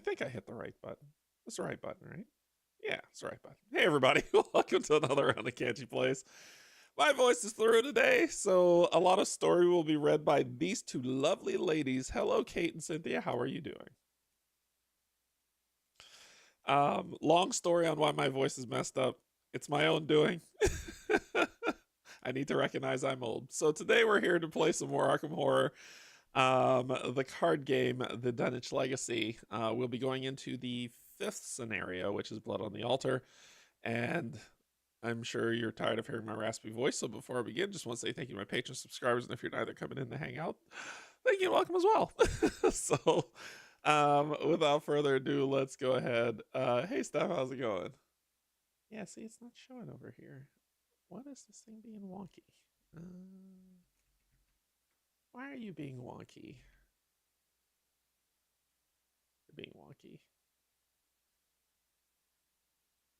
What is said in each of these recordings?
think I hit the right button. That's the right button, right? Yeah, it's the right button. Hey, everybody. Welcome to another round of Canje Plays. My voice is through today, so a lot of story will be read by these two lovely ladies. Hello, Kate and Cynthia. How are you doing? Long story on why my voice is messed up. It's my own doing. I need to recognize I'm old. So today we're here to play some more Arkham Horror. The card game, the Dunwich Legacy. We'll be going into the 5th scenario, which is Blood on the Altar. And I'm sure you're tired of hearing my raspy voice. So before I begin, just want to say thank you to my patron subscribers. And if you're neither coming in to hang out, thank you and welcome as well. So without further ado, let's go ahead. Hey, Steph, how's it going? Yeah, see, it's not showing over here. What is this thing being wonky? Why are you being wonky? You're being wonky.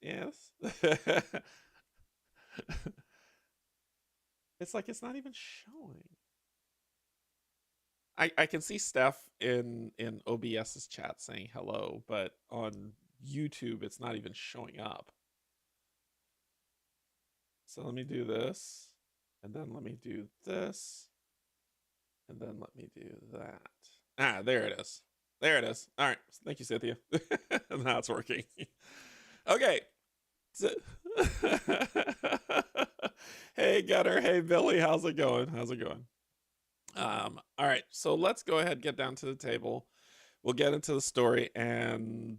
Yes. It's like it's not even showing. I can see Steph in OBS's chat saying hello, but on YouTube it's not even showing up. So let me do this, and then let me do this, and then let me do that. Ah, there it is. There it is. All right. Thank you, Cynthia. Now it's working. Okay. So hey, Gunner. Hey, Billy. How's it going? How's it going? All right. So let's go ahead and get down to the table. We'll get into the story, and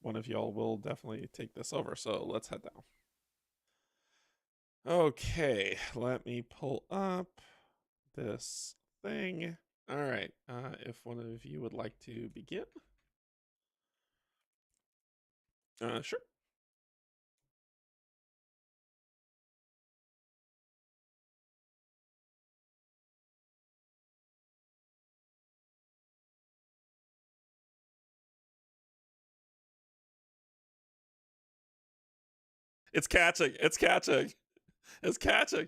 one of y'all will definitely take this over. So let's head down. Okay. Let me pull up this thing. All right. If one of you would like to begin. Sure. It's catching. It's catching. It's catching.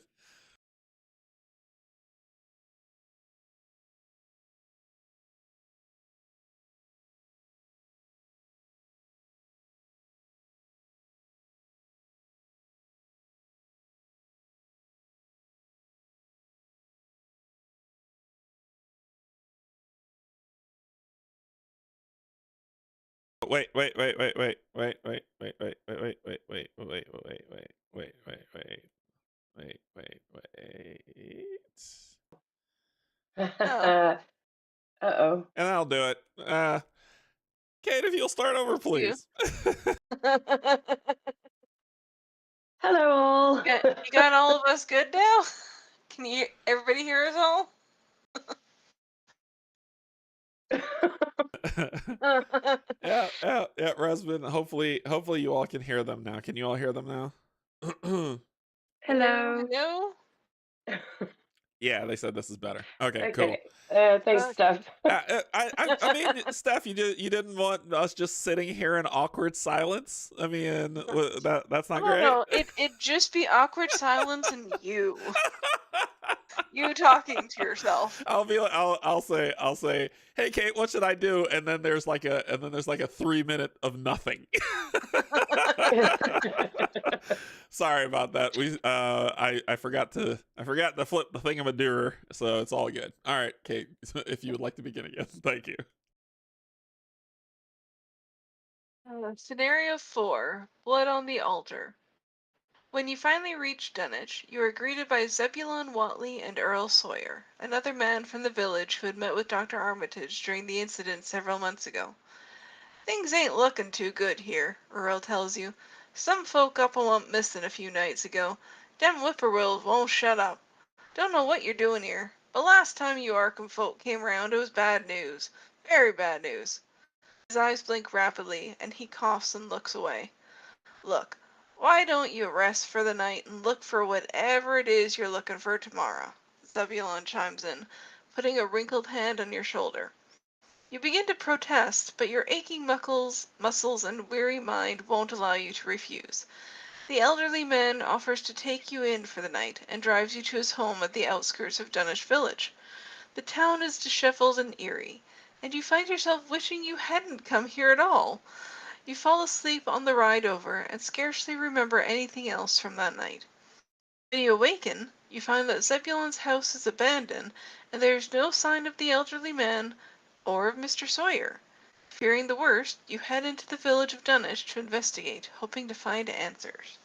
Wait. Uh-oh. And I'll do it. Kate, if you'll start over, please. Hello all. You got all of us good now? Can everybody hear us all? Yeah, Resman. Hopefully you all can hear them now. Can you all hear them now? Hello. Hello? Yeah, they said this is better. Okay, Okay. cool. Thanks, Steph. I mean, Steph, you didn't want us just sitting here in awkward silence. I mean, that's not great. No, it'd just be awkward silence and you talking to yourself. I'll be like, I'll say, hey Kate, what should I do? And then there's like a 3-minute of nothing. Sorry about that. I forgot to flip the thingamadoor, so it's all good. All right, Kate, if you would like to begin again, thank you. Scenario 4, Blood on the Altar. When you finally reach Dunwich, you are greeted by Zebulon Watley and Earl Sawyer, another man from the village who had met with Dr. Armitage during the incident several months ago. Things ain't looking too good here, Earl tells you. Some folk up went missing a few nights ago. Dem whippoorwills won't shut up. Don't know what you're doing here, but last time you Arkham folk came round it was bad news. Very bad news. His eyes blink rapidly, and he coughs and looks away. Look, why don't you rest for the night and look for whatever it is you're looking for tomorrow? Zebulon chimes in, putting a wrinkled hand on your shoulder. You begin to protest, but your aching muscles and weary mind won't allow you to refuse. The elderly man offers to take you in for the night and drives you to his home at the outskirts of Dunwich village. The town is dishevelled and eerie. and you find yourself wishing you hadn't come here at all. You fall asleep on the ride over and scarcely remember anything else from that night. When you awaken, you find that Zebulon's house is abandoned, and there is no sign of the elderly man or of Mr. Sawyer. Fearing the worst, you head into the village of Dunwich to investigate, hoping to find answers.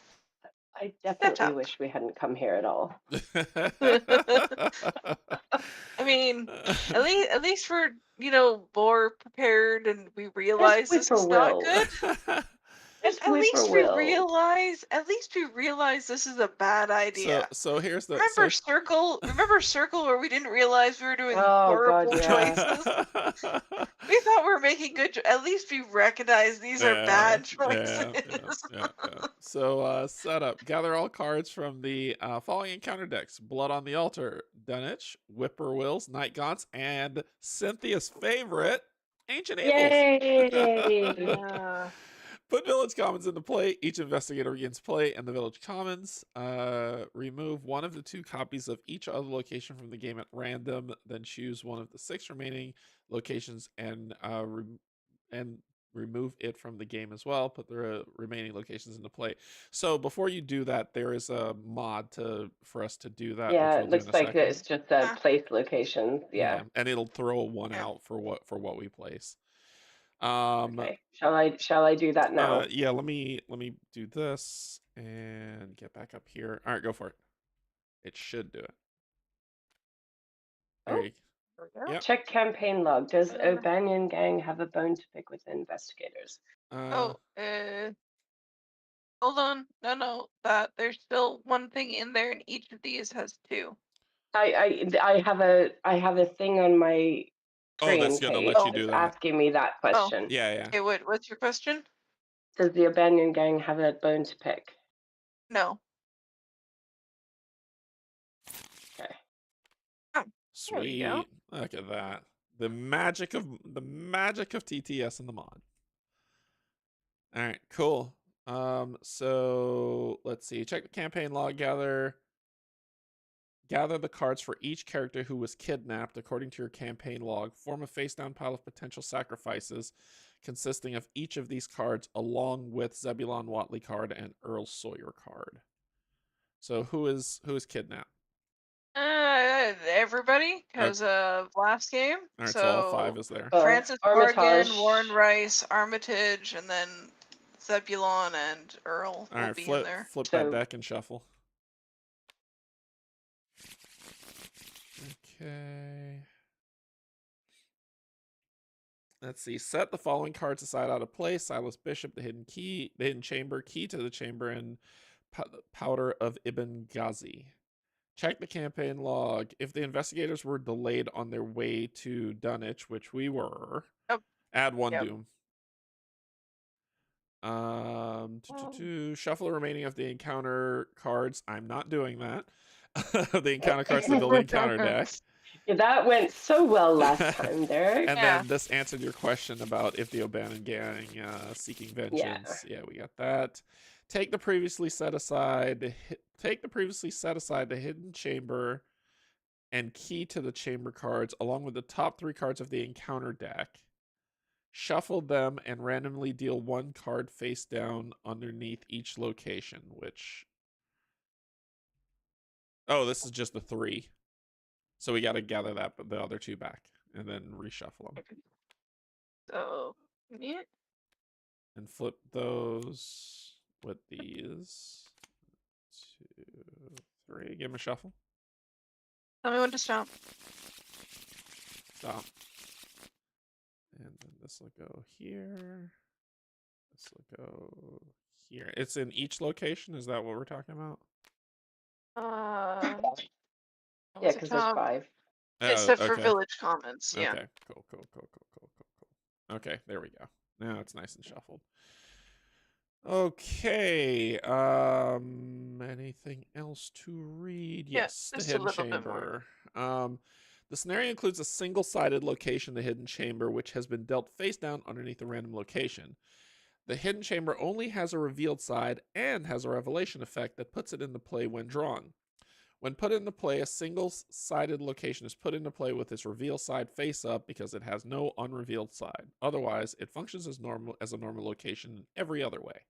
I Set definitely up. wish we hadn't come here at all. I mean, at least we're more prepared, and we Just realize this is not whippoorwill. good. Just At least we whippoorwill. realize. At least we realize this is a bad idea. so here's the Remember Circle? Remember Circle, where we didn't realize we were doing Oh God, horrible yeah. choices? We thought we were making good. At least we recognize these are bad choices. yeah. So setup. Gather all cards from the following encounter decks: Blood on the Altar, Dunwich, Whippoorwills, Night Gaunts, and Cynthia's favorite, Ancient Evils. Yay! Yeah. Put village commons into play. Each investigator begins play in the village commons. Remove one of the 2 copies of each other location from the game at random. Then choose one of the 6 remaining locations and remove it from the game as well. Put the remaining locations into play. So before you do that, there is a mod for us to do that. Yeah, which it we'll do looks in a like second. it's just Yeah. place locations. Yeah. And it'll throw one Yeah. out for what we place. Okay. Shall I do that now? Yeah, let me do this and get back up here. All right, go for it. It should do it. There Oh, you There we go. Yep. check campaign log. Does O'Banion Gang have a bone to pick with the investigators? Oh, hold on. No. There's still one thing in there, and each of these has 2. I have a thing on my oh, that's screen gonna page let you that's do that. asking me that question. Yeah. Okay, what's your question? Does the O'Banion Gang have a bone to pick? No. Okay. Oh, there we go. Sweet. Look at that. The magic of TTS in the mod. All right, cool. So let's see. Check the campaign log. Gather the cards for each character who was kidnapped according to your campaign log. Form a face-down pile of potential sacrifices consisting of each of these cards along with Zebulon Watley card and Earl Sawyer card. So who is kidnapped? Everybody, because of last game. All right, so all 5 is there. Francis Armitage. Morgan, Warren Rice, Armitage, and then Zebulon and Earl All will right, be in there. flip that deck and shuffle. Okay. Let's see. Set the following cards aside out of play: Silas Bishop, the Hidden Chamber, Key to the Chamber, and Powder of Ibn Ghazi. Check the campaign log. If the investigators were delayed on their way to Dunwich, which we were, add 1 doom. Shuffle the remaining of the encounter cards. I'm not doing that. The encounter cards to build encounter deck. Yeah, that went so well last time, Derek. And then this answered your question about if the O'Bannon Gang seeking vengeance. Yeah, we got that. Take the previously set aside the Hidden Chamber and Key to the Chamber cards along with the top 3 cards of the encounter deck. Shuffle them and randomly deal 1 card face down underneath each location, which... Oh, this is just the 3. So we got to gather the other 2 back and then reshuffle them. So, yeah. And flip those with these. 2, 3. Give them a shuffle. Tell me when to stop. Stop. And then this will go here. This will go here. It's in each location? Is that what we're talking about? Yeah, because there's 5. Except for village comments. Yeah. Okay, cool. Okay, there we go. Now it's nice and shuffled. Okay. Anything else to read? Yes, the Hidden Chamber. The scenario includes a single-sided location, the Hidden Chamber, which has been dealt face down underneath a random location. The Hidden Chamber only has a revealed side and has a revelation effect that puts it into play when drawn. When put into play, a single-sided location is put into play with its reveal side face up because it has no unrevealed side. Otherwise, it functions as a normal location in every other way.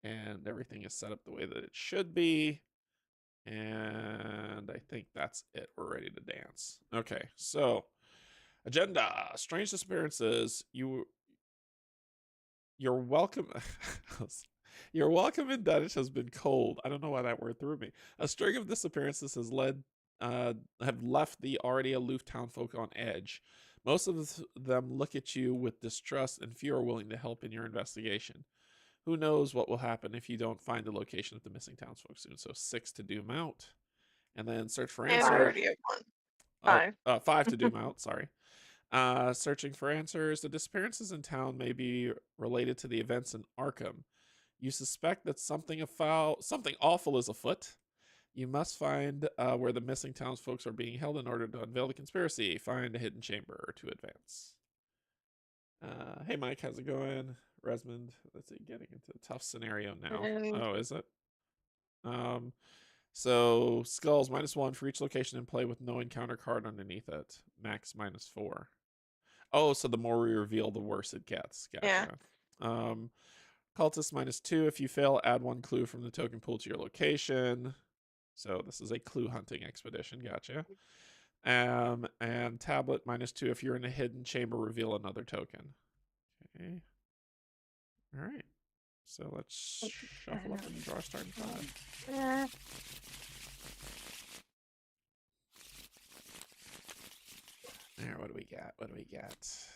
And everything is set up the way that it should be. And I think that's it. We're ready to dance. Okay, so agenda. Strange disappearances. You're welcome. Your welcome in Dunwich has been cold. I don't know why that word threw me. A string of disappearances have left the already aloof townfolk on edge. Most of them look at you with distrust, and few are willing to help in your investigation. Who knows what will happen if you don't find the location of the missing townsfolk soon? So 6 to doom out, and then search for And we're answers. already at 1. Oh, 5. 5 to doom out. Sorry. Searching for answers. The disappearances in town may be related to the events in Arkham. You suspect that something awful is afoot. You must find where the missing townsfolk are being held in order to unveil the conspiracy. Find a hidden chamber to advance. Hey, Mike, how's it going? Resmond, let's see, getting into a tough scenario now. Oh, is it? So skulls -1 for each location in play with no encounter card underneath it. Max -4. Oh, so the more we reveal, the worse it gets. Gotcha. Yeah. Cultist -2. If you fail, add 1 clue from the token pool to your location. So this is a clue hunting expedition. Gotcha. And tablet -2. If you're in a hidden chamber, reveal another token. Okay. All right. So let's shuffle up and draw a starting 5. There, what do we got? What do we got?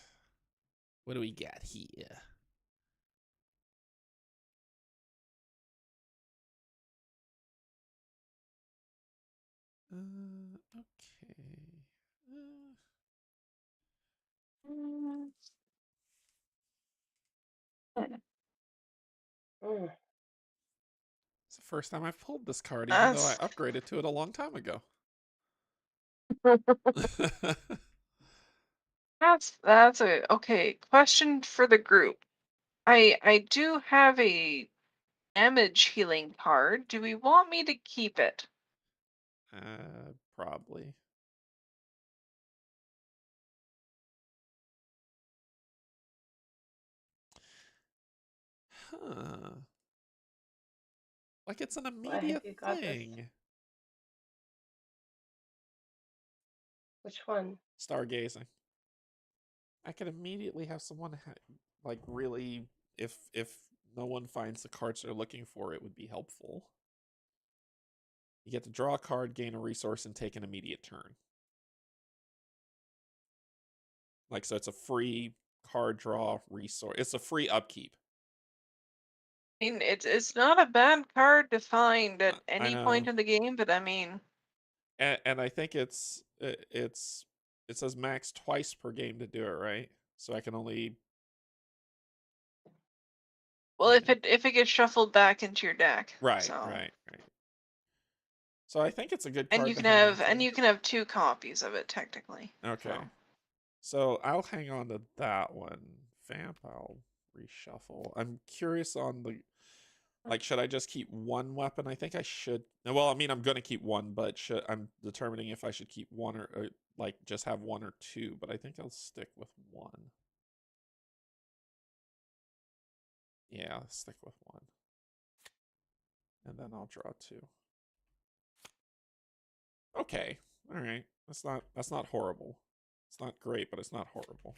What do we got here? Okay. It's the first time I've pulled this card, even though I upgraded to it a long time ago. That's a okay question for the group. I do have a damage healing card. Do we want me to keep it? Probably. Huh. Like it's an immediate thing. This? Which one? Stargazing. I could immediately have someone like really, if no one finds the cards they're looking for, it would be helpful. You get to draw a card, gain a resource, and take an immediate turn. Like, so it's a free card draw resource. It's a free upkeep. I mean, it's not a bad card to find at any point in the game, but I mean, and I think it says max twice per game to do it, right? So I can only. Well, if it gets shuffled back into your deck, right, so. right. So I think it's a good and card. You can have 2 copies of it technically. Okay. So I'll hang on to that one. Vamp, I'll reshuffle. I'm curious on the. Like, should I just keep 1 weapon? I think I should. Well, I mean, I'm going to keep 1, but I'm determining if I should keep 1 or like just have 1 or 2. But I think I'll stick with 1. Yeah, I'll stick with 1. And then I'll draw 2. Okay. All right. That's not horrible. It's not great, but it's not horrible.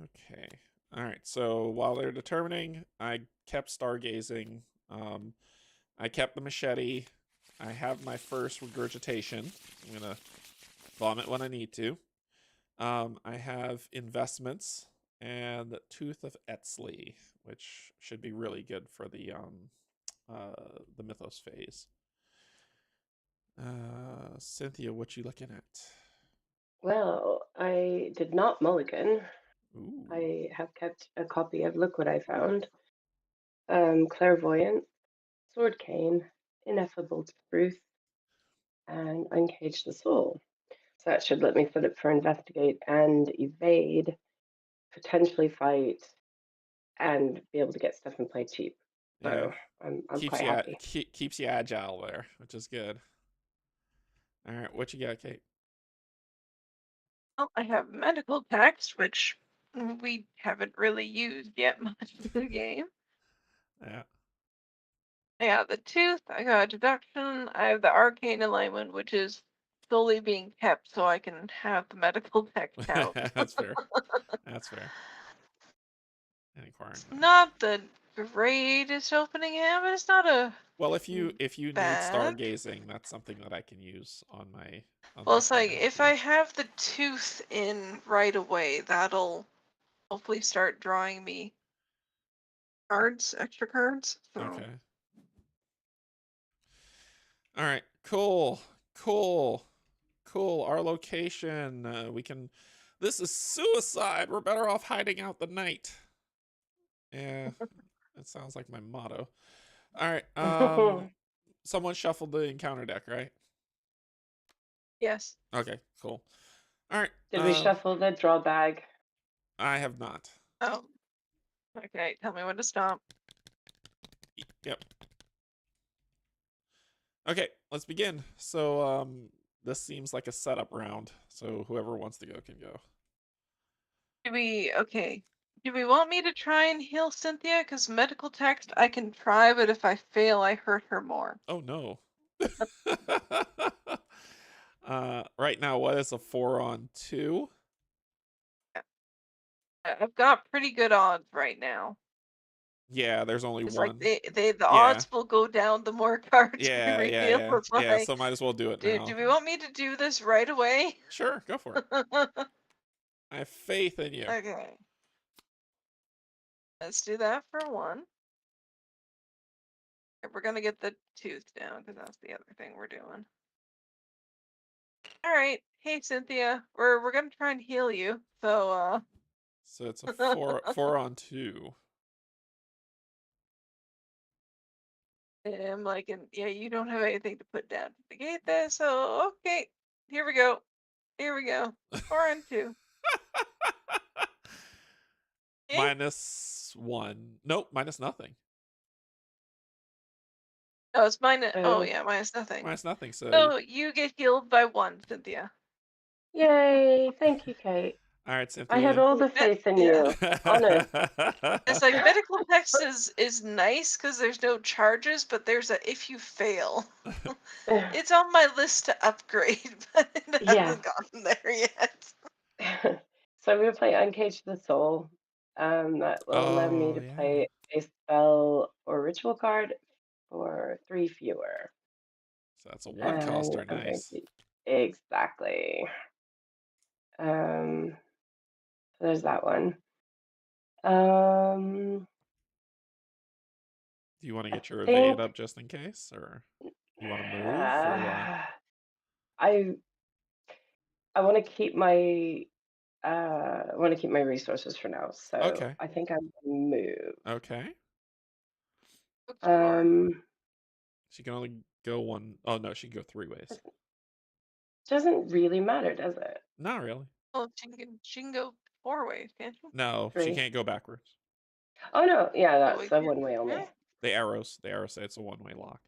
Okay. All right. So while they're determining, I kept stargazing. I kept the machete. I have my first regurgitation. I'm gonna vomit when I need to. I have investments and Tooth of Etzley, which should be really good for the Mythos phase. Cynthia, what you looking at? Well, I did not mulligan. Ooh. I have kept a copy of Look What I Found. Clairvoyant, Sword Cane, Ineffable Truth, and Uncage the Soul. So that should let me flip it for Investigate and Evade, potentially fight, and be able to get stuff in play cheap. So Yeah. I'm Keeps quite you happy. keeps you agile there, which is good. All right, what you got, Kate? Well, I have medical text, which we haven't really used yet much in the game. Yeah. I got the tooth, I got deduction, I have the arcane alignment, which is solely being kept so I can have the medical text out. That's fair. That's fair. And inquiring It's mind. not the greatest opening hand, but it's not a Well, if you need bad. stargazing, that's something that I can use on my Well, it's thing like to help if you. I have the tooth in right away, that'll hopefully start drawing me cards, extra cards. So. Okay. All right. Cool. Cool. Cool. Our location. We can. This is suicide. We're better off hiding out the night. Yeah. That sounds like my motto. All right. Someone shuffled the encounter deck, right? Yes. Okay. Cool. All right. Did we shuffle the draw bag? I have not. Oh. Okay. Tell me when to stop. Yep. Okay, let's begin. So, this seems like a setup round. So whoever wants to go can go. Okay. Do we want me to try and heal Cynthia? Because medical text, I can try, but if I fail, I hurt her more. Oh no. Right now, what is a 4-on-2? I've got pretty good odds right now. Yeah, there's only It's like one. the odds will go down the more cards we reveal. Yeah, so might as well do it now. Do we want me to do this right away? Sure, go for it. I have faith in you. Okay. Let's do that for one. We're gonna get the tooth down because that's the other thing we're doing. All right. Hey Cynthia, we're gonna try and heal you. So So it's a 4-on-2. I'm like, and yeah, you don't have anything to put down to negate that. So okay, here we go. Here we go. 4-on-2. Okay. -1. Nope, minus nothing. Oh, it's minus. Oh Oh, yeah, minus nothing. Minus nothing. So you get healed by 1, Cynthia. yay! Thank you, Kate. All right, I had Cynthia. all the faith in Yeah. you. Honest. It's like medical text is nice because there's no charges, but there's a if you fail. It's on my list to upgrade, but it Yeah. hasn't gotten there yet. So we were playing Uncage the Soul. That will allow me to play a spell or ritual card for 3 fewer. So that's a 1-coster. And I'm Nice. exactly. So there's that one. Do you want to get your think- evade up just in case, or you want to move, or what? I want to keep my resources for now. So Okay. I think I'm gonna move. Okay. She can only go one. Oh no, she can go 3 ways. Doesn't really matter, does it? Not really. Well, she can go 4 ways, can't she? No, 3. she can't go backwards. Oh no, yeah, Oh, that's a one way only. Huh? The arrows say it's a 1-way lock.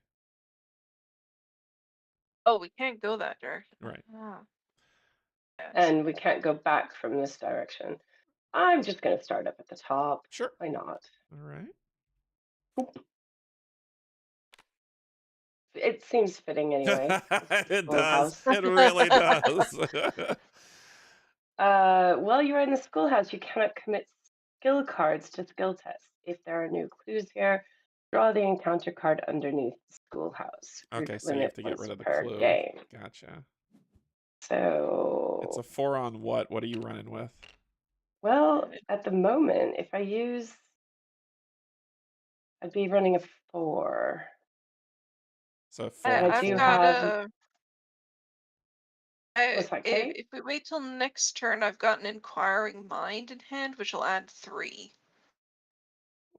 Oh, we can't go that direction. Right. Oh. Yes. And we can't go back from this direction. I'm just gonna start up at the top. Sure. Why not? All right. It seems fitting anyway. It does. It really does. While you are in the schoolhouse, you cannot commit skill cards to skill tests. If there are new clues here, draw the encounter card underneath the schoolhouse. Okay, so you have to get rid of the clue. Game. Gotcha. So it's a 4 on what? What are you running with? Well, at the moment, if I use, I'd be running a 4. So 4 on I've 4. got a. What's that, Kate? If we wait till next turn, I've got an inquiring mind in hand, which will add 3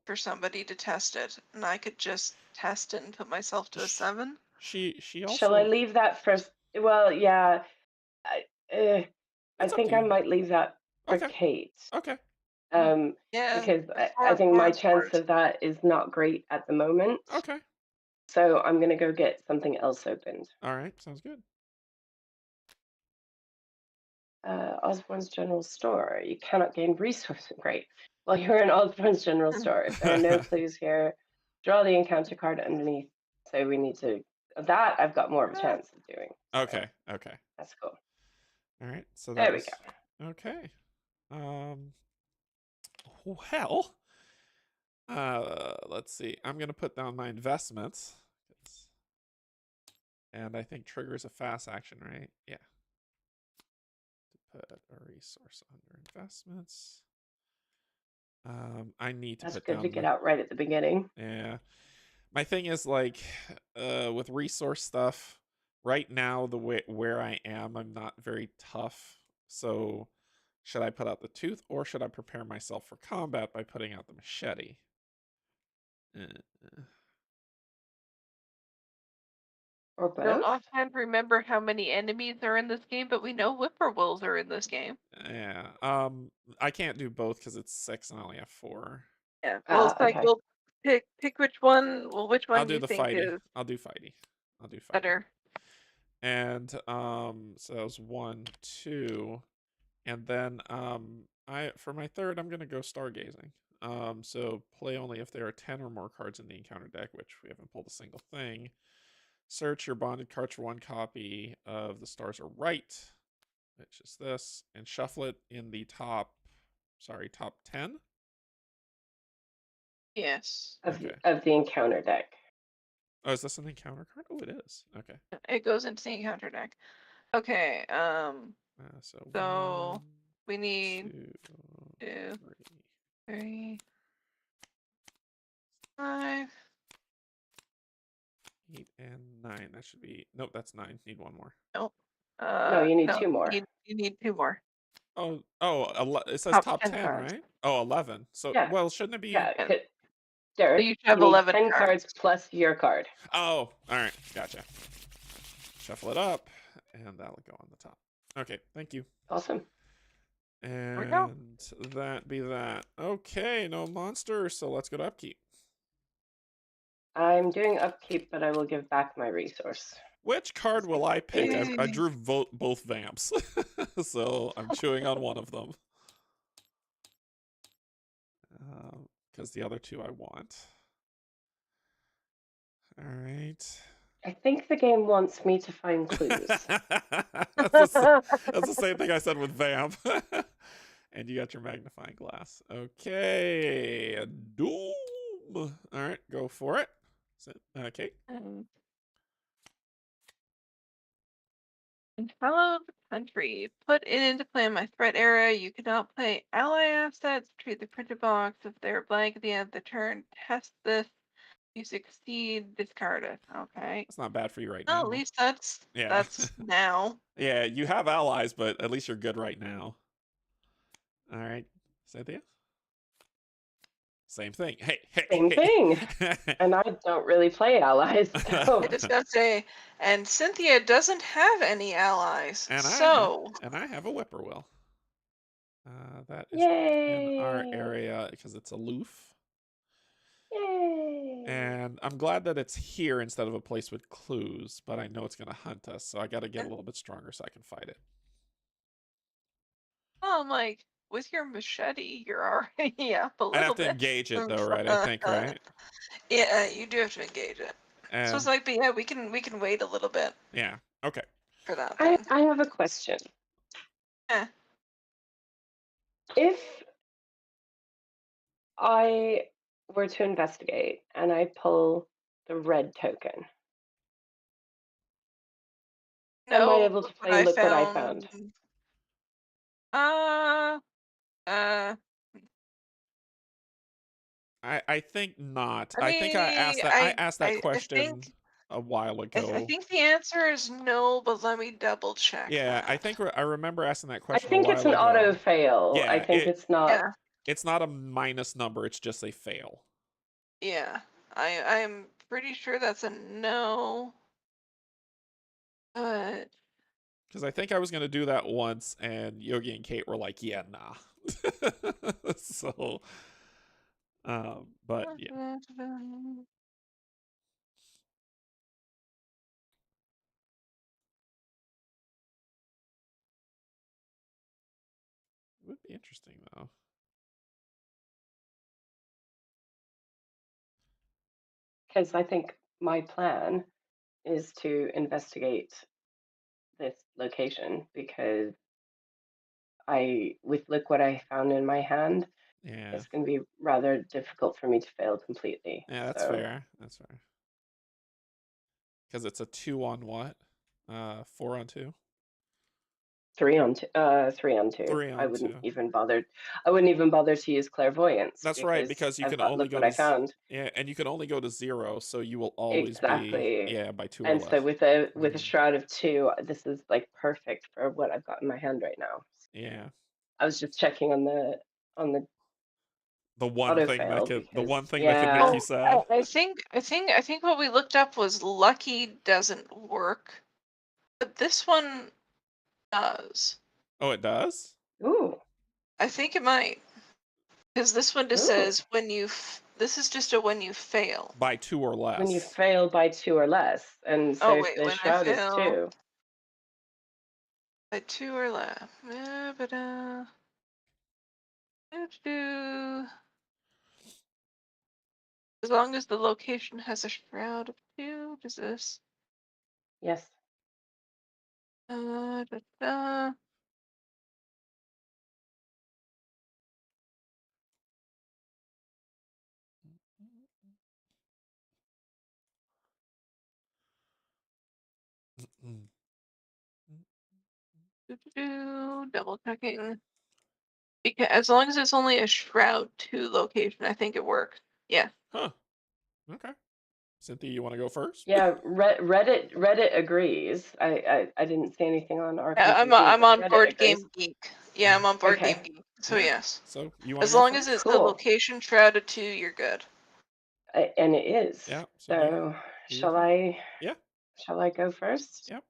for somebody to test it, and I could just test it and put myself to a 7. She also. Shall I leave that first? Well, yeah. I think I might leave that for Okay. Kate. Okay. Yeah, because I think my chance of that is not great at the moment. Okay. So I'm going to go get something else opened. All right. Sounds good. Osborne's General Store. You cannot gain resources. Great. Well, you're in Osborne's General Store. If there are no clues here, draw the encounter card underneath. So we need to. That I've got more of a chance of doing. So Okay. Okay. that's cool. All right. So There that we was go. okay. Well, let's see. I'm gonna put down my investments, and I think trigger is a fast action, right? Yeah. To put a resource under investments. I need to That's put good down to get out right at the beginning. Yeah. My thing is like with resource stuff, right now the way where I am, I'm not very tough. So should I put out the tooth or should I prepare myself for combat by putting out the machete? Or both? I don't offhand remember how many enemies are in this game, but we know whippoorwills are in this game. Yeah. I can't do both because it's 6 and I only have 4. Yeah. Well, it's like Okay. we'll pick which one. Well, which I'll one do you the think fighty. is I'll do fighty. I'll do fighty. better? And so that was 1, 2. And then for my third, I'm gonna go stargazing. So play only if there are 10 or more cards in the encounter deck, which we haven't pulled a single thing. Search your bonded cards for 1 copy of the Stars Are Right, which is this, and shuffle it in the top 10. Yes. Okay. Of the encounter deck. Oh, is this an encounter card? Oh, it is. Okay. It goes into the encounter deck. Okay. So So 1, we need 2, 2, 3, 5. 8, and 9. That should be. Nope, that's 9. Need 1 more. Nope. No, you need 2 more. You need 2 more. It says top 10, cards. right? Oh, 11. So, Yeah. well, shouldn't it be? Yeah. So Derek, you have you need 11 10 cards. cards plus your card. Oh, all right. Gotcha. Shuffle it up, and that'll go on the top. Okay, thank you. Awesome. And that be that. Okay, no monster, so let's go to upkeep. I'm doing upkeep, but I will give back my resource. Which card will I pick? Yay. I drew both vamps, so I'm chewing on one of them. Because the other 2 I want. All right. I think the game wants me to find clues. That's the same thing I said with Vamp. And you got your magnifying glass. Okay. Doom. All right, go for it. Okay. In Hallowed Country, put it into play in my threat area. You cannot play ally assets. Treat the printed box if they're blank at the end of the turn. Test this. You succeed, discard it. Okay. That's not bad for you right Well, now. at least that's now. Yeah, you have allies, but at least you're good right now. All right, Cynthia. Same thing. Hey. Same thing. And I don't really play allies. So. I just gotta say, and Cynthia doesn't have any allies. And I have a whippoorwill. That is in our area because it's aloof. Yay! And I'm glad that it's here instead of a place with clues, but I know it's going to hunt us, so I got to get a little bit stronger so I can fight it. Oh, I'm like, with your machete, you're already up a little bit. I have to engage it though, right? I think, right? Yeah, you do have to engage it. So it's like, but yeah, we can wait a little bit. Yeah. Okay. For that. I have a question. Yeah. If I were to investigate and I pull the red token, am I able to play Look What I Found? I think not. I think I asked that question a while ago. I think the answer is no, but let me double check. Yeah, that. I remember asking that question. I think it's an auto fail. Yeah, I think it's not. Yeah. It's not a minus number. It's just a fail. Yeah, I'm pretty sure that's a no. But Because I think I was gonna do that once, and Yogi and Kate were like, "Yeah, nah." So, but yeah, it would be interesting though. Because I think my plan is to investigate this location because look what I found in my hand, Yeah, it's going to be rather difficult for me to fail completely. yeah, that's So fair. That's fair. Because it's a 2 on what? 4 on 2. 3 on 2. 3 on 2. Three I on wouldn't two. even bother. I wouldn't even bother to use clairvoyance. That's right, because you I've can got only look go what to I found. yeah, and you can only go to 0, so you will always be Exactly. by 2 or And so less. with a shroud of 2, this is like perfect for what I've got in my hand right now. Yeah. I was just checking on the The one auto thing that fail could because make you Oh, sad. I think what we looked up was lucky doesn't work, but this one does. Oh, it does? ooh I think it might, because this one just ooh says this is just a when you fail. By 2 or less. when you fail by 2 or less, and so Oh if wait, the when I shroud is fail 2. by 2 or less. As long as the location has a shroud of 2, does this? Yes. Da, da. Double checking. Because as long as it's only a shroud 2 location, I think it works. Yeah. Huh. Okay. Cynthia, you want to go first? Yeah, Reddit agrees. I didn't see anything on Yeah, RPG, I'm but on Reddit Board agrees. Game Geek. Yeah, I'm on Board Game Okay. Geek. So Yeah. yes. So you want to As go long as first? it's the Cool. location shrouded 2, you're good. And it is. Yeah. So do your shall thing. I? Yeah. Shall I go first? Yep.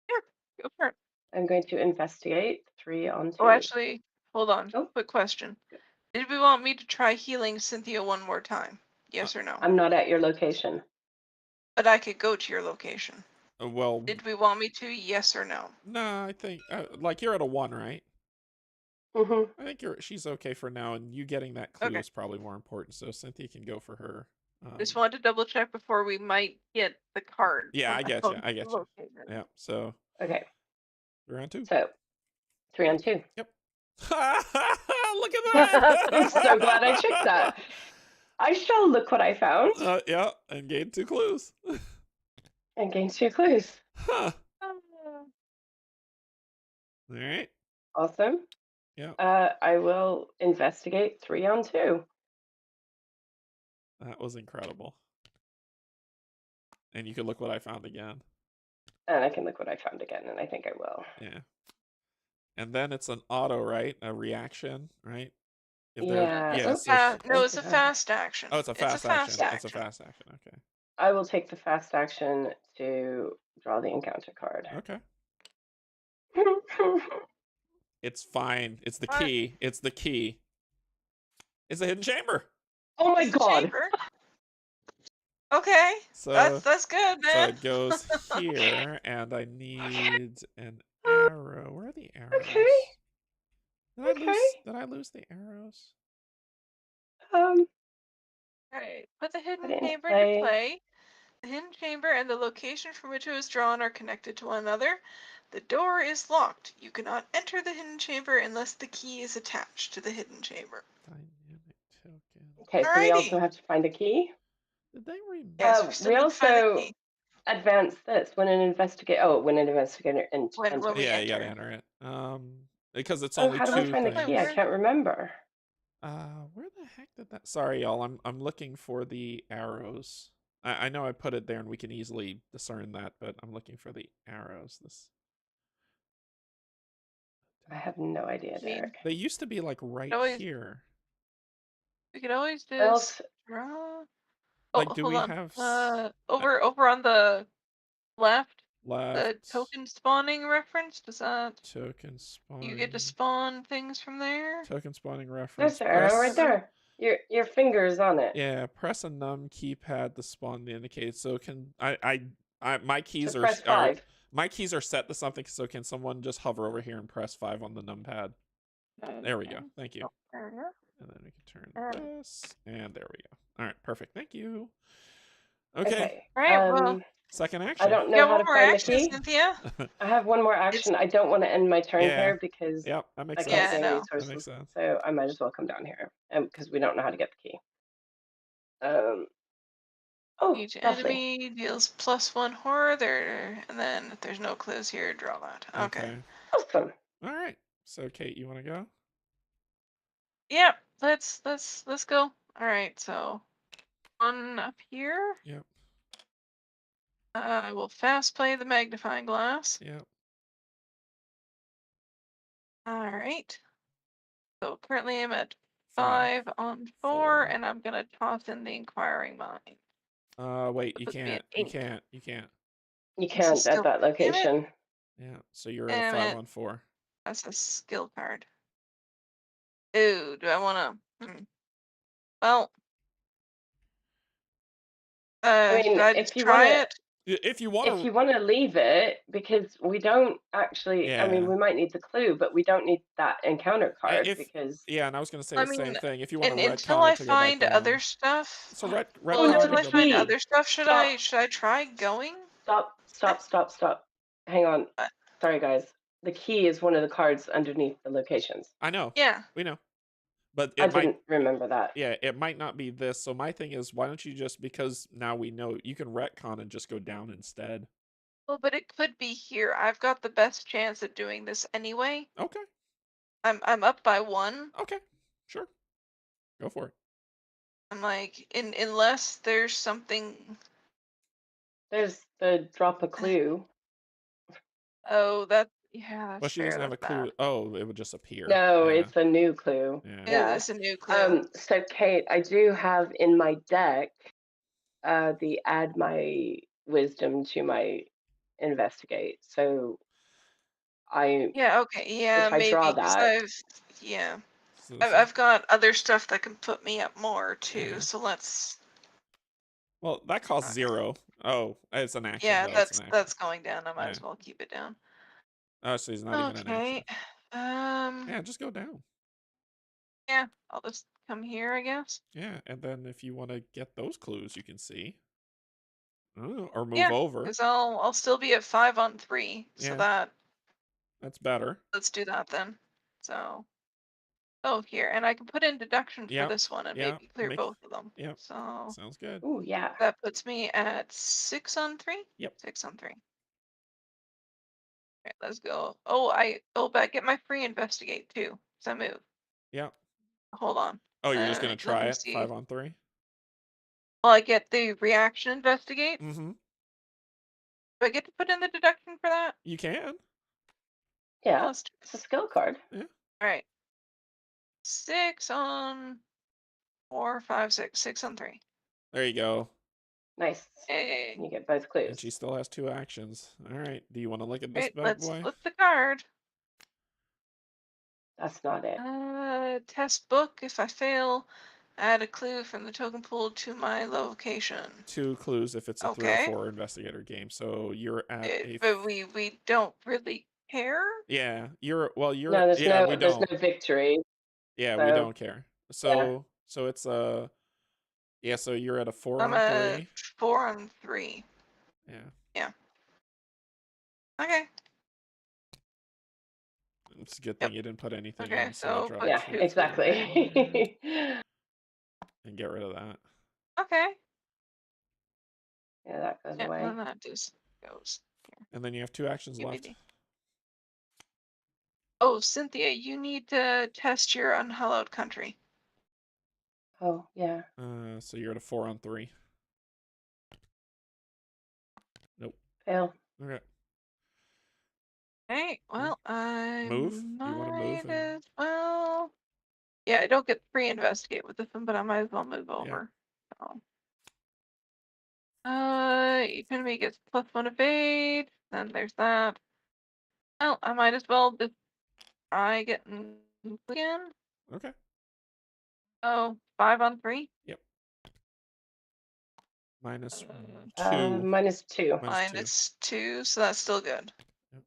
Sure, go for it. I'm going to investigate 3 on 2. Oh, actually, hold on. Oh, Quick question. Did we want me to try healing Cynthia one more time? Yes or no? I'm not at your location. But I could go to your location. Well, Did we want me to? Yes or no? no, I think like you're at a 1, right? Mm-hmm. I think she's okay for now, and you getting that clue Okay. is probably more important. So Cynthia can go for her. Just wanted to double check before we might get the card. Yeah, when I get you. I get you. locate it. Yeah. So Okay. 3 on 2. So 3 on 2. Yep. Look at that! I'm so glad I checked that. I shall look what I found Yeah, and gain 2 clues. and gain 2 clues. Huh. All right. Awesome. Yeah. I will investigate 3 on 2. That was incredible. And you can look what I found again. And I can look what I found again, and I think I will. Yeah. And then it's an auto, right? A reaction, right? If yeah. No, it's a fast action. Oh, it's a fast action. action. It's a fast action. Okay. I will take the fast action to draw the encounter card. Okay. It's fine. It's the key. It's the key. It's a hidden chamber. Oh my god. Chamber? Okay. So that's good, man. So it goes here, and I need an arrow. Where are the arrows? Okay. Did I lose the arrows? Alright. Put the hidden chamber into play. The hidden chamber and the location from which it was drawn are connected to one another. The door is locked. You cannot enter the hidden chamber unless the key is attached to the hidden chamber. Dynamic token. Okay, so we also have to find a key. Did they remove? Yes, we also advance this when an investigator. Oh, when an investigator enters. Yeah, you gotta enter it. Because it's Oh, only how do 2 I find the key? I can't remember. Where the heck did that? Sorry, y'all. I'm looking for the arrows. I know I put it there, and we can easily discern that, but I'm looking for the arrows. I have no idea, Derek. They used to be like right here. We could always just draw. Like, do we have over on the left? left. The token spawning reference, does that... Token spawning. You get to spawn things from there? Token spawning There's reference. the arrow right Press, there. Your finger is on it. yeah, press a num keypad to spawn the indicate. So can my keys So are press 5. my keys are set to something. So can someone just hover over here and press 5 on the numpad? There we go. Thank you. And then we can turn this, and there we go. All right, perfect. Thank you. Okay. Right. Well, second action. I don't know yeah, how one to more find the action, key. Cynthia. I have one more action. I don't want to end my turn Yeah. here because Yep, that makes I sense. can't gain no. resources. That makes sense. So I might as well come down here because we don't know how to get the key. Oh, Each lovely. enemy deals +1 horror there, and then if there's no clues here, draw that. Okay. Awesome. All right. So Kate, you want to go? Yep. Let's go. All right. So one up here. Yep. I will fast play the magnifying glass. Yep. All right. So currently I'm at 5 5 on 4, Four. and I'm gonna toss in the inquiring mind. Wait, you Puts me can't. at You 8. can't. You can't. You This is can't at still- that Damn it. location. Yeah. So you're at Damn 5 it. on 4. That's a skill card. Ooh, do I want to? Well, I mean, should I if just you try wanna, it? If you want if to, you want to leave it, because we don't actually. I mean, Yeah. we might need the clue, but we don't need that encounter card if because. yeah, and I was gonna say I the same mean, thing. If you want to until retcon I it to go back find other down. stuff. So Well, retcon no, it to until I the go find back. key. other stuff, should I try going? Stop. Hang on. What? Sorry, guys. The key is one of the cards underneath the locations. I know. Yeah. We know. But I it might. didn't remember that. Yeah, it might not be this. So my thing is, why don't you just, because now we know, you can retcon and just go down instead. Well, but it could be here. I've got the best chance at doing this anyway. Okay. I'm up by 1. Okay. Sure. Go for it. I'm like, unless there's something. There's the drop a clue. Oh, yeah, that's Well, she fair. doesn't have a That's clue. bad. Oh, it would just appear. No, Yeah. it's a new clue. Yeah. It's a new clue. So Kate, I do have in my deck the add my wisdom to my investigate. So Yeah, okay, yeah, if I maybe, draw 'cause that, I've got other stuff that can put me up more too, Yeah. so let's. Well, that costs Okay. 0. Oh, it's an action. Yeah, though. It's an action. that's going down. I might Yeah. as well keep it down. Oh, so he's not even an Okay. action. Yeah, just go down. Yeah, I'll just come here, I guess. Yeah, and then if you want to get those clues, you can see. Oh, or move Yeah, over. because I'll still be at 5 on 3, so Yeah. That's better. let's do that then. So, here, and I can put in deduction for Yep, this one and yeah, maybe clear both of them. Yep. So Sounds good. ooh yeah, that puts me at 6 on 3. Yep. 6 on 3. Alright, let's go. But get my free investigate too. So I move. Yep. Hold on. Oh, you're just gonna Let try me it? see. 5 on 3? Well, I get the reaction investigate. Mm-hmm. Do I get to put in the deduction for that? You can. yeah. Oh, let's do It's a skill card. Yeah. Alright. 6 on 4, 5, 6. 6 on 3. There you go. Nice. Hey. You get both clues. And she still has 2 actions. All right. Do you want to look at this Right, bad let's boy? flip the card. That's not it. Test book. If I fail, add a clue from the token pool to my location. 2 clues if it's a 3 or Okay. 4 investigator game. So you're at a. But we don't really care. Yeah, you're. Well, you're. No, there's yeah, we there's don't. no victory. Yeah, so, we don't care. So it's a. Yeah, so you're at a 4 I'm on at 3. 4 on 3. Yeah. Yeah. Okay. It's a good thing you didn't put anything Okay, in. So I so dropped yeah, 2 exactly. and get rid of that. Okay. Yeah, that goes Yeah, away. then that just goes here. And then you have 2 actions left. Maybe. Oh, Cynthia, you need to test your unhallowed country. Oh yeah. So you're at a 4 on 3. Nope. Fail. Okay. Okay, well, I Move? You wanna move might and- as well. Yeah, I don't get free investigate with this one, but I might as well move over. So. each enemy gets +1 evade. Then there's that. Well, I might as well just try getting again. Okay. Oh, 5 on 3. Yep. -2. -2. -2, so that's still good. Yep.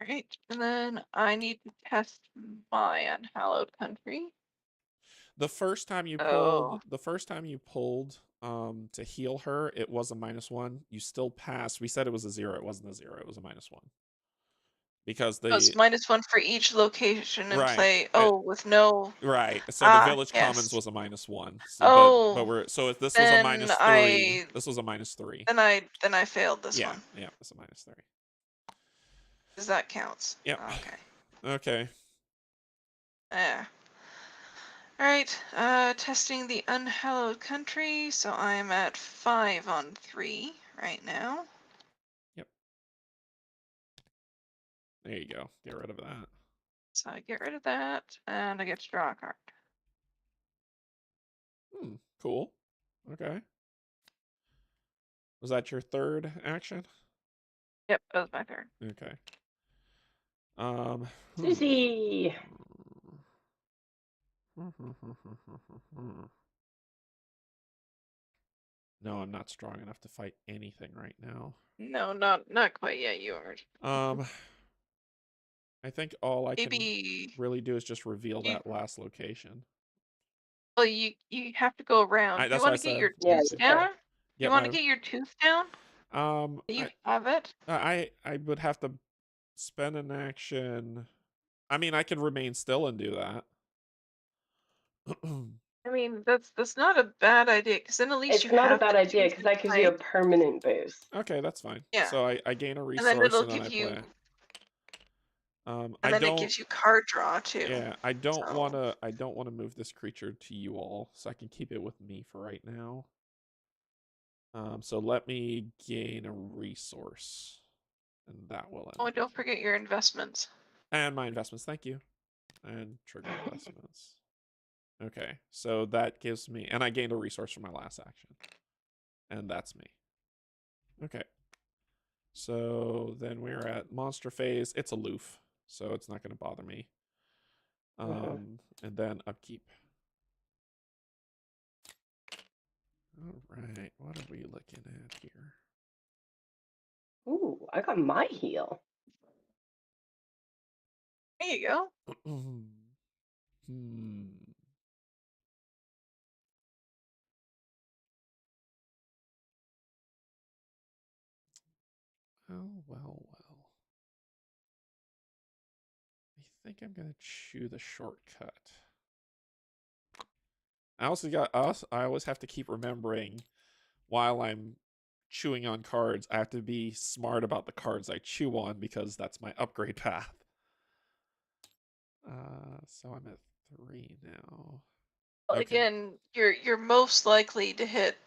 Right, and then I need to test my unhallowed country. The first time you Oh. pulled to heal her, it was a -1. You still passed. We said it was a 0. It wasn't a 0. It was a -1. Because Oh, it's the -1 for each location and right. play. Oh, with no. Right. So the village commons Yes. was a -1. So, but Oh, we're so if this was a then -3, this was a -3. then I failed this Yeah, one. yeah, it's a -3. Because that counts. Yep. Okay. Okay. Yeah. Alright, testing the unhallowed country, so I'm at 5 on 3 right now. Yep. There you go. Get rid of that. So I get rid of that, and I get to draw a card. Cool. Okay. Was that your third action? Yep, that was my turn. Okay. Susie. No, I'm not strong enough to fight anything right now. No, not quite yet, you aren't. I think all I can Maybe really do is just reveal you, that last location. well, you have to go around. Do you That's want what I to get said. your Yeah, tooth you down? can. Do you Yep, want to get your tooth down? You have it? I would have to spend an action. I mean, I can remain still and do that. I mean, that's not a bad idea, because then at least you It's not a have bad the idea tooth because in that gives you play. a permanent boost. Okay, that's fine. Yeah. So I gain a And then resource it'll and then give I you, play. and I then it don't. gives you card draw too. Yeah, I don't So wanna. I don't wanna move this creature to you all, so I can keep it with me for right now. So let me gain a resource, and that will oh, end. and don't forget your investments. And my investments. Thank you. And trigger investments. Okay, so that gives me, and I gained a resource from my last action, and that's me. Okay. So then we're at monster phase. It's aloof, so it's not going to bother me. And then upkeep. All right, what are we looking at here? Ooh, I got my heal. There you go. Well. I think I'm gonna chew the shortcut. I also got us. I always have to keep remembering while I'm chewing on cards, I have to be smart about the cards I chew on because that's my upgrade path. So I'm at 3 now. Well, Okay. again, you're most likely to hit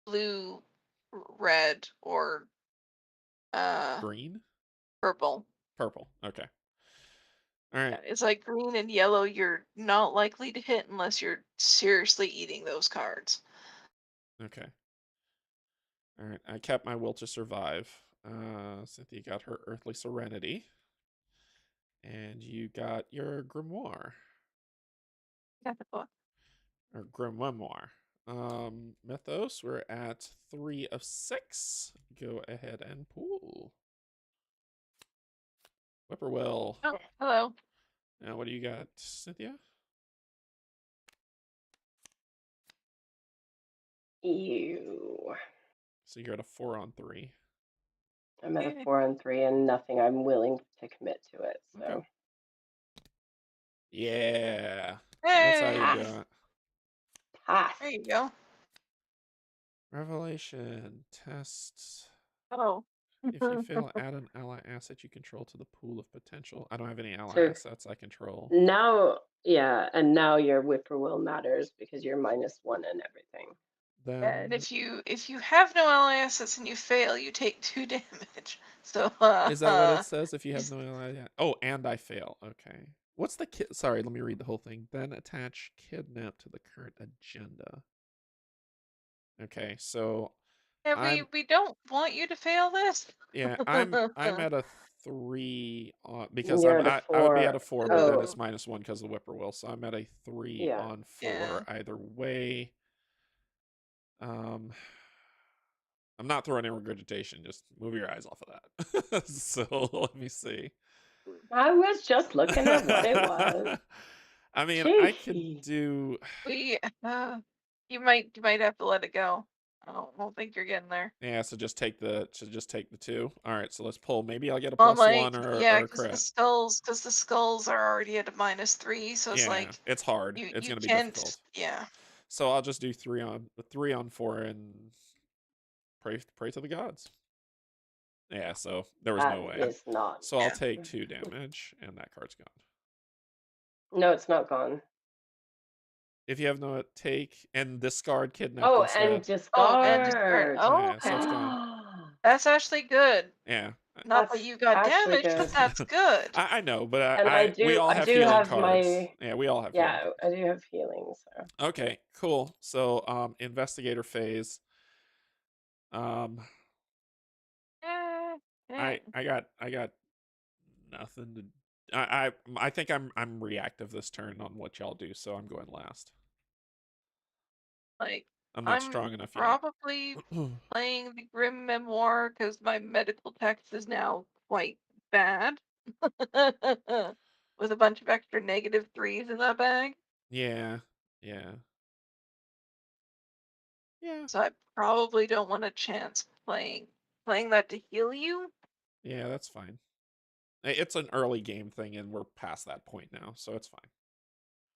blue, red, or Green? purple. Purple. Okay. All right. Yeah, it's like green and yellow. You're not likely to hit unless you're seriously eating those cards. Okay. All right. I kept my will to survive. Cynthia got her earthly serenity. And you got your grimoire. Got the book. Or grimoire. Mythos, we're at 3 of 6. Go ahead and pull. Whippoorwill. Oh, hello. Now, what do you got, Cynthia? Ew. So you're at a 4 on 3. I'm at a 4 on 3 and nothing I'm willing to commit to it. So. Okay. Yeah. That's how you Hey, do it. Pass. there you go. Revelation. Tests. Oh. If you fail, add an ally asset you control to the pool of potential. I don't have any ally So assets I control. now, yeah, and now your whippoorwill matters because you're -1 and everything. Then Yeah, and if you have no ally assets and you fail, you take 2 damage. So is that what it says? If you have no ally, oh, and I fail. Okay. What's the kid? Sorry, let me read the whole thing. Then attach kidnap to the current agenda. Okay, so Yeah, we don't want you to fail this. Yeah, I'm at a 3 on because You're at a I would be at 4. a 4, but then Oh, it's -1 because of the whippoorwill. So I'm at a 3 yeah. on 4 Yeah. either way. I'm not throwing in regurgitation. Just move your eyes off of that. So let me see. I was just looking at what it was. I mean, I could Cheeky. do. We you might have to let it go. I don't think you're getting there. Yeah, so just take the 2. All right, so let's pull. Maybe I'll get a Well, +1 yeah, or a because crit. the skulls are already at a -3, so it's Yeah, like it's hard. It's you gonna be can't. difficult. Yeah. So I'll just do 3 on 4 and pray to the gods. Yeah, so there was no That way. is not. So I'll take 2 damage, and that card's gone. No, it's not gone. If you have no take and discard kidnap Oh, instead. and Oh, and discard. discard. Oh, Yeah, so it's gone. that's actually good. Yeah. Not that That's you got actually damaged, but good. that's good. I know, but And we all I have do healing have cards. my, Yeah, we all have healing yeah, cards. I do have healing, so. Okay, cool. So investigator phase. I got nothing to. I think I'm reactive this turn on what y'all do, so I'm going last. Like, I'm not strong enough yet. probably playing the Grim Memoir because my medical text is now quite bad. With a bunch of extra -3s in that bag. Yeah, yeah, yeah, So I probably don't want a chance playing that to heal you. yeah. That's fine. It's an early game thing, and we're past that point now, so it's fine.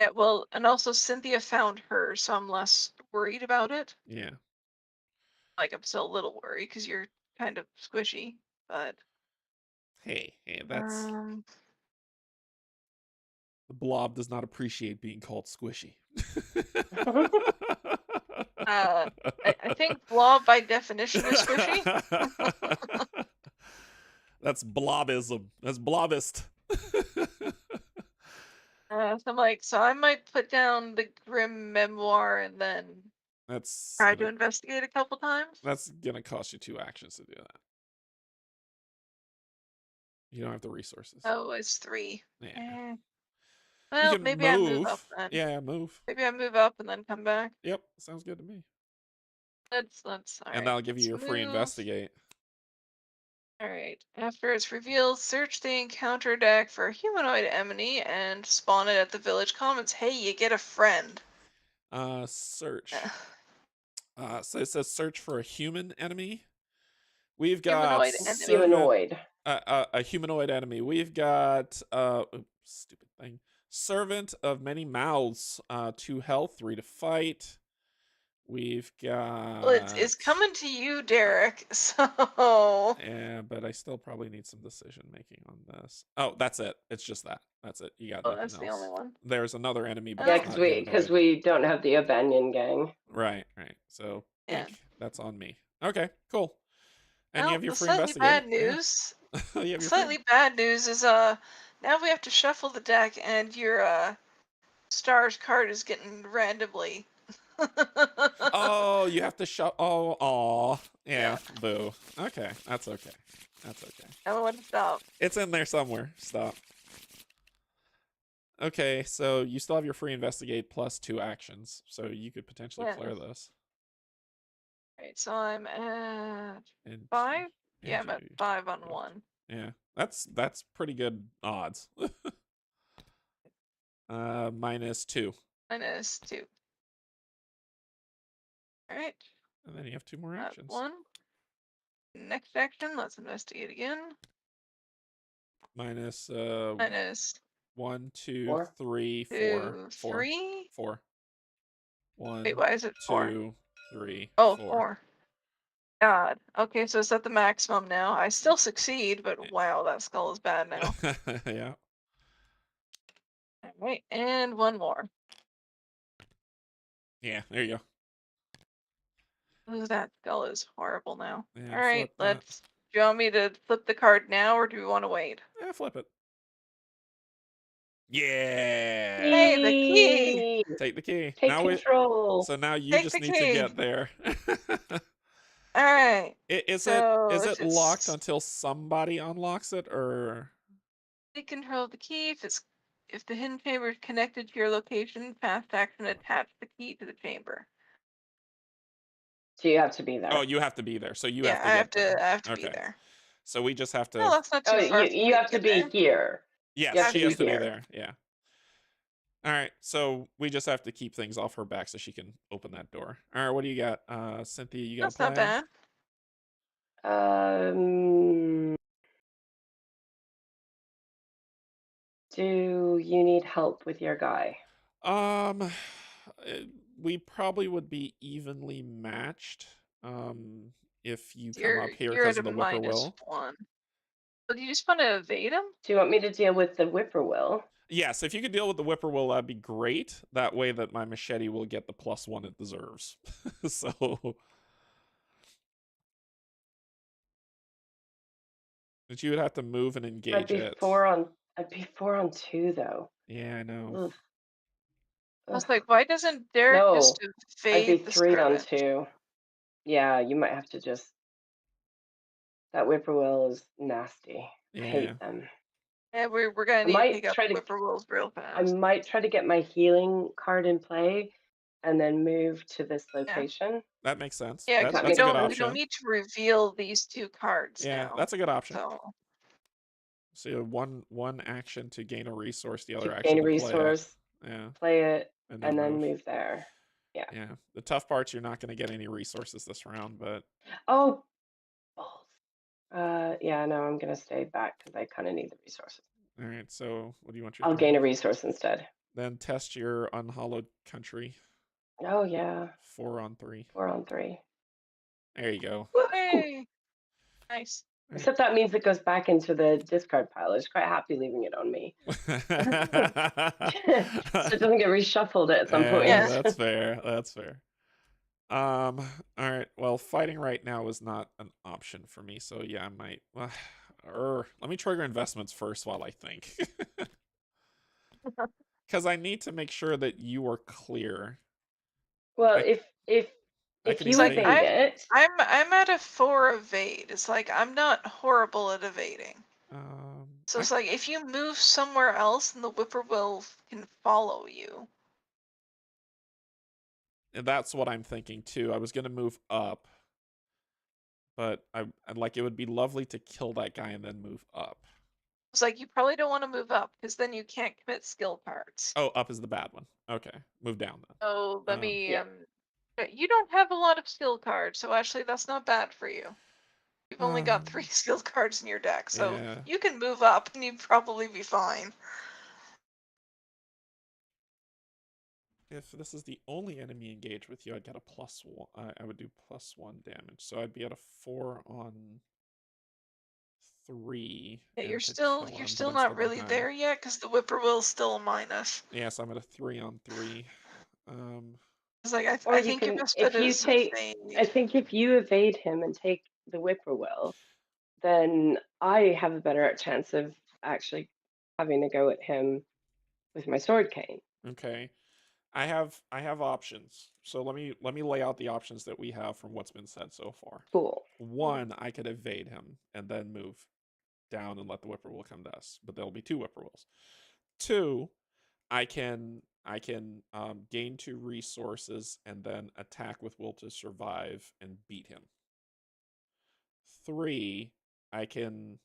Yeah, well, and also Cynthia found her, so I'm less worried about it. Yeah. Like, I'm still a little worried because you're kind of squishy, but Hey, that's um, the blob does not appreciate being called squishy. I think blob by definition is squishy. That's blobism. That's blobist. So I'm like, so I might put down the Grim Memoir and then That's try to investigate a couple times. That's gonna cost you 2 actions to do that. You don't have the resources. Oh, it's 3. Yeah. Well, can maybe I move up move. then. Yeah, move. Maybe I move up and then come back. Yep, sounds good to me. Let's all And right. that'll give you your Let's free move. investigate. All right. After it's revealed, search the encounter deck for a humanoid enemy and spawn it at the village commons. Hey, you get a friend. Search. So it says search for a human enemy. We've got Humanoid enemy. Humanoid. a humanoid enemy. We've got oops, stupid thing. Servant of many mouths, 2 health, 3 to fight. We've got. Well, it's coming to you, Derek. So. Yeah, but I still probably need some decision making on this. Oh, that's it. It's just that. That's it. You got nothing That's else. the only one. There's another enemy, but Yeah, it's not humanoid. because we don't have the Abanion gang. Right. So Yeah. that's on me. Okay, cool. And Well, you have your the free slightly investigator. bad news. Yeah. You have Slightly bad news is now we have to shuffle the deck, and your stars card is getting randomly. Oh, you have to show. Oh, aw. Yeah, boo. Okay, that's okay. That's okay. I don't want to stop. It's in there somewhere. Stop. Okay, so you still have your free investigate plus 2 actions, so you could potentially clear this. Right, so I'm at And 5. Yeah, I'm at 5 on 1. Yeah, that's pretty good odds. -2. -2. All right. And then you have 2 more actions. 1. Next action, let's investigate again. Minus 1, 2, 4. 3, 2, 4. 3. 4. 1. Wait, why is it 4? 2, 3. Oh, 4. 4. God. Okay, so it's at the maximum now. I still succeed, but wow, that skull is bad now. Yeah. All right, and 1 more. Yeah, there you go. Ooh, that skull is horrible now. Yeah, All right, flip that. do you want me to flip the card now, or do we want to wait? Yeah, flip it. Yeah. Hey, the key. Take the key. Take control. So now you Take just the need to key. get there. All right. Is So it if locked it's until somebody unlocks it, or? take control of the key, if the hidden chamber is connected to your location, fast action attach the key to the chamber. So you have to be there. Oh, you have to be there. So you Yeah, have to get there. I have to Okay. be there. So we just have to. No, that's not Oh, too far. you have to be here. Yes, You have she to has be to be here. there. Yeah. All right. So we just have to keep things off her back so she can open that door. All right. What do you got, Cynthia? You got That's a plan? not bad. Do you need help with your guy? We probably would be evenly matched. If you come You're up here you're because at of a the whippoorwill. -1. But you just want to evade him? Do you want me to deal with the whippoorwill? Yes, if you could deal with the whippoorwill, that'd be great. That way that my machete will get the +1 it deserves. So. But you would have to move and engage it. I'd be 4-on-2 though. Yeah, I know. Ugh. I was like, why doesn't Derek No, just I'd be evade the 3-on-2. Yeah, you might have to just. That whippoorwill is nasty. I Yeah. hate them. Yeah, we're gonna need to pick up whippoorwills real fast. I might try to get my healing card in play, and then move to this location. That makes sense. Yeah, That's because a good we option. don't need to reveal these 2 cards Yeah, now. that's a good option. So you have one action to gain a resource, the other To action gain a to resource, play it, and then move there. Yeah. Yeah. The tough part's you're not going to get any resources this round, but. Oh, balls. Yeah, no, I'm gonna stay back because I kind of need the resources. All right. So what do you want your? I'll gain a resource instead. Then test your unhallowed country. Oh yeah. 4-on-3. 4-on-3. There you go. Hey, nice. Except that means it goes back into the discard pile. I was quite happy leaving it on me. So it doesn't get reshuffled at some point. Yeah. That's fair. That's fair. All right. Well, fighting right now is not an option for me. So yeah, I might. Let me trigger investments first while I think. Because I need to make sure that you are clear. Well, if you evade it, I'm at a 4 evade. It's like I'm not horrible at evading. So it's like if you move somewhere else, then the whippoorwill can follow you. And that's what I'm thinking too. I was gonna move up, but I'd like it would be lovely to kill that guy and then move up. It's like you probably don't want to move up because then you can't commit skill cards. Oh, up is the bad one. Okay, move down then. Oh, let me. You don't have a lot of skill cards, so actually that's not bad for you. You've only got 3 skill cards in your deck, so you can move up and you'd probably be fine. If this is the only enemy engaged with you, I'd get a +1. I would do +1 damage, so I'd be at a 4-on-3. Yeah, you're still not really there yet because the whippoorwill's still a minus. Yeah, so I'm at a 3-on-3. It's like I think your best bet is I think if you evade him and take the whippoorwill, then I have a better chance of actually having to go at him with my sword cane. Okay. I have options. So let me lay out the options that we have from what's been said so far. Cool. 1, I could evade him and then move down and let the whippoorwill come to us, but there'll be 2 whippoorwills. 2, I can gain 2 resources and then attack with will to survive and beat him. 3, I can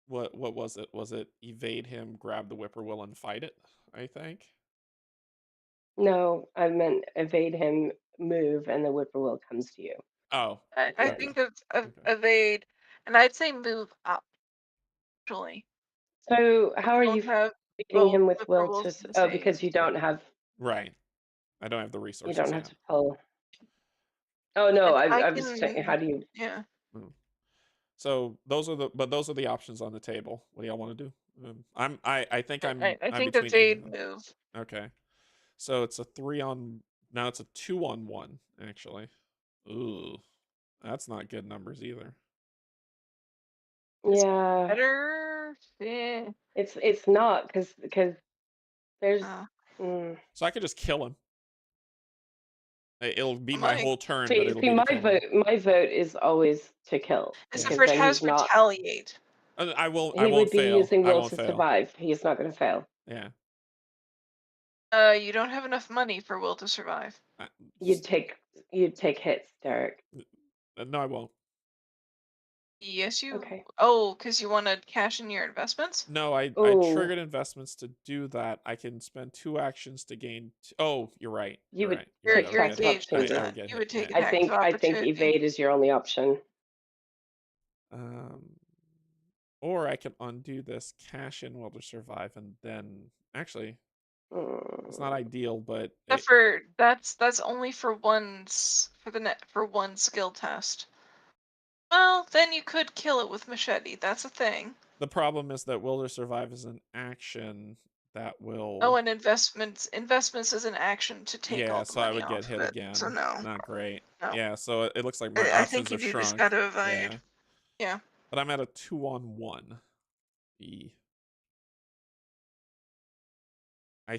what was it? Was it evade him, grab the whippoorwill, and fight it? I think. No, I meant evade him, move, and the whippoorwill comes to you. Oh. I think of evade, and I'd say move up. Actually. So how are you beating him with will to? Oh, because you don't have. Right. I don't have the resources. You don't have to pull. Oh no, I was saying, how do you? Yeah. So those are the options on the table. What do y'all want to do? I think I think evade move. Okay. So it's a 3-on. Now it's a 2-on-1 actually. Ooh, that's not good numbers either. Yeah. Better. Yeah. It's not because there's. So I could just kill him. It'll be I'm my like, whole turn, but See, it'll be to kill him. my vote is always to kill except because for it then has he's not. retaliate. I He won't would be fail. using I will won't to fail. survive. He's not going to fail. Yeah. You don't have enough money for will to survive. You'd take hits, Derek. No, I won't. Yes, you. Okay. Oh, because you want to cash in your investments? No, I Ooh. triggered investments to do that. I can spend 2 actions to gain. Oh, you're right. You would right. You're, take right. you're tax of engaged with opportunity. I would that. get You hit, would take yeah. a I tax think of opportunity. evade is your only option. Or I can undo this, cash in will to survive, and then actually, it's not ideal, but Except for that's only for one skill test. Well, then you could kill it with machete. That's a thing. the problem is that will to survive is an action that will. Oh, and investments is an action to take all Yeah, the so I money would get off hit of it. again. So no. Not great. No. Yeah, so it looks like my I think options you have do just shrunk. gotta evade. Yeah. But I'm at a 2-on-1. I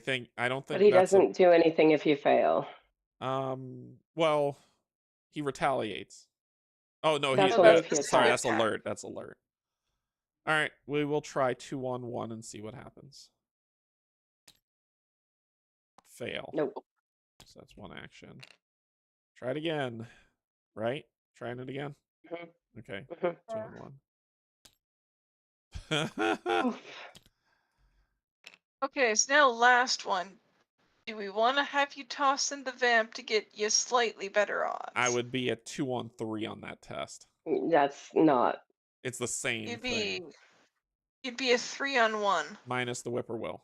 don't think. But he doesn't do anything if you fail. Well, he retaliates. Oh no, That's he. only if you Sorry, attack. that's alert. That's alert. All right, we will try 2-on-1 and see what happens. Fail. Nope. So that's 1 action. Try it again. Right? Trying it again. Okay. 2-on-1. Okay, so now last one. Do we want to have you toss in the vamp to get you slightly better odds? I would be at 2-on-3 on that test. That's not. It's the same thing. You'd be a 3-on-1. Minus the whippoorwill.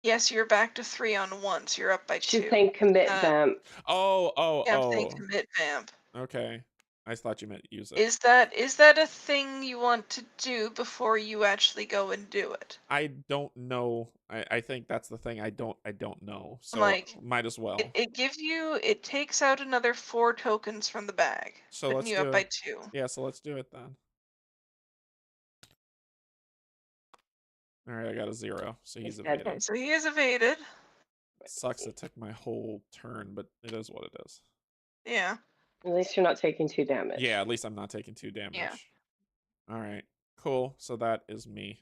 Yes, you're back to 3-on-1, so you're up by 2. She's saying commit vamp. Yeah, I'm saying commit vamp. Okay. I thought you meant use it. Is that a thing you want to do before you actually go and do it? I don't know. I think that's the thing. I don't know. So might as well. It takes out another 4 tokens from the bag. So putting let's you do up it. by 2. Yeah, so let's do it then. All right, I got a 0, so he's evaded. Okay, so he is evaded. Sucks it took my whole turn, but it is what it is. Yeah. At least you're not taking 2 damage. Yeah, at least I'm not taking 2 damage. Yeah. All right, cool. So that is me.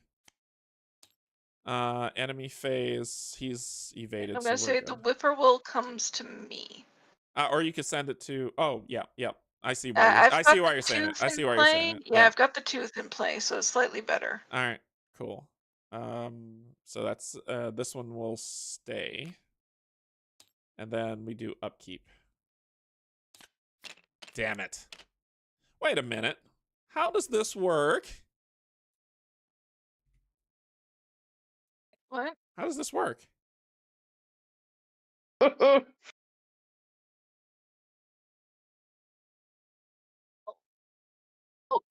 Enemy phase, he's evaded. I'm gonna say good. the whippoorwill comes to me. Or you could send it to. Oh yeah. I see why. I see why you're saying it. I see why you're saying it. Yeah, I've got the tooth in play, so it's slightly better. All right, cool. So that's this one will stay, and then we do upkeep. Damn it! Wait a minute. How does this work? What? How does this work? Okay.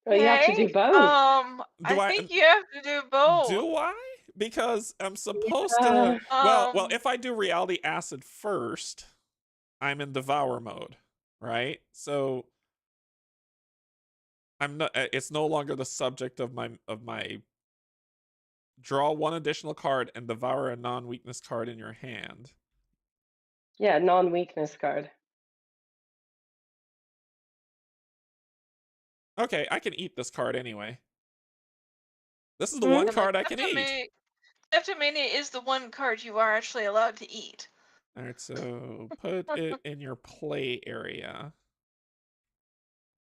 Well, you have to do both. I think you have to do both. Do I? Because I'm supposed to. Well, if I do reality acid first, I'm in devour mode, right? So I'm not. It's no longer the subject of my draw 1 additional card and devour a non-weakness card in your hand. Yeah, non-weakness card. Okay, I can eat this card anyway. This is the one card I can eat. Kleptomania is the one card you are actually allowed to eat. All right, so put it in your play area.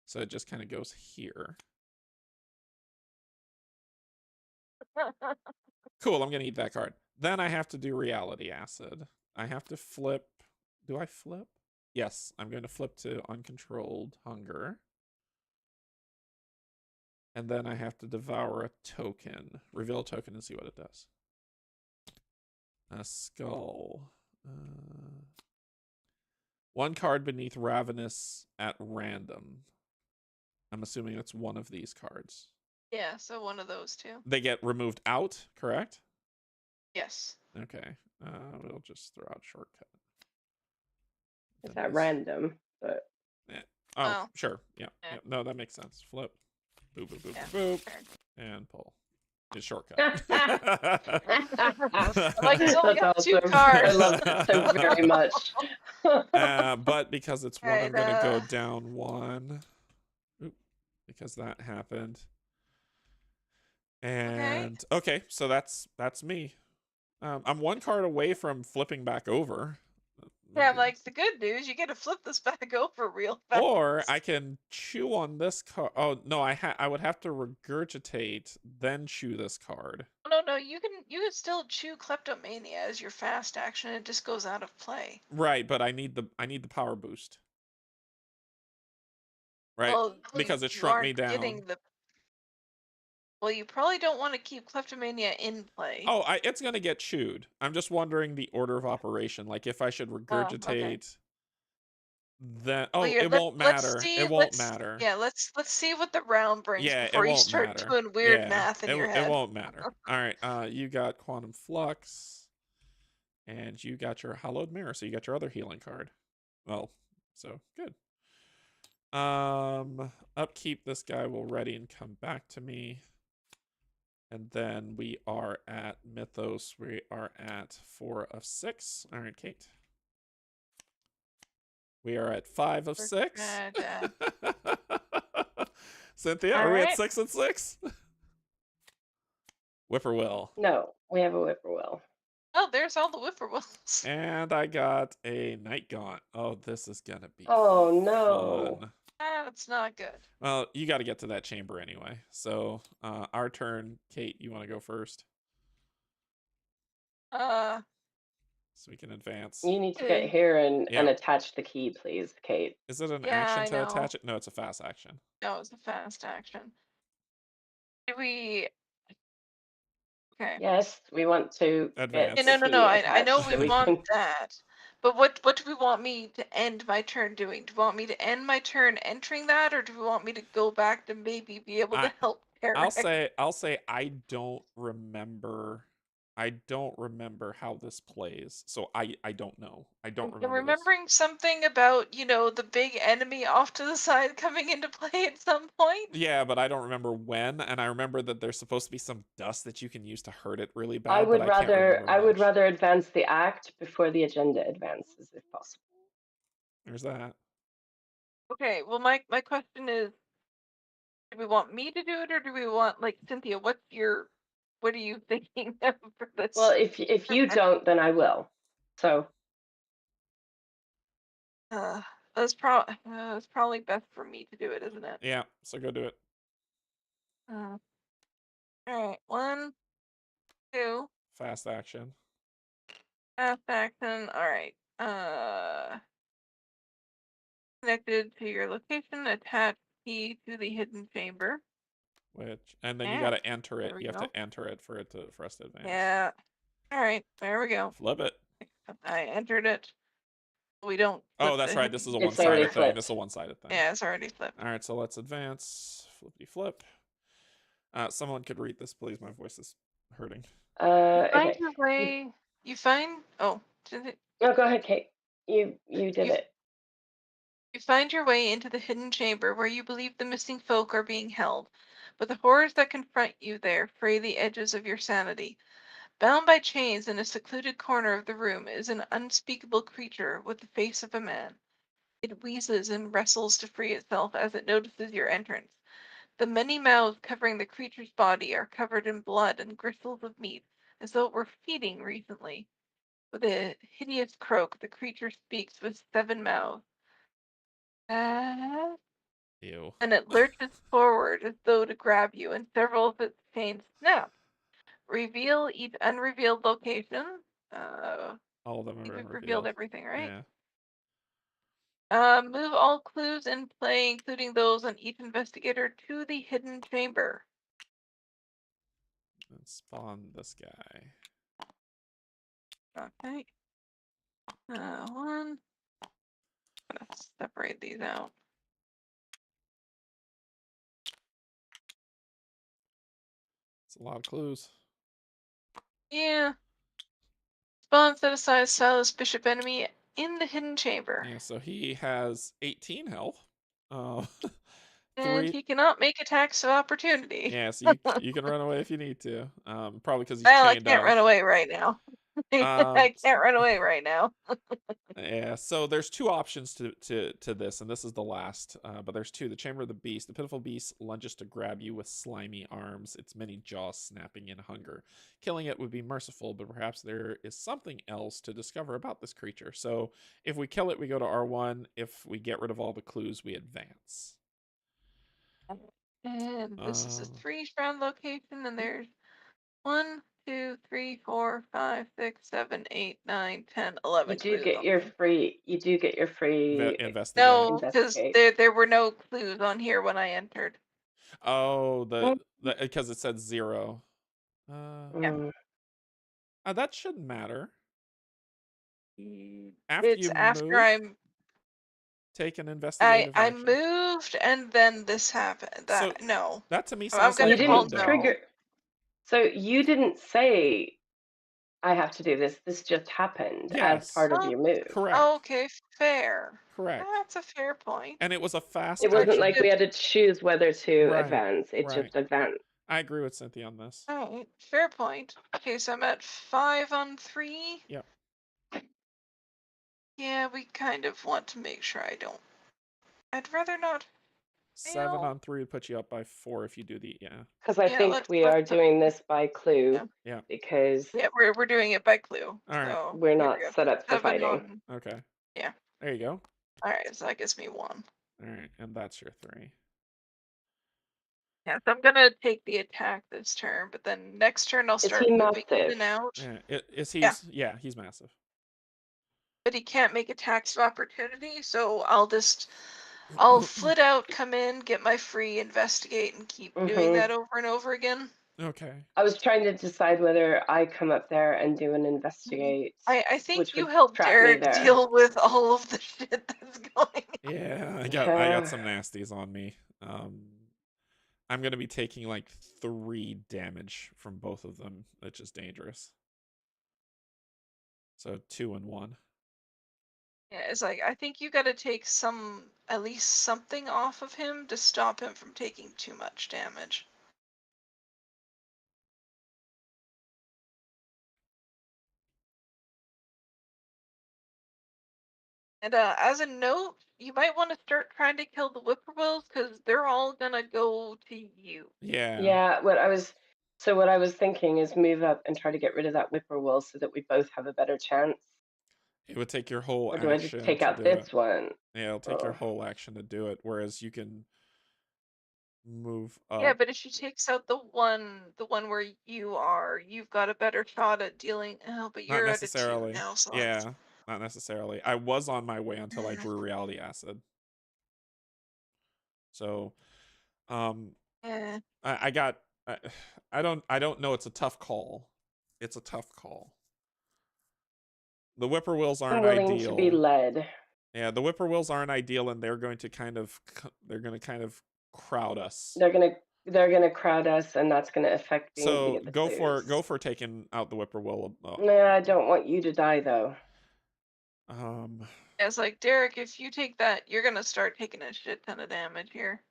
So it just kind of goes here. Cool, I'm going to eat that card. Then I have to do reality acid. I have to flip. Do I flip? Yes, I'm going to flip to uncontrolled hunger. And then I have to devour a token. Reveal a token and see what it does. A skull. 1 card beneath Ravenous at random. I'm assuming it's one of these cards. Yeah, so one of those 2. They get removed out, correct? Yes. Okay. We'll just throw out shortcut. It's at random, but. Yeah. Oh, sure. Yeah. No, that makes sense. Flip. Boop, boop, boop, boop. And pull. His shortcut. Like, he's only got 2 cards. I love that so very much. But because it's one, I'm gonna go Right, down one. Oop, because that happened. And okay, so that's me. I'm one card away from flipping back over. Yeah, like the good news, you get to flip this back over real fast. Or I can chew on this card. Oh no, I would have to regurgitate, then chew this card. No, you can still chew kleptomania as your fast action. It just goes out of play. Right, but I need the power boost. Right, Well, because it you shrunk me aren't down. getting the. Well, you probably don't want to keep kleptomania in play. Oh, it's gonna get chewed. I'm just wondering the order of operation. Like if I should regurgitate. Oh, okay. Then Well, it won't matter. See, It won't matter. Yeah, let's see what the round brings Yeah, before it you won't start matter. doing weird math in your head. It won't matter. All right, you got Quantum Flux, and you got your Hallowed Mirror, so you got your other healing card. Well, so good. Upkeep, this guy will ready and come back to me. And then we are at Mythos. We are at 4 of 6. All right, Kate. We are at 5 of 6. Cynthia, are we at 6 and 6? Whippoorwill. No, we have a whippoorwill. Oh, there's all the whippoorwills. And I got a Night Gaunt. Oh, this is going to be no. fun. That's not good. Well, you got to get to that chamber anyway. So, our turn. Kate, you want to go first? So we can advance. You need to get here and attach the key, please, Kate. Is it an action to attach it? No, it's a fast action. No, it's a fast action. Do we... Okay. Yes, we want to advance. No. I know we want that. But what do we want me to end my turn doing? Do you want me to end my turn entering that, or do we want me to go back to maybe be able to help Eric? I'll say I don't remember how this plays. So I don't know. I don't remember. I'm remembering something about, the big enemy off to the side coming into play at some point. Yeah, but I don't remember when, and I remember that there's supposed to be some dust that you can use to hurt it really bad. I would rather advance the act before the agenda advances if possible. There's that. Okay, well my question is, do we want me to do it, or do we want, Cynthia, what are you thinking for this? Well, if you don't, then I will. So it's probably best for me to do it, isn't it? Yeah, so go do it. All right, 1, 2. Fast action. Fast action. All right. Connected to your location, attach key to the hidden chamber. And then you got to enter it. You have to enter it for us to advance. Yeah. All right. There we go. Flip it. I entered it. We don't. Oh, that's right. This is a one-sided thing. This is a one-sided thing. Yeah, it's already flipped. All right, so let's advance. Flippity flip. Someone could read this, please. My voice is hurting. Find your way. You find. Oh, did it? No, go ahead, Kate. You did it. You find your way into the hidden chamber where you believe the missing folk are being held, but the horrors that confront you there fray the edges of your sanity. Bound by chains in a secluded corner of the room is an unspeakable creature with the face of a man. It wheezes and wrestles to free itself as it notices your entrance. The many mouths covering the creature's body are covered in blood and gristles of meat, as though it were feeding recently. With a hideous croak, the creature speaks with 7 mouths. Ew. And it lurches forward as though to grab you, and several of its chains snap. Reveal each unrevealed location. All of them are revealed everything, right? Yeah. Move all clues in play, including those on each investigator, to the hidden chamber. Let's spawn this guy. Okay. 1. I'm gonna separate these out. It's a lot of clues. Yeah. Spawn set aside Silas Bishop enemy in the hidden chamber. Yeah, so he has 18 health. And he cannot make attacks of opportunity. Yeah, so you can run away if you need to. Probably because he's well, chained I can't up. run away right now. I can't run away right now. Yeah, so there's two options to this, and this is the last. But there's two: the Chamber of the Beast. The pitiful beast lunges to grab you with slimy arms, its many jaws snapping in hunger. Killing it would be merciful, but perhaps there is something else to discover about this creature. So if we kill it, we go to R1. If we get rid of all the clues, we advance. And this is a 3-round location, and there's 1, 2, 3, 4, 5, 6, 7, 8, 9, 10, 11 You do clues get on your them. free. You do get your free. Investigate. No, because investigate. there were no clues on here when I entered. Oh, because it said 0. Yeah. That shouldn't matter. It's after I'm take an investigative I action. moved and then this happened. That to me I'm sounds gonna like you call didn't no. trigger. So you didn't say I have to do this. This just happened as part of your move. Correct. Okay, fair. Correct. That's a fair point. And it was a fast. It wasn't like we had to choose whether to advance. It just advanced. I agree with Cynthia on this. All right, fair point. Okay, so I'm at 5 on 3. Yep. Yeah, we kind of want to make sure I don't. I'd rather not. 7 on 3 would put you up by 4 if you do the Because I think we are doing this by clue. Yeah. Because we're doing it by clue. All right. So we're not set up for 7 fighting. Okay. Yeah. There you go. All right, so that gives me 1. All right, and that's your 3. Yeah, so I'm gonna take the attack this turn, but then next turn I'll start moving in and out. Yeah, he's massive. But he can't make attacks of opportunity, so I'll flit out, come in, get my free investigate, and keep doing that over and over again. Okay. I was trying to decide whether I come up there and do an investigate. I think you helped Derek deal with all of the shit that's going on. Yeah, I got some nasties on me. I'm gonna be taking like 3 damage from both of them, which is dangerous. So 2 and 1. Yeah, it's like I think you got to take at least something off of him to stop him from taking too much damage. And as a note, you might want to start trying to kill the whippoorwills because they're all gonna go to you. Yeah. Yeah. What I was thinking is move up and try to get rid of that whippoorwill so that we both have a better chance. It would take your whole action. Or do I just take out this one? Yeah, it'll take your whole action to do it. Whereas you can move up. Yeah, but if she takes out the one where you've got a better shot at dealing. Oh, but you're at a 2 now, so yeah, not necessarily. I was on my way until I drew reality acid. So, I got. I don't know. It's a tough call. It's a tough call. The whippoorwills aren't ideal. To be led. Yeah, the whippoorwills aren't ideal, and they're going to kind of crowd us. They're gonna crowd us, and that's gonna affect being able to get the clues. Go for taking out the whippoorwill. Nah, I don't want you to die though. It's like Derek, if you take that, you're gonna start taking a shit ton of damage here.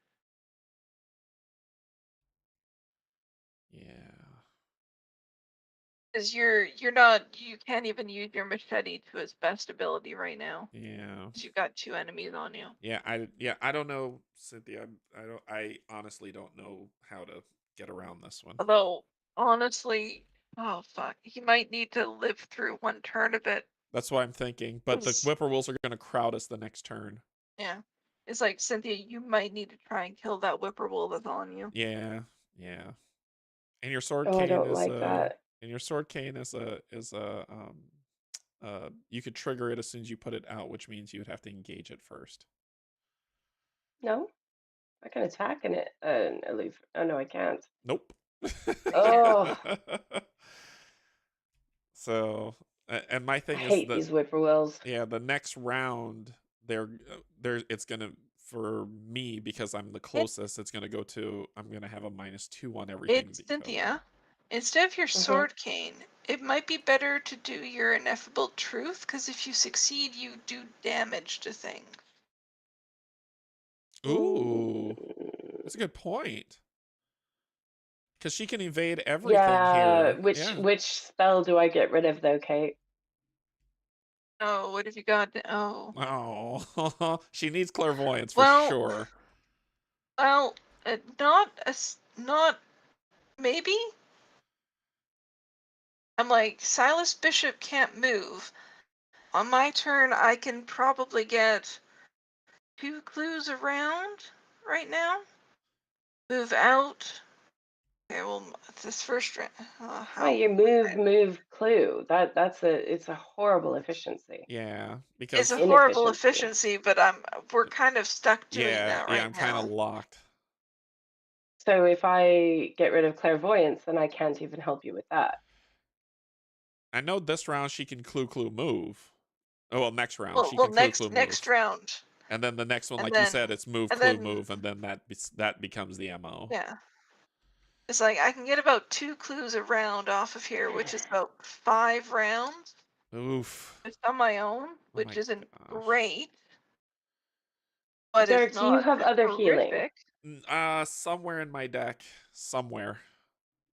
Yeah. Because you can't even use your machete to its best ability right now. Yeah. Because you've got 2 enemies on you. Yeah, I don't know, Cynthia. I honestly don't know how to get around this one. Although, honestly, oh fuck, he might need to live through one turn of it. That's what I'm thinking. But the whippoorwills are going to crowd us the next turn. Yeah. It's like, Cynthia, you might need to try and kill that whippoorwill that's on you. Yeah, yeah. And your sword cane I don't like that. And your sword cane is you could trigger it as soon as you put it out, which means you would have to engage it first. No, I can attack in it. Leave. Oh no, I can't. Nope. Oh. So, and my thing I is hate these whippoorwills. Yeah, the next round, it's gonna, for me, because I'm the closest, it's gonna go to, I'm gonna have a -2 on everything. Cynthia, instead of your sword cane, it might be better to do your ineffable truth, because if you succeed, you do damage to things. Ooh, that's a good point. Because she can evade everything Yeah, here. which spell do I get rid of though, Kate? Oh, what have you got? Oh. Oh, she needs clairvoyance for Well, sure. well, not maybe. I'm like, Silas Bishop can't move. On my turn, I can probably get 2 clues around right now. Move out. Okay, well, this first round. Well, you move clue. It's a horrible efficiency. Yeah, It's because a horrible Inefficiency. efficiency, but we're kind of stuck doing that right I'm now. kind of locked. So if I get rid of clairvoyance, then I can't even help you with that. I know this round she can clue move. Oh well, next round she Well, can next clue move. next round. And then the next one, And like then, you said, it's move, and clue, then, move, and then that becomes the MO. Yeah. It's like I can get about 2 clues around off of here, which is about 5 rounds. Oof. Just on my own, Oh which my isn't gosh. great. But Derek, it's do you not have other healing? horrific. Somewhere in my deck, somewhere,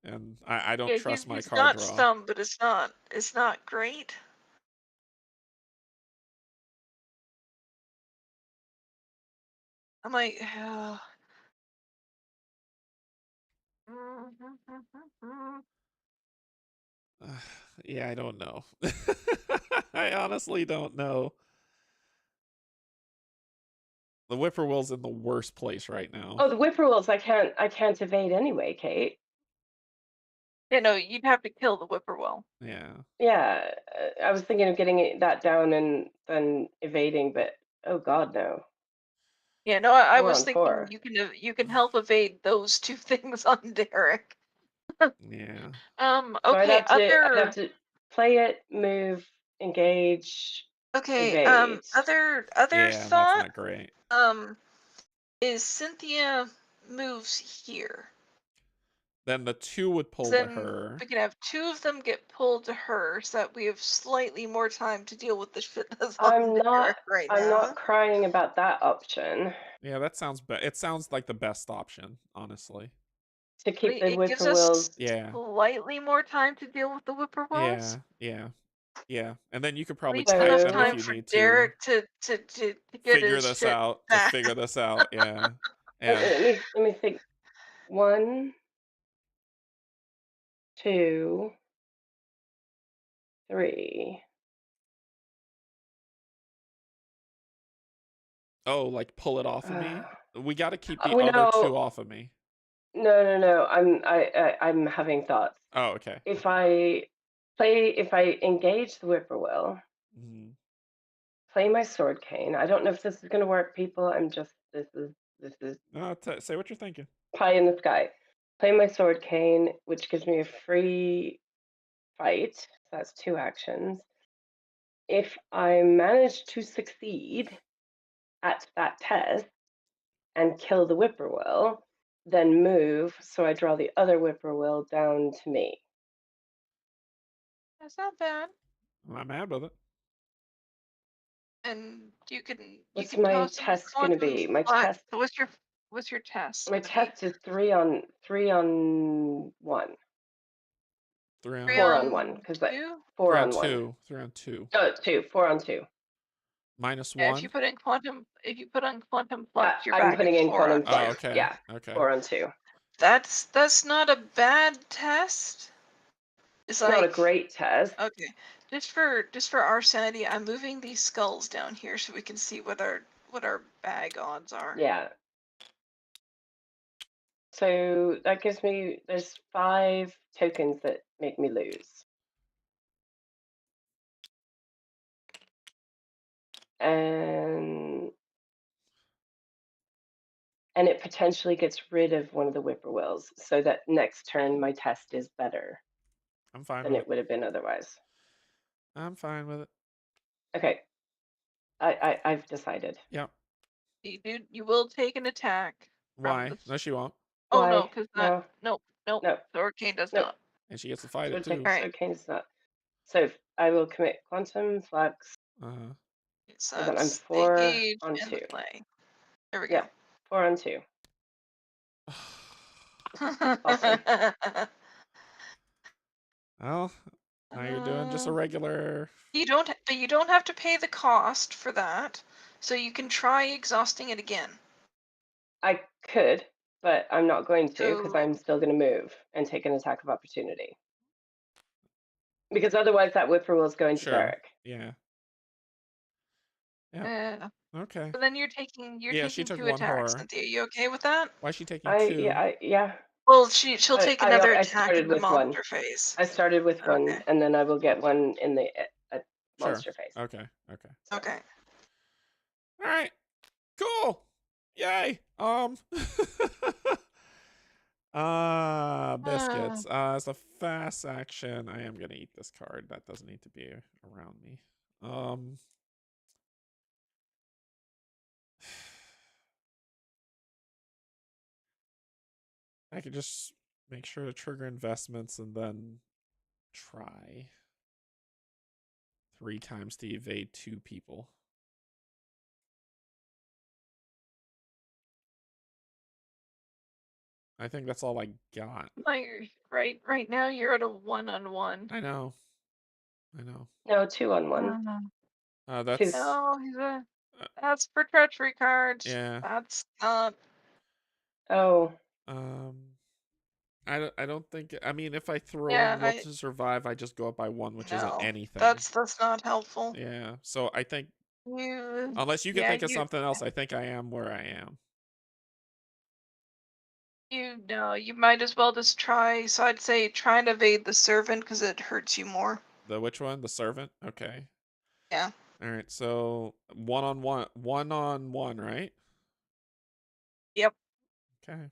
and I don't Yeah, trust my he's card got draw. some, but it's not great. I'm like, Yeah, I don't know. I honestly don't know. The Whippoorwill's in the worst place right now. Oh, the whippoorwills! I can't evade anyway, Kate. you know, you'd have to kill the whippoorwill. Yeah. Yeah, I was thinking of getting that down and then evading, but oh god, no. Yeah, no, I 4 was on thinking 4. you can help evade those 2 things on Derek. Yeah. So Okay, I'd have to play it, move, engage, okay, evade. other Yeah, that's thought, not great. is Cynthia moves here. Then the 2 would pull to Then her. we can have 2 of them get pulled to her, so that we have slightly more time to deal with the shit that's on Derek right now. I'm not crying about that option. Yeah, that sounds it sounds like the best option, honestly. To keep the It gives us Yeah. slightly more time to deal with the whippoorwills. Yeah. And then you could probably Leaves type enough them if time you for need to Derek to get figure his this shit out. To back. figure this out. Yeah. Yeah. Let me think. 1, 2, 3. Oh, like pull it off of me? We got to keep the Oh other 2 no, off of me. no. I'm having thoughts. Oh, okay. If I engage the whippoorwill, Mm-hmm. play my sword cane. I don't know if this is gonna work, people. This is Say what you're thinking. pie in the sky. Play my sword cane, which gives me a free fight. So that's 2 actions. If I manage to succeed at that test and kill the whippoorwill, then move so I draw the other whippoorwill down to me. That's not bad. I'm not mad with it. And you can What's my toss him a test gonna quantum be? My flux. test. So what's your test? My gonna test be? is 3 on 1. 3 on 4 on 1 on because 2. 4 on 1. 3 on 2. Oh, 2. 4 on 2. Minus Yeah, 1. if you put on quantum flux, you're I'm back putting at in 4 on quantum 2. Oh, flux. okay. Yeah. Okay. 4 on 2. That's not a bad test. It's not a great test. Okay. Just for our sanity, I'm moving these skulls down here so we can see what our bag odds are. Yeah. So that gives me, there's 5 tokens that make me lose. And it potentially gets rid of one of the whippoorwills so that next turn my test is better I'm fine than with it would have been otherwise. I'm fine with it. Okay. I've decided. Yep. You will take an attack. Why? No, she won't. Oh Why? no, because No. nope. No. The arcane does Nope. not. And she gets to fight So it too. okay, it's not. So I will commit quantum flux. Uh-huh. So And then I'm it's 4 engage on and 2. the play. There we Yeah, go. 4 on 2. see. Well, now you're doing just a regular. But you don't have to pay the cost for that, so you can try exhausting it again. I could, but I'm not going to because So I'm still going to move and take an attack of opportunity. Because otherwise, that whippoorwill is going to Sure. Derek. Yeah. Yeah. Okay. So then you're taking Yeah, she taking took 2 one attacks, horror. Cynthia. You okay with that? Why is she taking 2? Yeah. Well, she'll take another I attack started in the with one. monster phase. I started with one, Okay. and then I will get one in the Sure. monster phase. Okay. Okay. All right. Cool. Yay. Biscuits. As a fast action, I am gonna eat this card. That doesn't need to be around me. I could just make sure to trigger investments and then try 3 times to evade 2 people. I think that's all I got. Right now you're at a 1-on-1. I know. No, 2-on-1. That's No, that's for treachery cards. yeah. That's not. Oh, I don't think. I mean, if I throw Yeah, in will to survive, I just go up by 1, which isn't no. anything. That's not helpful. Yeah. So I think You unless you can yeah, think of something else, I think I am where I am. you might as well just try. So I'd say try and evade the servant because it hurts you more. The which one? The servant? Okay. Yeah. All right. So 1-on-1, right? Yep. Okay.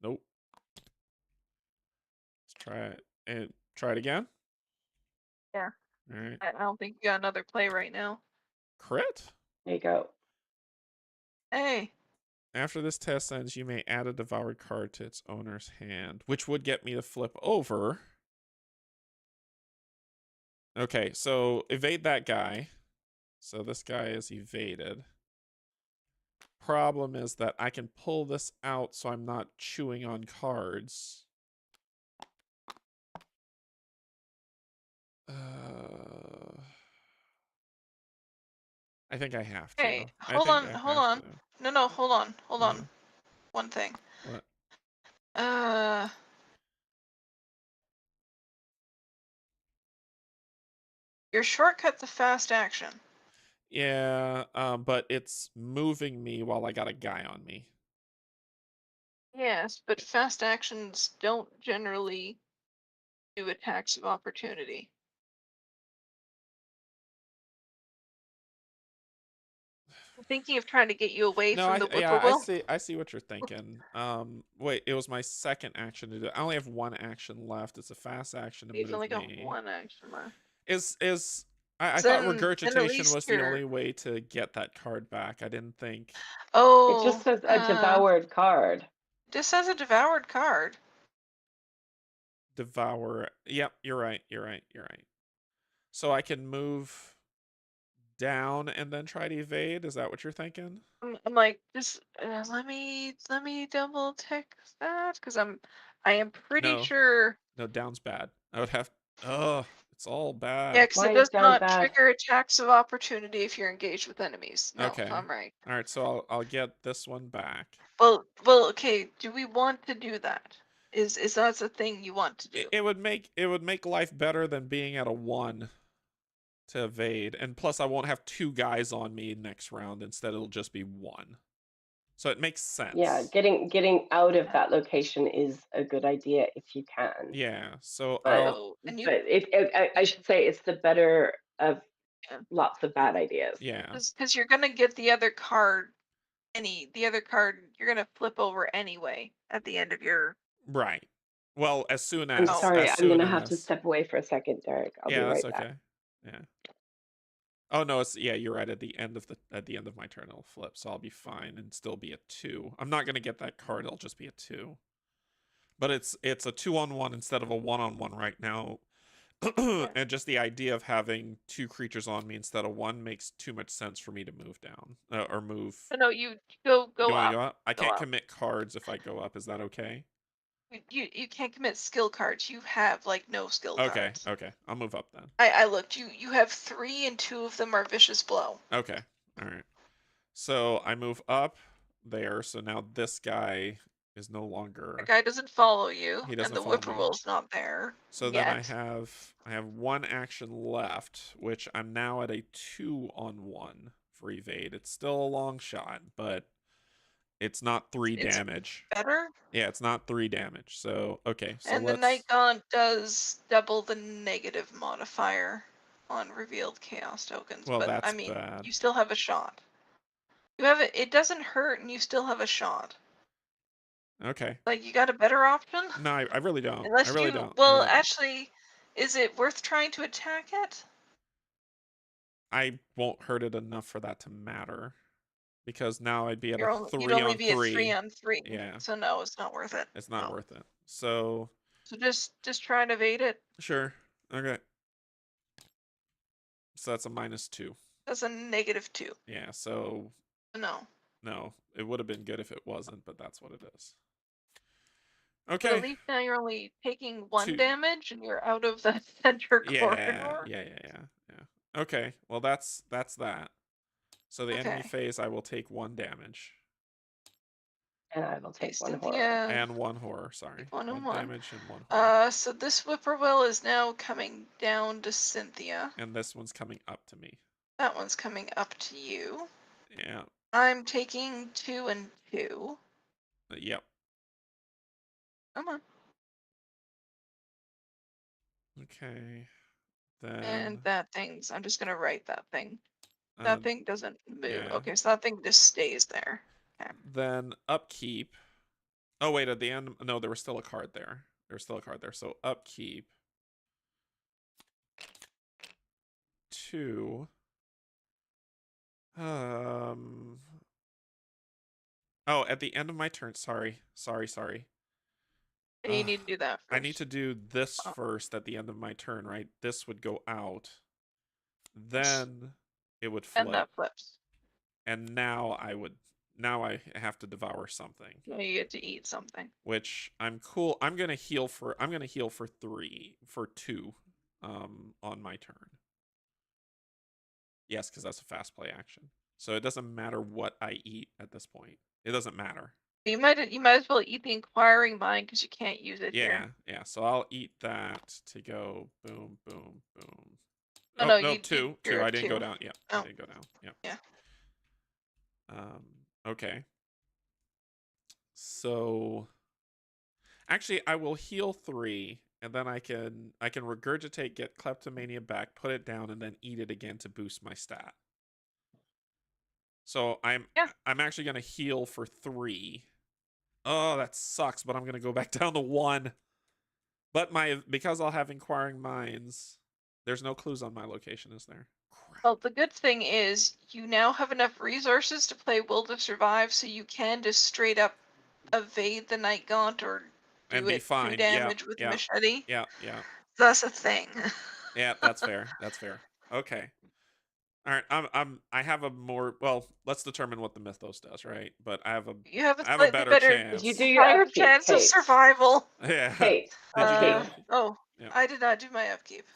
Nope. Let's try it and try it again. Yeah. All right. I don't think you got another play right now. Crit. there you go. Hey. After this test ends, you may add a devoured card to its owner's hand, which would get me to flip over. Okay, so evade that guy. So this guy is evaded. Problem is that I can pull this out so I'm not chewing on cards. I think I have to. Hey, I hold think on, I hold have on. to. No, hold on. One thing. What? Your shortcut's a fast action. Yeah, but it's moving me while I got a guy on me. Yes, but fast actions don't generally do attacks of opportunity. I'm thinking of trying to get you away No, from the yeah, I whippoorwill. see what you're thinking. Wait, it was my second action to do. I only have 1 action left. It's a fast action to You've move only got me. 1 action left. I thought Then at regurgitation least was the only way to get that card back. I didn't think It just says a Oh, devoured card. this has a devoured card. devour. Yep, you're right. So I can move down and then try to evade. Is that what you're thinking? I'm like, just let me double check that because I am pretty No, sure. no, down's bad. I would have. Oh, it's all Yeah, bad. because Why it is does down not bad? trigger attacks of opportunity if you're engaged with enemies. No, Okay. I'm right. All right. So I'll get this one back. Well, okay. Do we want to do that? Is that the thing you want to do? It would make life better than being at a 1 to evade, and plus I won't have 2 guys on me next round. Instead, it'll just be 1. So it makes sense. Yeah, getting out of that location is a good idea if you can. Yeah. So But Oh, and you, I should say it's the better of yeah, lots of bad ideas. yeah. because you're gonna get the other card. The other card you're gonna flip over anyway at the end of your. Right. Well, as soon I'm as sorry, as I'm soon gonna have to as step away for a second, Derek. I'll be yeah, that's right back. okay. Yeah. Oh no, it's yeah, you're right. At the end of my turn, it'll flip, so I'll be fine and still be a 2. I'm not gonna get that card. It'll just be a 2. But it's a 2-on-1 instead of a 1-on-1 right now. And just the idea of having 2 creatures on me instead of 1 makes too much sense for me to move down or move. No, you go You want up. to go up? I Go can't up. commit cards if I go up. Is that okay? You can't commit skill cards. You have like no skill cards. Okay. I'll move up then. I looked. You have 3 and 2 of them are vicious blow. Okay. All right. So I move up there. So now this guy is no longer. The guy doesn't follow you, He doesn't and the follow me. whippoorwill's not there. So yet. then I have 1 action left, which I'm now at a 2-on-1 for evade. It's still a long shot, but it's not 3 damage. Better? Yeah, it's not 3 damage. So okay. So and the Night Gaunt does double the negative modifier on revealed chaos tokens. Well, but that's I mean, bad. you still have a shot. You have it doesn't hurt, and you still have a shot. Okay. Like, you got a better option? No, I really don't. Unless I really you don't. well, really don't. actually, is it worth trying to attack it? I won't hurt it enough for that to matter. Because now I'd be at a You'd only 3-on-3. be at 3-on-3. Yeah. So no, it's not worth it. It's not worth it. So just try and evade it. sure. Okay. So that's a -2. That's a -2. Yeah, so No. no. It would have been good if it wasn't, but that's what it is. But Okay. at least now you're only taking 1 2. damage and you're out of the center corridor. Yeah. Okay. Well, that's that. So the enemy phase, I will take 1 damage. And I will take 1 horror. And 1 horror, sorry. 1 and 1 damage and 1 horror. So this whippoorwill is now coming down to Cynthia. And this one's coming up to me. That one's coming up to you. Yeah. I'm taking 2 and 2. Yep. Come on. Okay. Then. And that thing's. I'm just gonna write that thing. That thing doesn't move. Yeah. Okay, so that thing just stays there. Okay. Then upkeep. Oh wait, at the end, no, there was still a card there. So upkeep. 2. Oh, at the end of my turn. Sorry. You need to do that first. I need to do this first at the end of my turn, right? This would go out. Then it would flip. And that flips. And now I have to devour something. Now you get to eat something. Which I'm cool. I'm gonna heal for 2 on my turn. Yes, because that's a fast play action. So it doesn't matter what I eat at this point. It doesn't matter. You might as well eat the Inquiring Mind because you can't use it here. Yeah. So I'll eat that to go boom, boom, boom. Oh, no, no, 2. I didn't go down. Yeah, I didn't go down. Yeah. Okay. So actually, I will heal 3, and then I can regurgitate, get kleptomania back, put it down, and then eat it again to boost my stat. So I'm actually gonna heal for 3. Oh, that sucks, but I'm gonna go back down to 1. But because I'll have Inquiring Minds, there's no clues on my location, is there? Crap. Well, the good thing is you now have enough resources to play Will to Survive, so you can just straight up evade the Night Gaunt or do and be it fine. 2 damage with the machete. Yeah. That's a thing. Yeah, that's fair. Okay. All right, I have a more, well, let's determine what the Mythos does, right? But I have a better chance. You do your upkeep, chance of survival. Yeah. Kate, Yeah. I did not do my upkeep.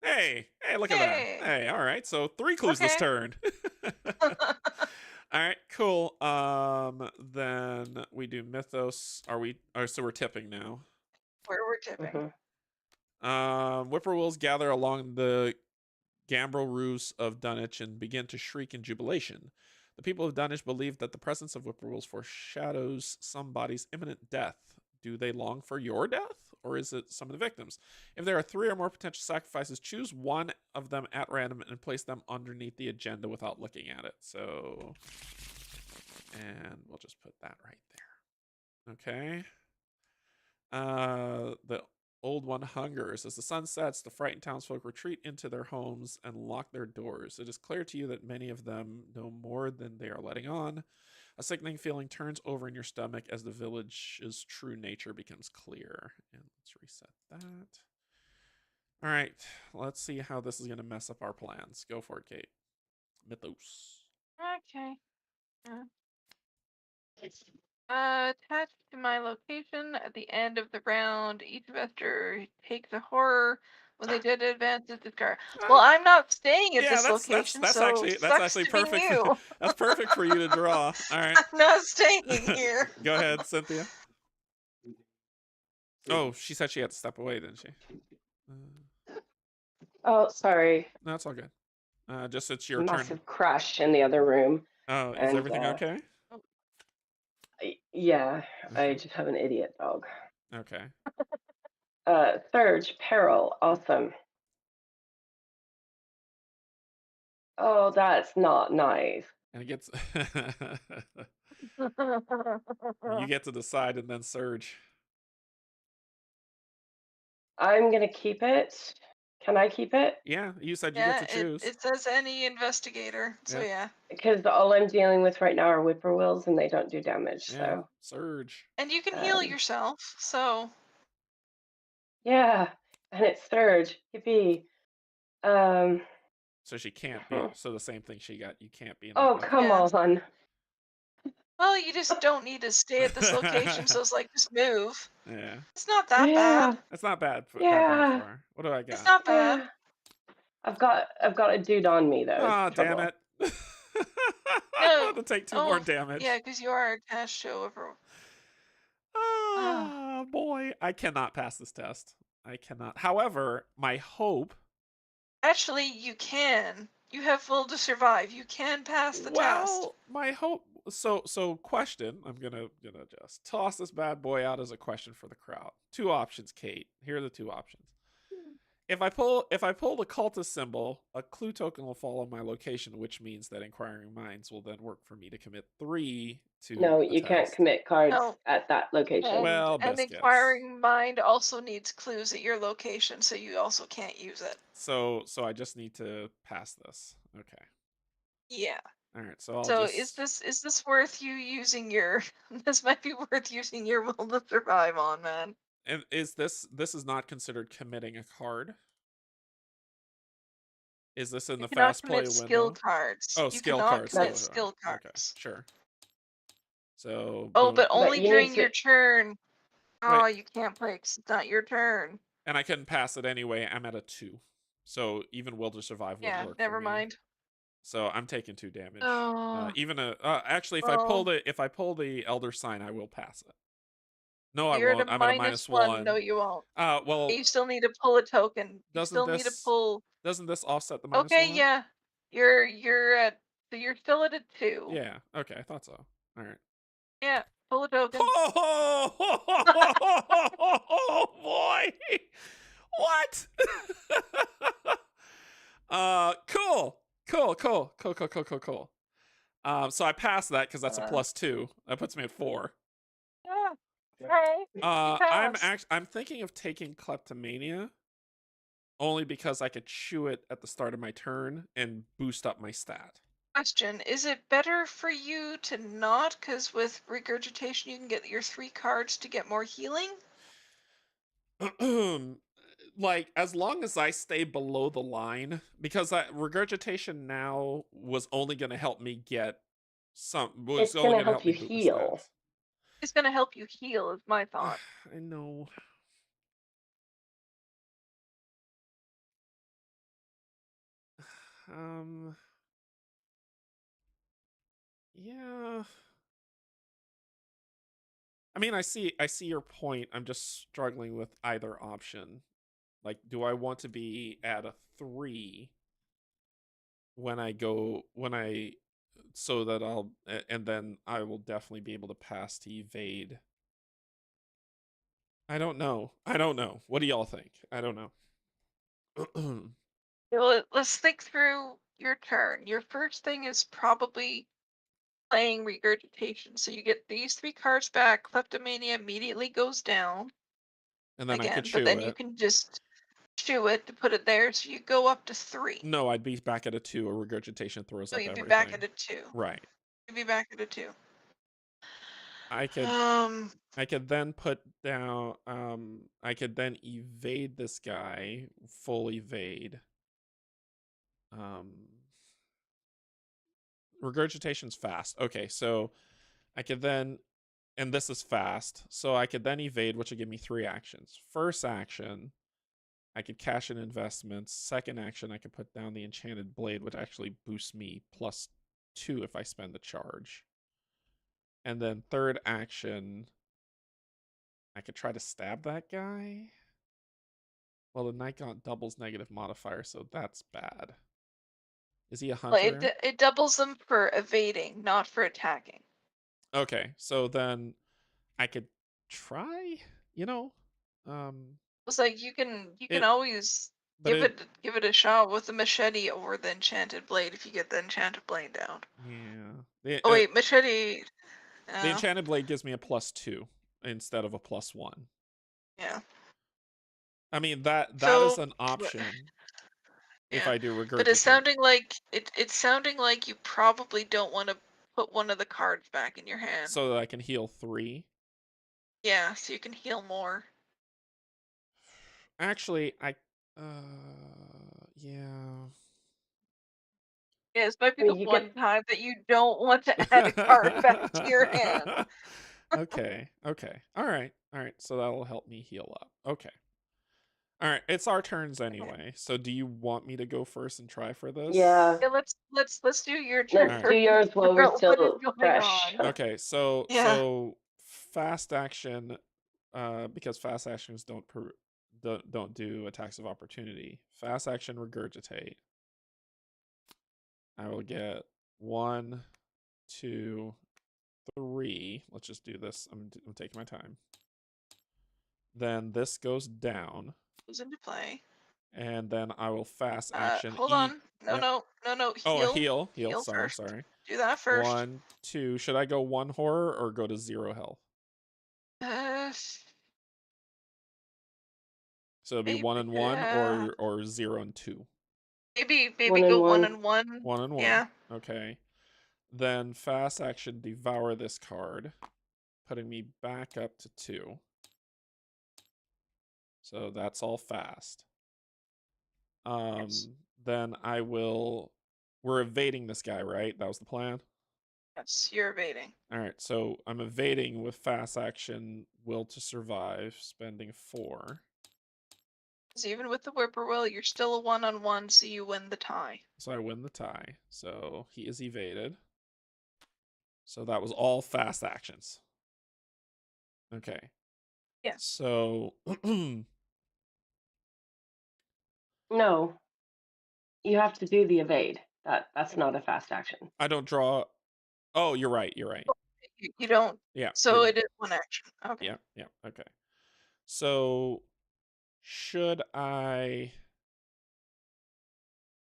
Hey, look at that. Hey, all right. So 3 clues this turn. All right, cool. Then we do Mythos. So we're tipping now. We're tipping. Whippoorwills gather along the gambrel roofs of Dunwich and begin to shriek in jubilation. The people of Dunwich believe that the presence of whippoorwills foreshadows somebody's imminent death. Do they long for your death, or is it some of the victims? If there are 3 or more potential sacrifices, choose one of them at random and place them underneath the agenda without looking at it. So, and we'll just put that right there. Okay. The old one hungers. As the sun sets, the frightened townsfolk retreat into their homes and lock their doors. It is clear to you that many of them know more than they are letting on. A sickening feeling turns over in your stomach as the village's true nature becomes clear. And let's reset that. All right, let's see how this is gonna mess up our plans. Go for it, Kate. Mythos. Okay. Attached to my location at the end of the round, each investor takes a horror. When they did advances, discard. Well, I'm not staying at Yeah, this location, so that's sucks actually to be perfect. you. That's perfect for you to draw. All right. I'm not staying here. Go ahead, Cynthia. Oh, she said she had to step away, didn't she? Oh, sorry. No, it's all good. Just it's your turn. Massive crash in the other room. Oh, is everything okay? Yeah, I Okay. just have an idiot dog. Okay. Surge, peril, awesome. Oh, that's not nice. And it gets you get to decide and then surge. I'm gonna keep it. Can I keep it? Yeah, you said you Yeah, get to choose. it says any investigator, so Yeah. yeah. Because all I'm dealing with right now are whippoorwills and they don't do damage, Yeah, so. surge. And you can heal yourself, so. Yeah, and it's surge. Yippee. So she can't be. So the same thing she got. You can't be in. Oh, Okay. come Yeah. on. Well, you just don't need to stay at this location, so it's like, just move. Yeah. It's not that Yeah. bad. It's not bad. That bad Yeah. for her. What do I got? It's not bad. Yeah. I've got a dude on me though. Ah, It's damn trouble. it. I want to take 2 more damage. Yeah, because you are attached to over. Oh, boy. I cannot pass this test. I cannot. However, my hope. Actually, you can. You have will to survive. You can pass the test. Well, my hope. So question. I'm gonna just toss this bad boy out as a question for the crowd. 2 options, Kate. Here are the 2 options. If I pull the cultist symbol, a clue token will follow my location, which means that inquiring minds will then work for me to commit 3 to. No, the you test. can't commit cards No. at that location. Well, and biscuits. inquiring mind also needs clues at your location, so you also can't use it. So I just need to pass this. Okay. Yeah. All right. So I'll So just. is this worth you using your? This might be worth using your will to survive on, man. And is this is not considered committing a card? Is this in the fast play window? Skill cards. Oh, you skill cannot cards. commit skill cards. Okay, sure. So. Oh, boom. but only you during need to- your turn. Oh, Wait. you can't play 'cause it's not your turn. And I couldn't pass it anyway. I'm at a 2, so even will to survive wouldn't Yeah, work. never for me. mind. So I'm taking 2 damage. Oh. Even actually, if Well. I pull the Elder Sign, I will pass it. No, I You're won't. at a I'm at a -1. No, you won't. Well. You still need to pull a token. You still need to pull. Doesn't this offset the -1? Okay, yeah. You're at. So you're still at a 2. Yeah. Okay, I thought so. All right. Yeah, pull a token. Oh boy! What? Cool. So I passed that because that's a +2. That puts me at 4. Yeah. Okay. I'm thinking of taking kleptomania, only because I could chew it at the start of my turn and boost up my stat. Question: is it better for you to not? Because with regurgitation, you can get your 3 cards to get more healing. Like, as long as I stay below the line, because regurgitation now was only going to help me get some. It's going to help you heal. It's going to help you heal, is my thought. I know. Yeah. I mean, I see your point. I'm just struggling with either option. Like, do I want to be at a 3 so that and then I will definitely be able to pass to evade. I don't know. What do y'all think? I don't know. Well, let's think through your turn. Your first thing is probably playing regurgitation. So you get these 3 cards back. Kleptomania immediately goes down. And then again, I could chew but then it. you can just chew it to put it there, so you go up to 3. No, I'd be back at a 2. A regurgitation throws up everything. You'd be back at a 2. Right. You'd be back at a 2. I could. I could then put down. I could then evade this guy. Full evade. Regurgitation's fast. Okay, so I could then, and this is fast, so I could then evade, which would give me 3 actions. First action, I could cash in investments. Second action, I could put down the enchanted blade, which actually boosts me +2 if I spend the charge. And then third action, I could try to stab that guy. Well, the Night Gaunt doubles negative modifier, so that's bad. Is he a Well, hunter? it doubles them for evading, not for attacking. Okay, so then I could try, you know. It's like you can It, always but give it a shot with the machete or the enchanted blade if you get the enchanted blade down. yeah. Oh wait, machete. The enchanted blade gives me a +2 instead of a +1. Yeah. I mean that So, is an option if yeah, I do but it's regurgitate. sounding like it's sounding like you probably don't want to put one of the cards back in your hand. So that I can heal 3. Yeah, so you can heal more. Actually, yeah. Yeah, this might be I the mean, you one get time that you don't want to add a card back to your hand. Okay. All right. So that'll help me heal up. Okay. All right, it's our turns anyway. So do you want me to go first and try for this? Yeah. Yeah, let's do your turn Let's Alright. do yours while we're What is still going fresh. on? Okay, so Yeah. fast action, because fast actions don't do attacks of opportunity. Fast action regurgitate. I will get 1, 2, 3. Let's just do this. I'm taking my time. Then this goes down. Goes into play. And then I will fast action. Hold on. No. Oh, a Heal. heal. Sorry. First. Do that first. 1, 2. Should I go 1 horror or go to 0 health? So it'd be 1 and 1 or 0 and 2. Maybe One and go 1 one. and 1. 1 and 1. Yeah. Okay. Then fast action devour this card, putting me back up to 2. So that's all fast. Yes. Then I will. We're evading this guy, right? That was the plan. Yes, you're evading. All right, so I'm evading with fast action, will to survive, spending 4. Because even with the whippoorwill, you're still a 1-on-1, so you win the tie. So I win the tie. So he is evaded. So that was all fast actions. Okay. Yeah. So No. You have to do the evade. That's not a fast action. I don't draw. Oh, you're right. You don't. Yeah. So it is 1 action. Okay. Yeah. Okay. So should I?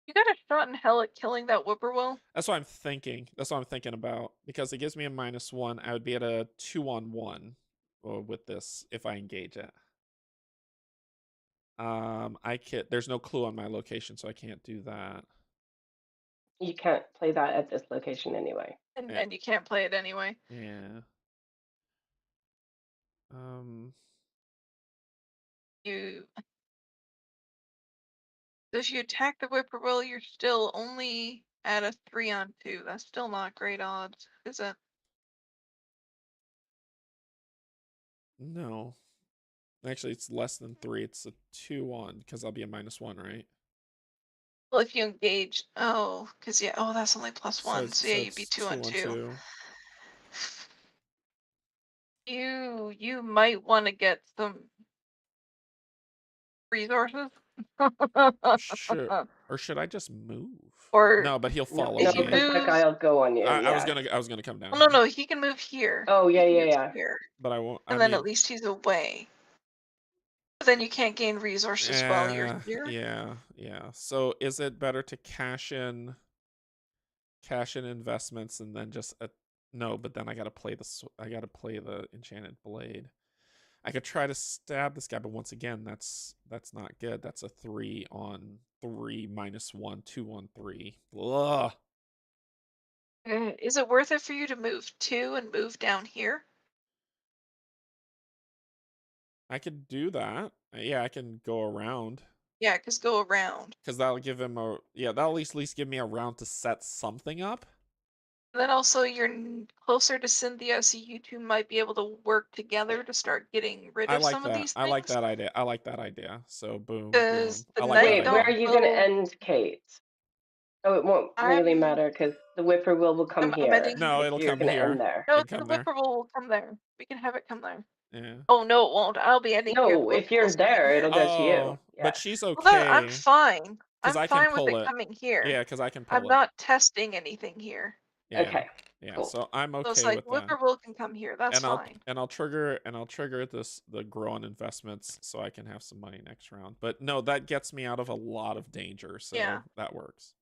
You got a shot in hell at killing that whippoorwill? That's what I'm thinking. That's what I'm thinking about because it gives me a -1. I would be at a 2-on-1 with this if I engage it. I can't. There's no clue on my location, so I can't do that. You can't play that at this location anyway. And you can't play it anyway. Yeah. If you attack the whippoorwill, you're still only at a 3-on-2. That's still not great odds, is it? No. Actually, it's less than 3. It's a 2-on because I'll be a -1, right? Well, if you engage, because that's only +1. So yeah, you'd be it's 2-on-2. You might want to get some resources. Or should I just move? Or no, but he'll follow No, me. because that guy will go on you. I was yeah. gonna come down. No, he can move here. Oh yeah, He can yeah. move Here. But I won't. And then at least he's away. But then you can't gain resources while you're here. Yeah. So is it better to cash in investments and then just no? But then I gotta play the enchanted blade. I could try to stab this guy, but once again, that's not good. That's a 3-on-3 -1, 2-on-3. Ugh. Is it worth it for you to move 2 and move down here? I could do that. Yeah, I can go around. Yeah, because go around. Because that'll give him a... Yeah, that'll at least give me a round to set something up. And then also you're closer to Cynthia, so you two might be able to work together to start getting rid of some of these things. I like that idea. I like that idea. So boom, Because boom. the I like that knight idea. Wait, where are you going to end Kate? Oh, it won't really I'm- matter because the whippoorwill will come I'm here. ending- No, if it'll you're come gonna here. End there. No, It'll the come there. whippoorwill will come there. We can have it come there. Yeah. Oh no, it won't. I'll be ending here. No, if you're there, it'll go to you. Yeah. But she's okay. Well, I'm fine. I'm I can fine with pull it it. coming here. Yeah, because I can pull I'm it. not testing anything here. Yeah. Okay. Yeah, Cool. so I'm okay So it's like with that. whippoorwill can come here. That's fine. I'll trigger the grow on investments so I can have some money next round. But no, that gets me out of a lot of danger, so Yeah. that works.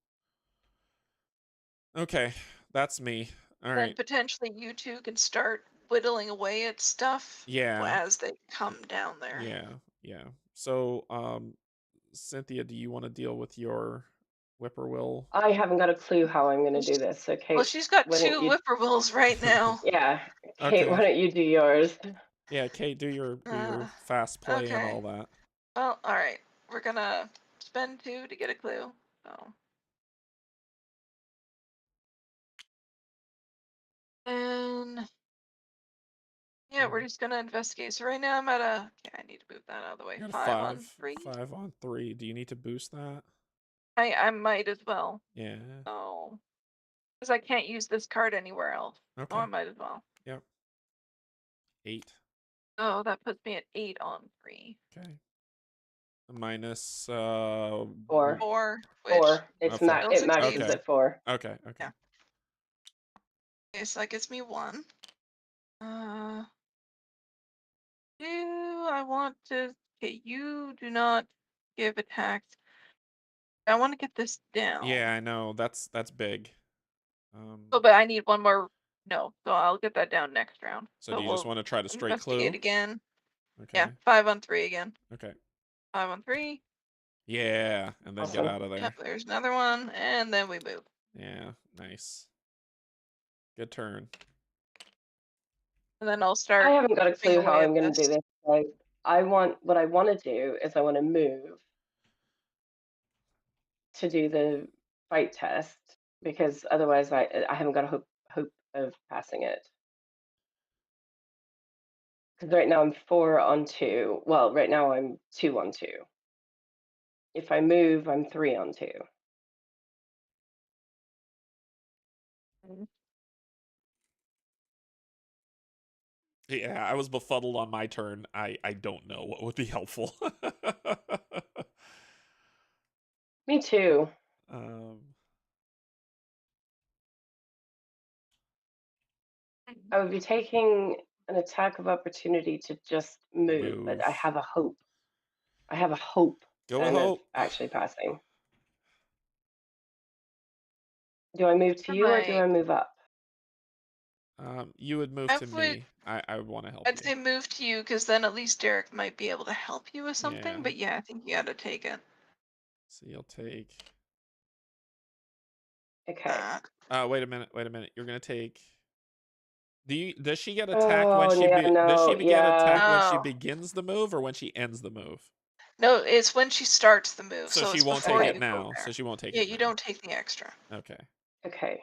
Okay, that's me. All Then right. potentially you two can start whittling away at stuff. Yeah. As they come down there. Yeah, yeah. So, Cynthia, do you want to deal with your whippoorwill? I haven't got a clue how I'm going to do this. So Kate, Well, she's got why don't two whippoorwills right now. Yeah, Kate, Okay. why don't you do yours? Yeah, Kate, do your fast play and all that. Well, all right. We're gonna spend 2 to get a clue. So. And yeah, we're just gonna investigate. So right now I'm at a. Okay, I need to move that out of the way. You're 5 on 3. 5 on 3. Do you need to boost that? I might as well. Yeah. Oh. Because I can't use this card anywhere else. Okay. Oh, I might as well. Yep. 8. Oh, that puts me at 8 on 3. Okay. Minus 4. 4. Which 4. It's Oh, 4. It maxes Okay. at 4. Okay. Okay. Yeah. Okay, so that gets me 1. Do I want to? Okay, you do not give attacks. I want to get this down. Yeah, I know. That's big. Oh, but I need one more. No, so I'll get that down next round. So do you just want to try to straight clue? Investigate again. Okay. Yeah, 5 on 3 again. Okay. 5 on 3. Yeah, and then get out of there. Yep, there's another one, and then we move. Yeah, nice. Good turn. And then I'll start. I haven't got a clue how I'm going to do this. Like, what I want to do is I want to move to do the fight test because otherwise I haven't got a hope of passing it. Because right now I'm 4 on 2. Well, right now I'm 2 on 2. If I move, I'm 3 on 2. Yeah, I was befuddled on my turn. I don't know what would be helpful. Me too. I would be taking an attack of opportunity to just move. But I have a hope. I have a hope. Go with hope. Actually passing. Do I move to you or do I move up? You would move to me. I would want to help I'd say move to you because then at least Derek might be able to help you with something. Yeah. But yeah, I think you got to take it. So you'll take. Okay. Wait a minute. You're gonna take. Does she get attacked when she does she get attacked when she begins the move or when she ends the move? No, it's when she starts the move. So she won't take it now. So she won't take it. Yeah, you don't take the extra. Okay. Okay.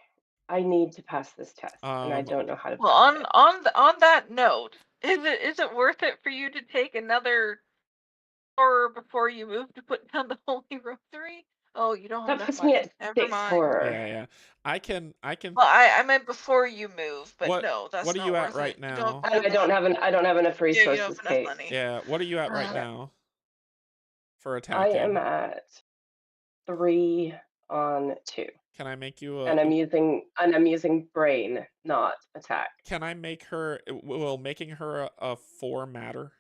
I need to pass this test, and I don't know how to. Well, on that note, is it worth it for you to take another horror before you move to put down the Holy Rosary? Oh, you don't have that enough puts money. me at Never 6 mind. horror. Yeah. I can. Well, I meant before you move, but no, that's what are not you worth at right it. now? I don't have enough resources. Yeah, you don't have enough money. Yeah. What are you at right now? For I attacking. am at 3 on 2. Can I make you a? And I'm using brain, not attack. Can I make her? Will making her a 4 matter?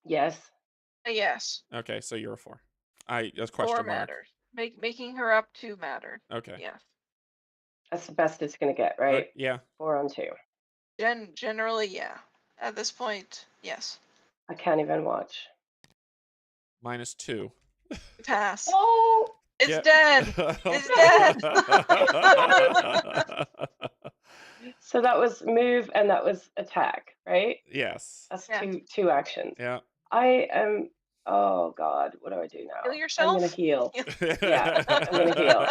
Yes. Yes. Okay, so you're a 4. That's question 4 mark. matters. Making her up 2 matters. Okay. Yes. That's the best it's gonna get, right? Yeah. 4 on 2. Generally, yeah. At this point, yes. I can't even watch. -2. Pass. Oh, it's dead. It's dead. So that was move and that was attack, right? Yes. That's Yeah. two actions. Yeah. I am. Oh God, what do I do now? Heal I'm yourself. gonna heal. Yeah, I'm gonna heal.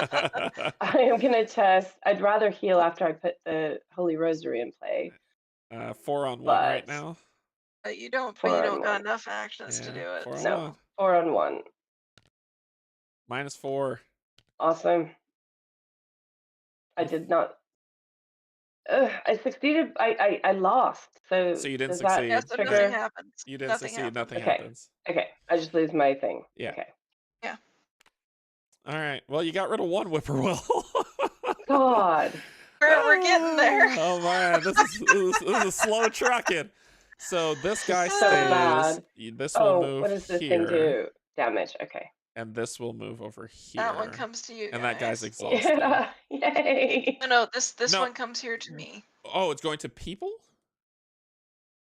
I am gonna test. I'd rather heal after I put the Holy Rosary in play. 4 on 1 But right now. But you don't. But 4 you on don't got 1. enough actions to Yeah, do it. 4 on No, 1. 4 on 1. -4. Awesome. I did not. I succeeded. I lost. So So you didn't does that succeed. Yeah, so trigger? nothing happens. You didn't Nothing succeed. happens. Nothing Okay. happens. Okay. I just lose my thing. Yeah. Okay. Yeah. All right. Well, you got rid of one whippoorwill. God. We're getting there. Oh man, this is slow trucking. So this guy So stays. bad. This will Oh, move what does this thing here, do? Damage. Okay. and this will move over here. That one comes to you, and that guy's guys. exhausted. Yeah. Yay. No, this No. one comes here to me. Oh, it's going to people?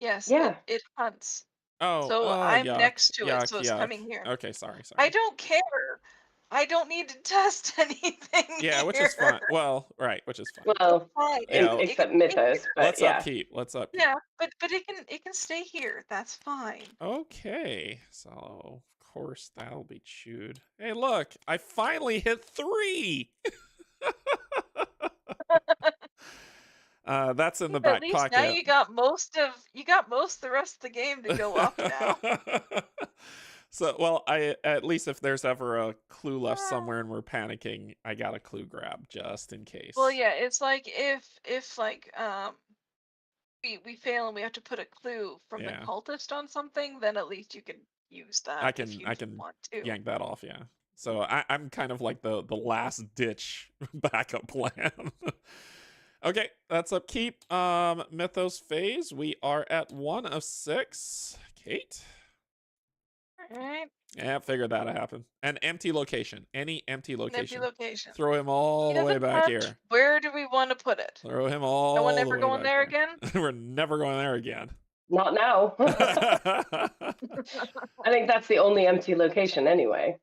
Yes. Yeah. It hunts. Oh, So I'm yuck, next to yuck, it, so it's yuck. coming here. Okay, sorry. I don't care. I don't need to test anything. Yeah, which is fine. Well, right, which is fine. Well, Fine. Yeah, It except can stay Mythos, here. but Let's yeah. upkeep. Let's upkeep. Yeah, but it can stay here. That's fine. Okay, so of course that'll be chewed. Hey, look, I finally hit 3. That's in the back At least pocket. now you got most of the rest of the game to go up now. So, well, at least if there's ever a clue left somewhere and we're panicking, I got a clue grab just in case. Well, yeah, it's like if like we fail and we have to put a clue from the Yeah. cultist on something, then at least you can use that. I if can you want to. yank that off, yeah. So I'm kind of like the last ditch backup plan. Okay, that's upkeep. Mythos phase. We are at 1 of 6. Kate. All right. Yeah, figured that'd happen. An empty location. Any empty An empty location. location. Throw him all He the way doesn't back hunt. here. Where do we want to put it? Throw him all No one the ever way going back there here. again? We're never going there again. Not now. I think that's the only empty location anyway.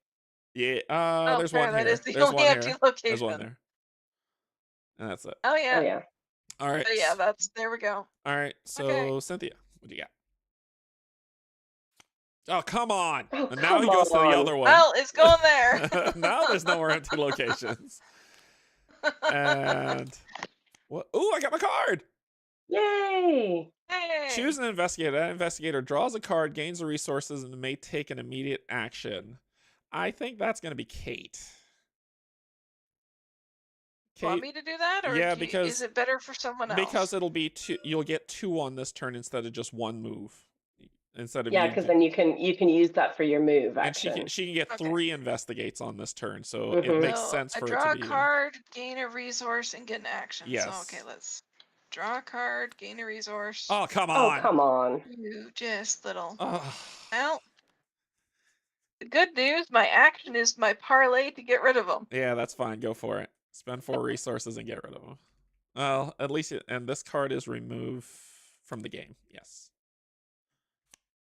Yeah, Oh, there's fair, one that here. is the There's only one empty here. location. There's one there. And that's it. Oh yeah. Oh yeah. All right. So, yeah, there we go. All right. So Okay. Cynthia, what do you got? Oh, come on. Oh, And now he come goes to the on. other one. Well, it's going there. Now there's no more empty locations. And what? Ooh, I got my card. Yay. Hey. Choose an investigator. That investigator draws a card, gains the resources, and may take an immediate action. I think that's going to be Kate. Want me to do that, or Yeah, is because it better for someone else? Because it'll be 2. You'll get 2 on this turn instead of just 1 move. Instead of Yeah, because then you can use that for your move and action. she can get Okay. 3 investigates on this turn, so Mhm. it makes So sense I for draw it a to be. card, gain a resource, and get an action. Yes. So okay, let's draw a card, gain a resource. Oh, come Oh, on. come on. You just little. Oh. Well, the good news, my action is my parlay to get rid of them. Yeah, that's fine. Go for it. Spend 4 resources and get rid of them. Well, at least and this card is removed from the game. Yes.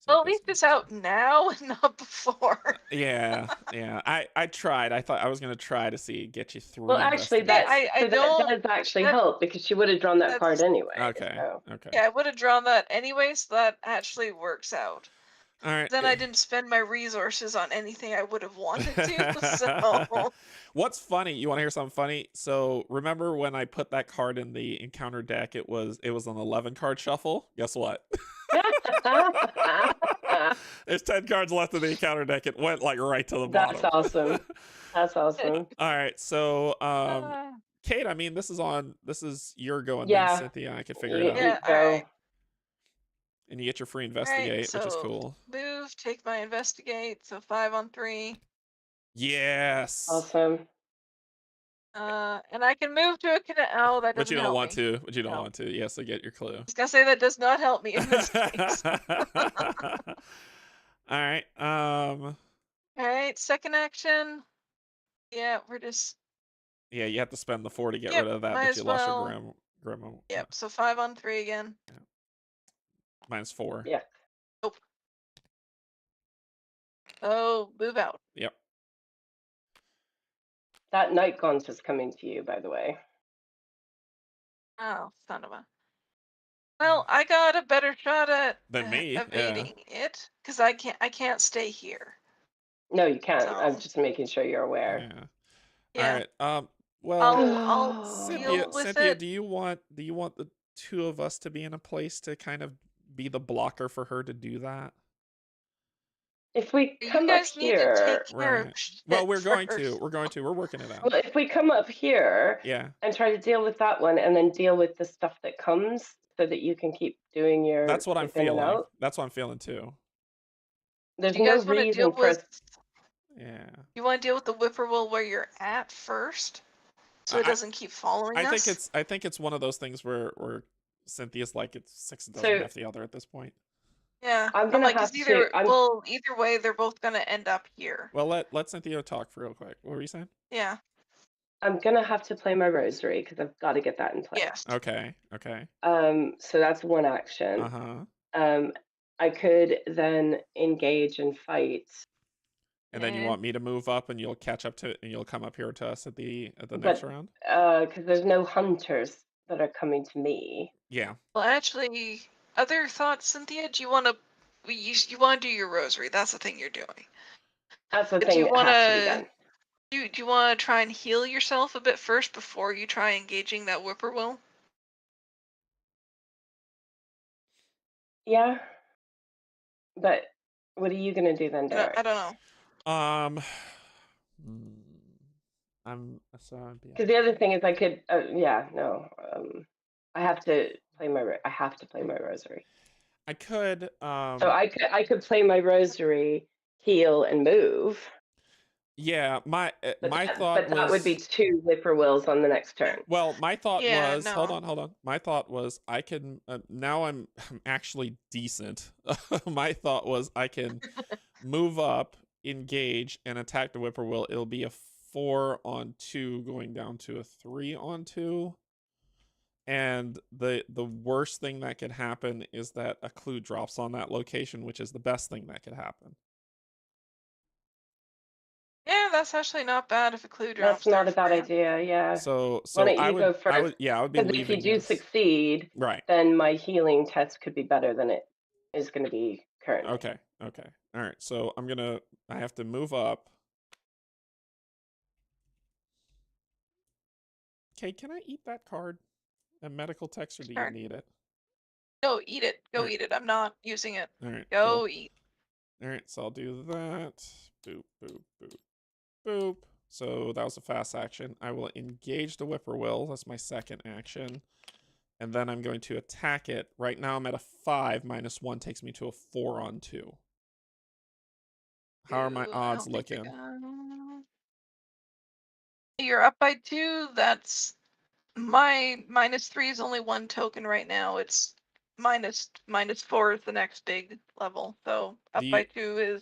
So Well, at least it's out now and not before. Yeah. I tried. I thought I was gonna try to get you 3. Well, actually, investigates. that does actually help because she would have drawn that card anyway. Okay. So. Okay. Yeah, I would have drawn that anyway, so that actually works out. All right. Then I didn't spend my resources on anything I would have wanted to. So What's funny? You want to hear something funny? So remember when I put that card in the encounter deck? It was an 11 card shuffle. Guess what? There's 10 cards left in the encounter deck. It went like right to the bottom. That's awesome. That's awesome. All right. So Kate, I mean, this is your go, and Yeah. then Cynthia, I could figure it out. Yeah, Go. alright. And you get your free investigate, which is so cool. move, take my investigate, so 5 on 3. Yes. Awesome. And I can move to a oh, that doesn't But you don't help want me. to. But you don't No. want to. Yes, I get your clue. I was gonna say that does not help me in this case. All right. Alright, second action. Yeah, we're just Yeah, you have to spend the 4 to get Yep, rid of that, might but as you lost well. your Grimo. Yep, so 5 on 3 again. -4. Yeah. Oh, move out. Yep. That night gaunt's is coming to you, by the way. Oh, son of a. Well, I got a better shot at Than me, yeah. evading it because I can't stay here. No, you can't. I'm So just making sure you're aware. Yeah. yeah, All right. Well, I'll Cynthia, deal with Cynthia, it. do you want the two of us to be in a place to kind of be the blocker for her to do that? If we You come up guys need to take here, care Right. of shit Well, we're going first. to. We're working it out. well, if we come up here Yeah. and try to deal with that one, and then deal with the stuff that comes, so that you can keep doing your That's what I'm dip in and feeling. out. That's what I'm feeling too. There's Do you no guys want to deal reason for us. with? Yeah. You want to deal with the whippoorwill where you're at first, so it doesn't keep following us. I think it's one of those things where Cynthia's like it's six doesn't So have the other at this point. Yeah, I'm gonna like, have 'cause to. either way, they're both gonna end up here. Well, let Cynthia talk for real quick. What were you saying? Yeah. I'm gonna have to play my rosary because I've got to get that in place. Yes. Okay. Okay. So that's one action. Uh-huh. I could then engage and fight. And then you want me to move up and you'll catch up to and you'll come up here to us at the next round? Because there's no hunters that are coming to me. Yeah. Well, actually, other thoughts, Cynthia? Do you want to? You want to do your rosary? That's the thing you're doing. That's the Do thing you that want has to be to? done. Do you want to try and heal yourself a bit first before you try engaging that whippoorwill? Yeah. But what are you gonna do then, Derek? I don't know. Because the other thing is I could. I have to play my rosary. I could So I could play my rosary, heal, and move. yeah, my thought but that would be 2 whippoorwills on the next turn. well, my thought Yeah, was hold on. My thought was I can now I'm actually decent. My thought was I can move up, engage, and attack the whippoorwill. It'll be a 4-on-2 going down to a 3-on-2. And the worst thing that could happen is that a clue drops on that location, which is the best thing that could happen. Yeah, that's actually not bad if a clue drops. That's not a there bad for you. idea. Yeah. So Why don't I you go would first? I would be Because if you leaving do this. succeed, Right. then my healing test could be better than it is going to be currently. Okay. All right. So I have to move up. Okay, can I eat that card? A medical text, or do you need it? No, eat it. Go Right. eat it. I'm not using it. All right. Go Cool. eat. All right, so I'll do that. Boop, boop, boop, boop. So that was a fast action. I will engage the whippoorwill. That's my second action. And then I'm going to attack it. Right now I'm at a 5. -1 takes me to a 4-on-2. How are my odds looking? You're up by 2. That's my -3 is only 1 token right now. It's -4 is the next big level. So up by 2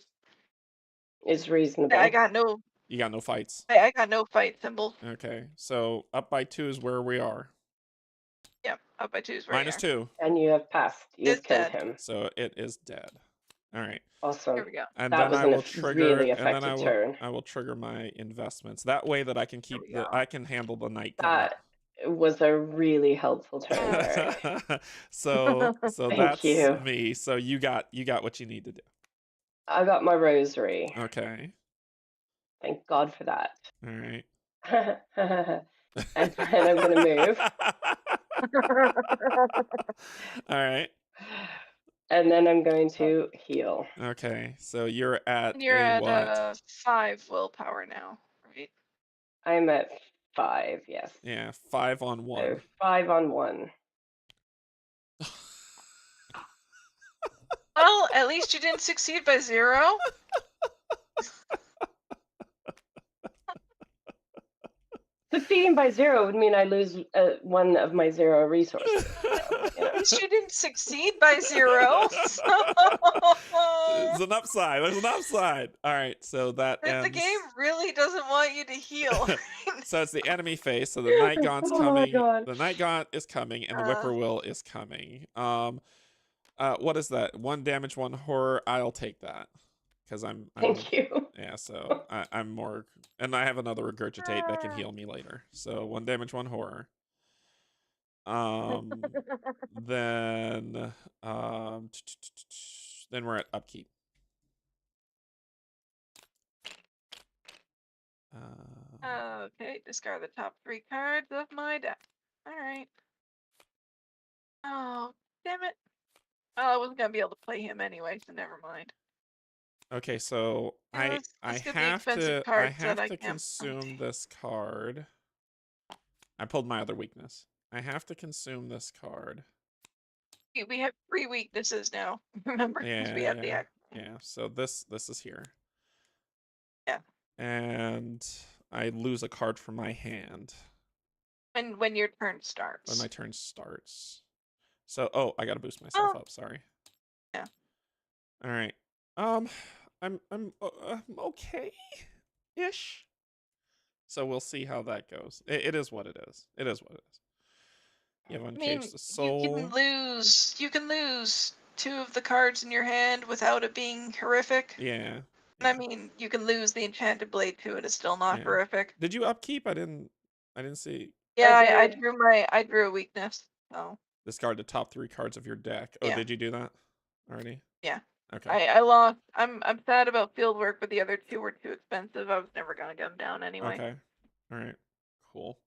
is reasonable. I got no. You got no fights. I got no fight symbol. Okay, so up by 2 is where we are. Yep, up by 2 is where -2. And you have passed. You've killed him. So it is dead. All right. Awesome. Here we go. And that then was I will trigger really effective turn. I will trigger my investments. That way that I can keep I can handle the night. That was a really helpful turn, Derek. so Thank that's you. me. So you got what you need to do. I got my rosary. Okay. Thank God for that. All right. And then I'm gonna move. All right. And then I'm going to heal. Okay, so you're at what? 5 willpower now, right? I'm at 5, yes. Yeah, 5-on-1. So 5-on-1. Well, at least you didn't succeed by 0. Succeeding by 0 would mean I lose 1 of my 0 resources. At least you didn't succeed by 0. There's an upside. There's an upside. All right, so that ends. The game really doesn't want you to heal. So it's the enemy phase. So the night gaunt's coming. God. The night gaunt is coming, and the whippoorwill is coming. What is that? 1 damage, 1 horror. I'll take that because I'm. Thank you. Yeah, so I'm more, and I have another regurgitate that can heal me later. So 1 damage, 1 horror. Then then we're at upkeep. Okay, discard the top 3 cards of my deck. Alright. Oh, damn it. Oh, I wasn't gonna be able to play him anyway, so never mind. Okay, so Yeah, I let's get the have expensive to cards that I can't consume this card. I pulled my other weakness. I have to consume this card. We have 3 weaknesses now. Remember, because we have the Yeah. act. Yeah. So this is here. Yeah. And I lose a card from my hand. When your turn starts. When my turn starts. So I gotta boost myself up. Sorry. Yeah. All right. I'm okay, ish. So we'll see how that goes. It is what it is. It is what it is. You have Uncaged the Soul. You can lose 2 of the cards in your hand without it being horrific. Yeah. And I mean, you can lose the Enchanted Blade too, and it's still not horrific. Did you upkeep? I didn't see. Yeah, I drew a weakness. So Discard the top 3 cards of your deck. Oh, yeah. did you do that already? Yeah. Okay. I lost. I'm sad about field work, but the other 2 were too expensive. I was never gonna get them down anyway. Okay. All right. Cool.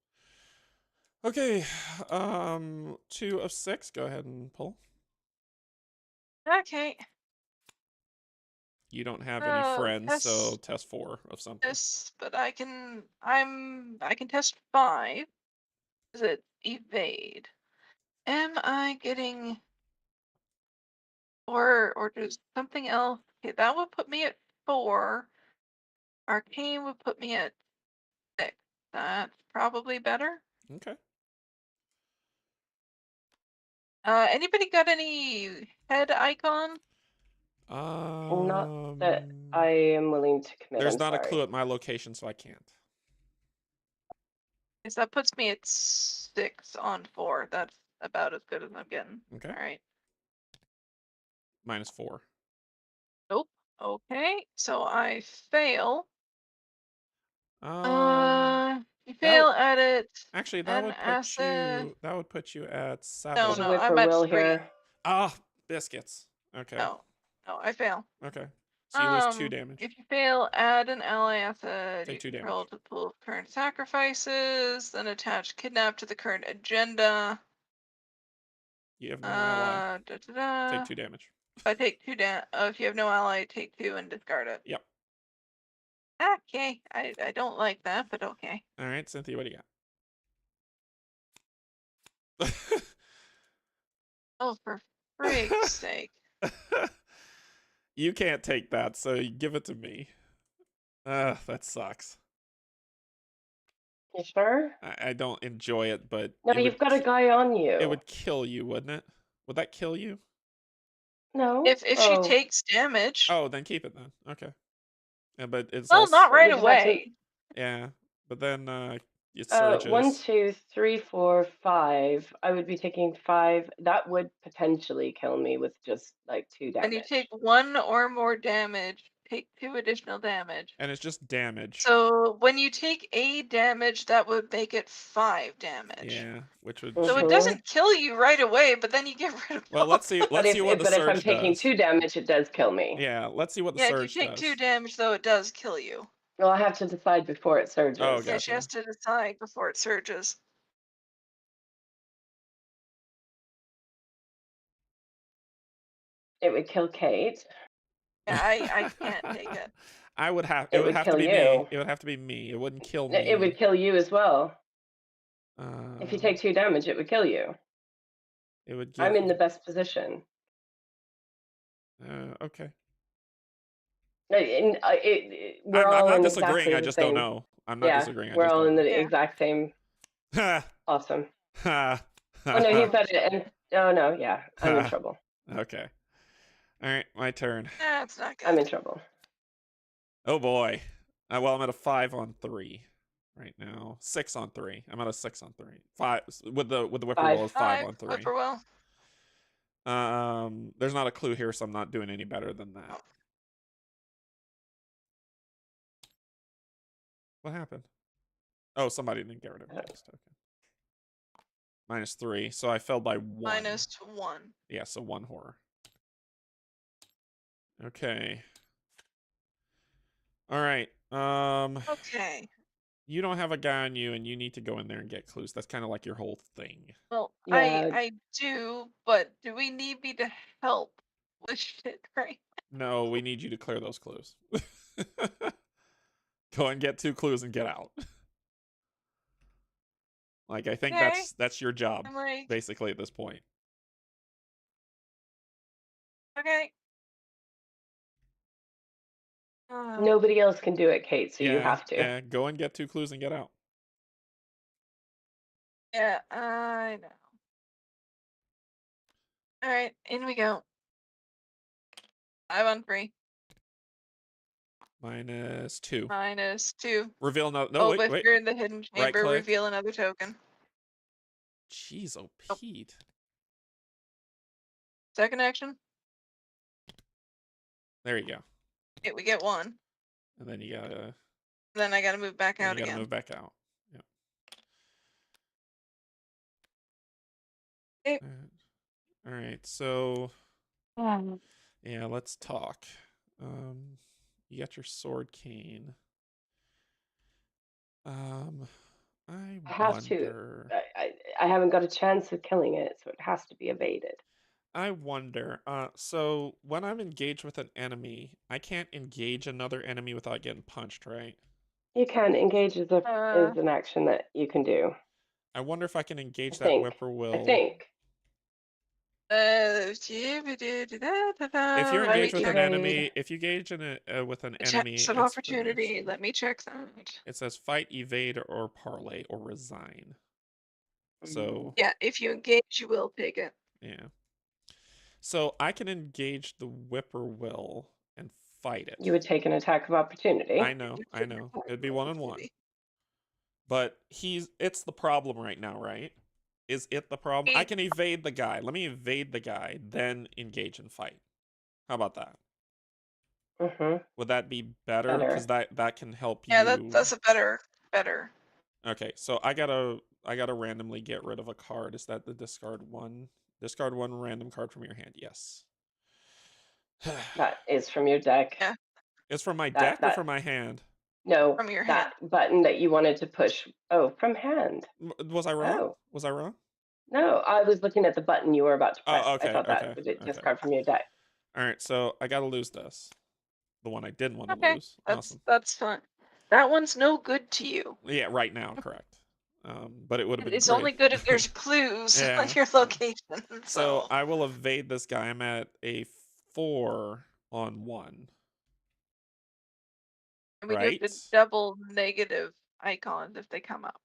Okay. 2 of 6. Go ahead and pull. Okay. You don't have any friends, so test 4 of something. But I can test 5. Is it evade? Am I getting or does something else? Okay, that would put me at 4. Arcane would put me at 6. That's probably better. Okay. Anybody got any head icon? Not that I am willing to commit. There's I'm not sorry. a clue at my location, so I can't. Because that puts me at 6 on 4. That's about as good as I'm getting. Okay. All right. -4. Nope. Okay, so I fail. You fail at it. Actually, that would put you at 7. No, There's a no, I'm at whippoorwill 3. here. Ah, biscuits. Okay. No, I fail. Okay. So you lose 2 damage. If you fail, add an ally asset. Take 2 damage. Roll to pull current sacrifices, then attach kidnap to the current agenda. You have no ally. Da-da-da. Take 2 damage. If I take 2 if you have no ally, take 2 and discard it. Yep. Okay, I don't like that, but okay. All right, Cynthia, what do you got? Oh, for freak's sake. You can't take that, so you give it to me. That sucks. You sure? I don't enjoy it, but no, you've got a guy on you. It would kill you, wouldn't it? Would that kill you? No. If she takes damage. Oh, then keep it then. Okay. Yeah, but it's not right away. Yeah, but then it surges. 1, 2, 3, 4, 5. I would be taking 5. That would potentially kill me with just like 2 damage. And you take 1 or more damage, take 2 additional damage. And it's just damage. So when you take a damage, that would make it 5 damage. Yeah, which would. So it doesn't kill you right away, but then you get rid of. Well, let's see. Let's see what the surge does. But if I'm taking 2 damage, it does kill me. Yeah, let's see what the surge does. Yeah, if you take 2 damage, though, it does kill you. Well, I have to decide before it surges. Oh, gotcha. Yeah, she has to decide before it surges. It would kill Kate. Yeah, I can't take it. I would have. It would have to be me. It would have to be me. It wouldn't kill me. It would kill you as well. If you take 2 damage, it would kill you. It would. Give... I'm in the best position. Okay. We're all I'm not in disagreeing. exactly I just the same... don't know. I'm not disagreeing. We're all in the exact same. Awesome. Oh no, he's got it. And oh no, yeah, I'm in trouble. Okay. All right, my turn. That's not good. I'm in trouble. Oh boy. Well, I'm at a 5 on 3 right now. 6 on 3. I'm at a 6 on 3. 5 with the whippoorwill is 5 on 3. Whippoorwill. There's not a clue here, so I'm not doing any better than that. What happened? Oh, somebody didn't get rid of this token. -3. So I fell by 1. -1. Yeah, so 1 horror. Okay. All right. Okay. You don't have a guy on you, and you need to go in there and get clues. That's kind of like your whole thing. Well, Yeah. I do, but do we need me to help with shit right? No, we need you to clear those clues. Go and get 2 clues and get out. Like, I think Okay. that's your job, I'm like, basically, at this point. okay. Nobody else can do it, Kate, so you Yeah, have to. yeah. Go and get 2 clues and get out. Yeah, I know. All right, in we go. 5 on 3. -2. -2. Reveal no. No, Oh, wait, if wait. you're in the hidden Right chamber, click. reveal another token. Jeez, oh Oh. Pete. Second action. There you go. Okay, we get 1. And then you gotta. Then I gotta move back Then out you gotta again. move back out. Yeah. Okay. All right. So Um, yeah, let's talk. You got your sword cane. I have to. wonder. I haven't got a chance of killing it, so it has to be evaded. I wonder. So when I'm engaged with an enemy, I can't engage another enemy without getting punched, right? You can engage is an action that you can do. I wonder if I can engage I that think. whippoorwill. if If you're engaged with an enemy, if you engage with an enemy, Checks of opportunity. Let me check that. it says fight, evade, or parlay, or resign. So Yeah, if you engage, you will take it. yeah. So I can engage the whippoorwill and fight it. You would take an attack of opportunity. I know. It'd be 1-on-1. But it's the problem right now, right? Is it the problem? I can evade the guy. Let me evade the guy, then engage and fight. How about that? Would that be better? Because that can help you. Yeah, that's a better. Okay, so I gotta randomly get rid of a card. Is that the discard 1? Discard 1 random card from your hand. Yes. That is from your deck. Yeah. It's from my deck or from my hand? No, from your that hand. button that you wanted to push. Oh, from hand. Was I wrong? Oh. Was I wrong? No, I was looking at the button you were about to press. Oh, okay, I thought that okay, was it. okay. Discard from your deck. All right, so I gotta lose this. The one I didn't want to Okay, lose. Awesome. that's fine. That one's no good to you. Yeah, right now, correct. But it would have been It's great. only good if there's clues Yeah. on your location. So I will evade this guy. I'm at a 4-on-1. And we Right? do the double negative icons if they come up.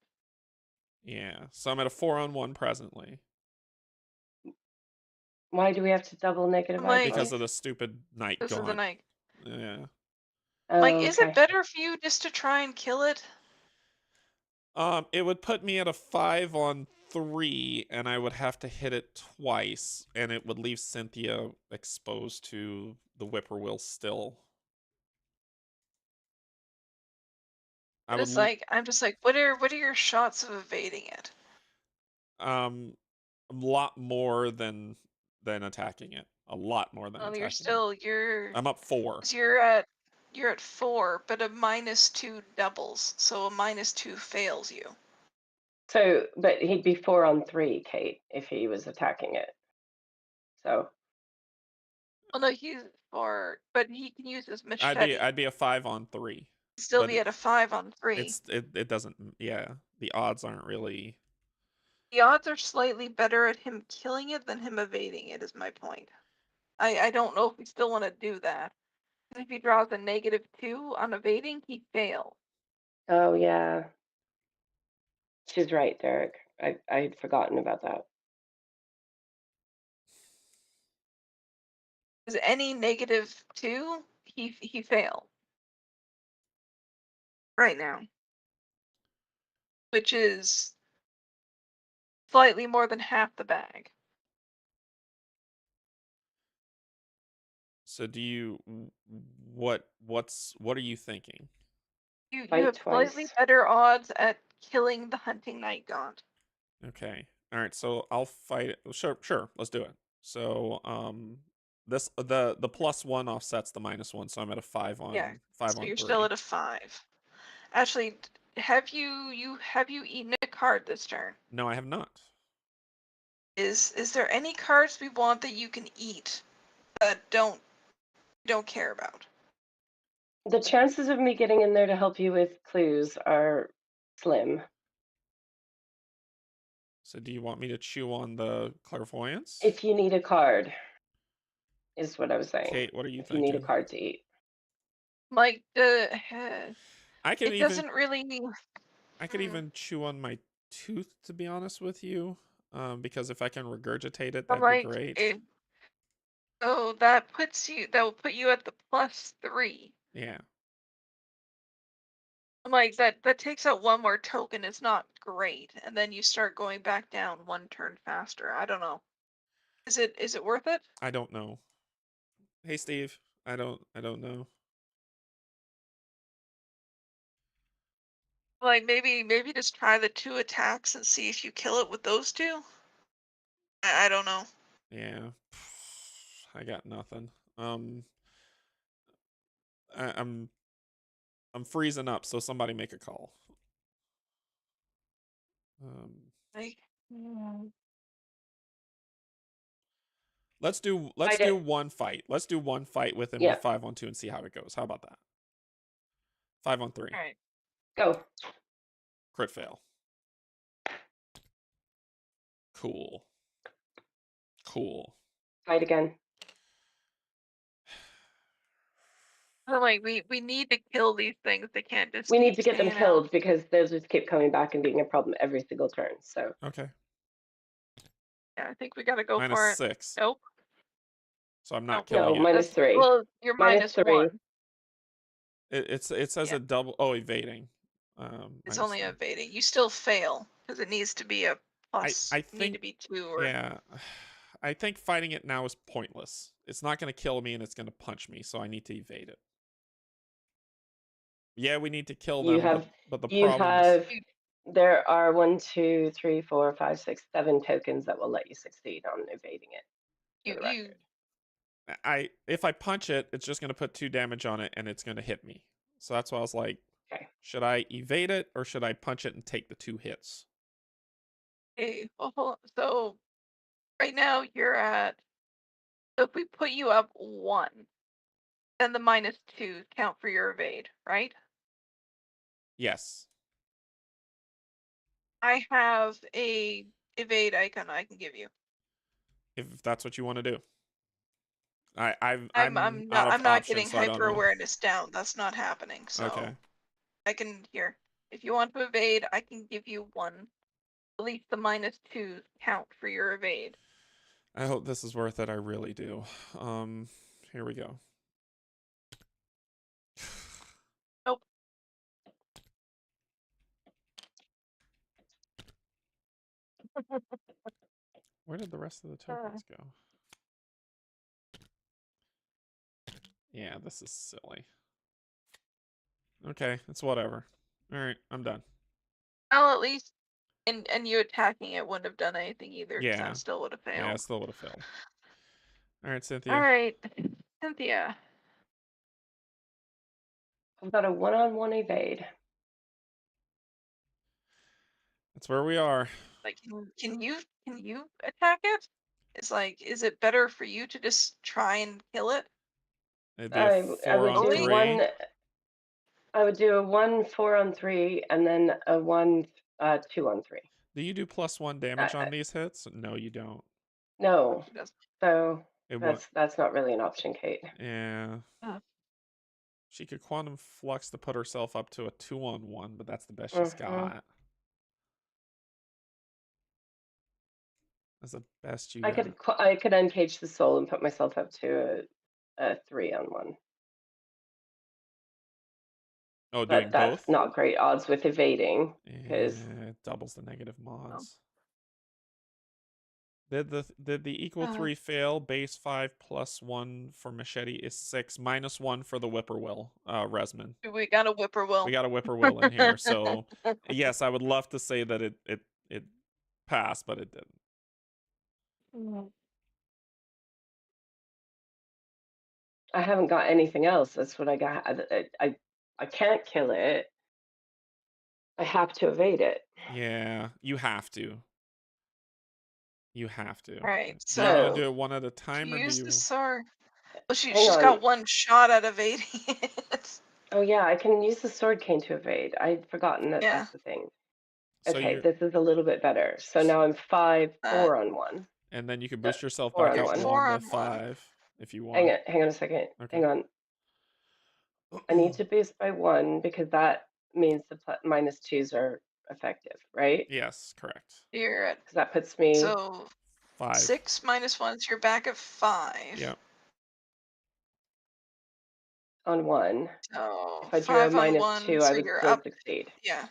Yeah. So I'm at a 4-on-1 presently. Why do we have to double negative icons? Because of the stupid night Because of the night. Yeah. Like, is it better for you just to try and kill it? It would put me at a 5-on-3, and I would have to hit it twice, and it would leave Cynthia exposed to the whippoorwill still. I'm just like, what are your shots of evading it? A lot more than attacking it. A lot more than attacking it. I'm up 4. You're at 4, but a -2 doubles, so a -2 fails you. So, but he'd be 4-on-3, Kate, if he was attacking it. So. Well, no, he's 4, but he can use his machete. I'd be a 5-on-3. Still be at a 5-on-3. It doesn't. Yeah, the odds aren't really. The odds are slightly better at him killing it than him evading it. Is my point. I don't know if we still want to do that. If he draws a -2 on evading, he fails. Oh yeah. She's right, Derek. I had forgotten about that. Because any -2, he failed. Right now. Which is slightly more than half the bag. So do you what are you thinking? You have slightly better odds at killing the hunting night gaunt. Okay. All right, so I'll fight it. Sure, let's do it. So this the +1 offsets the -1, so I'm at a 5 on Yeah. 5 So on you're 3. still at a 5. Actually, have you eaten a card this turn? No, I have not. Is there any cards we want that you can eat that don't care about? The chances of me getting in there to help you with clues are slim. So do you want me to chew on the clairvoyance? If you need a card, is what I was saying. Kate, what are you if thinking? you need a card to eat. Like I can it even doesn't really. I could even chew on my tooth, to be honest with you, because if I can regurgitate it, I'm that'd be like, great. so that will put you at the +3. Yeah. I'm like, that takes out one more token. It's not great, and then you start going back down one turn faster. I don't know. Is it worth it? I don't know. Hey, Steve. I don't know. Like maybe just try the 2 attacks and see if you kill it with those 2. I don't know. Yeah. I got nothing. I'm freezing up, so somebody make a call. Like, let's do one fight. Let's do one fight with him with 5 on 2 and see how it goes. How about that? 5 on 3. all right. Go. Crit fail. Cool. Fight again. I'm like, we need to kill these things. They can't just. We need to get them staying killed out. because those just keep coming back and being a problem every single turn. So Okay. Yeah, I think we gotta go for it. -6. Nope. So I'm not no, killing it. -3. Well, you're -3. -1. It says Yeah. a double. Oh, evading. It's only evading. You still fail because it needs to be a plus. I think need to be 2 or. Yeah. I think fighting it now is pointless. It's not going to kill me and it's going to punch me, so I need to evade it. Yeah, we need to kill them, but the problem is there are 1, 2, 3, 4, 5, 6, 7 tokens that will let you succeed on evading it. If I punch it, it's just going to put 2 damage on it and it's going to hit me. So that's why I was like, okay. Should I evade it or should I punch it and take the 2 hits? Okay, well, so right now you're at. So if we put you up 1, then the -2 count for your evade, right? Yes. I have a evade icon I can give you. If that's what you want to do. I'm not getting hyper awareness down. That's not happening. So okay. I can here. If you want to evade, I can give you 1. At least the -2 count for your evade. I hope this is worth it. I really do. Here we go. Nope. Where did the rest of the tokens go? Yeah, this is silly. Okay, it's whatever. All right, I'm done. Well, at least, and you attacking it wouldn't have done anything either. Yeah, that still would have failed. Yeah, it still would have failed. All right, Cynthia. All right, Cynthia. I've got a 1-on-1 evade. That's where we are. Like, can you attack it? It's like, is it better for you to just try and kill it? It'd be a 4 on 3. I would do a 1 4 on 3 and then a 1 2 on 3. Do you do +1 damage on these hits? No, you don't. No. So that's not really an option, Kate. Yeah. She could quantum flux to put herself up to a 2-on-1, but that's the best she's got. That's the best you got. I could uncage the soul and put myself up to a 3-on-1. Oh, doing but that's both? not great odds with evading because it doubles the negative mods. Did the equal 3 fail? Base 5 +1 for machete is 6, -1 for the whippoorwill, Resman. We got a whippoorwill. We got a whippoorwill in here, so yes, I would love to say that it pass, but it didn't. I haven't got anything else. That's what I got. I can't kill it. I have to evade it. Yeah, you have to. You have to. All right, Do you want to so do it one at a time, or do use you? the sword. Well, Hang she's on. got one shot at evading it. Oh yeah, I can use the sword cane to evade. I'd forgotten that Yeah. that's the thing. So Okay, you're, this is a little bit better. So now I'm 4 on 1. and then you can boost yourself 4 back on out 1. 4 1 on to 1. 5 if you want. Hang on a second. Okay. Hang on. I need to boost by 1 because that means the -2s are effective, right? Yes, correct. You're at Because that puts me so 5. 6 - 1, so you're back at 5. Yep. on 1. So If I drew a 5 on 1, -2, I so would you're still up. succeed. Yeah,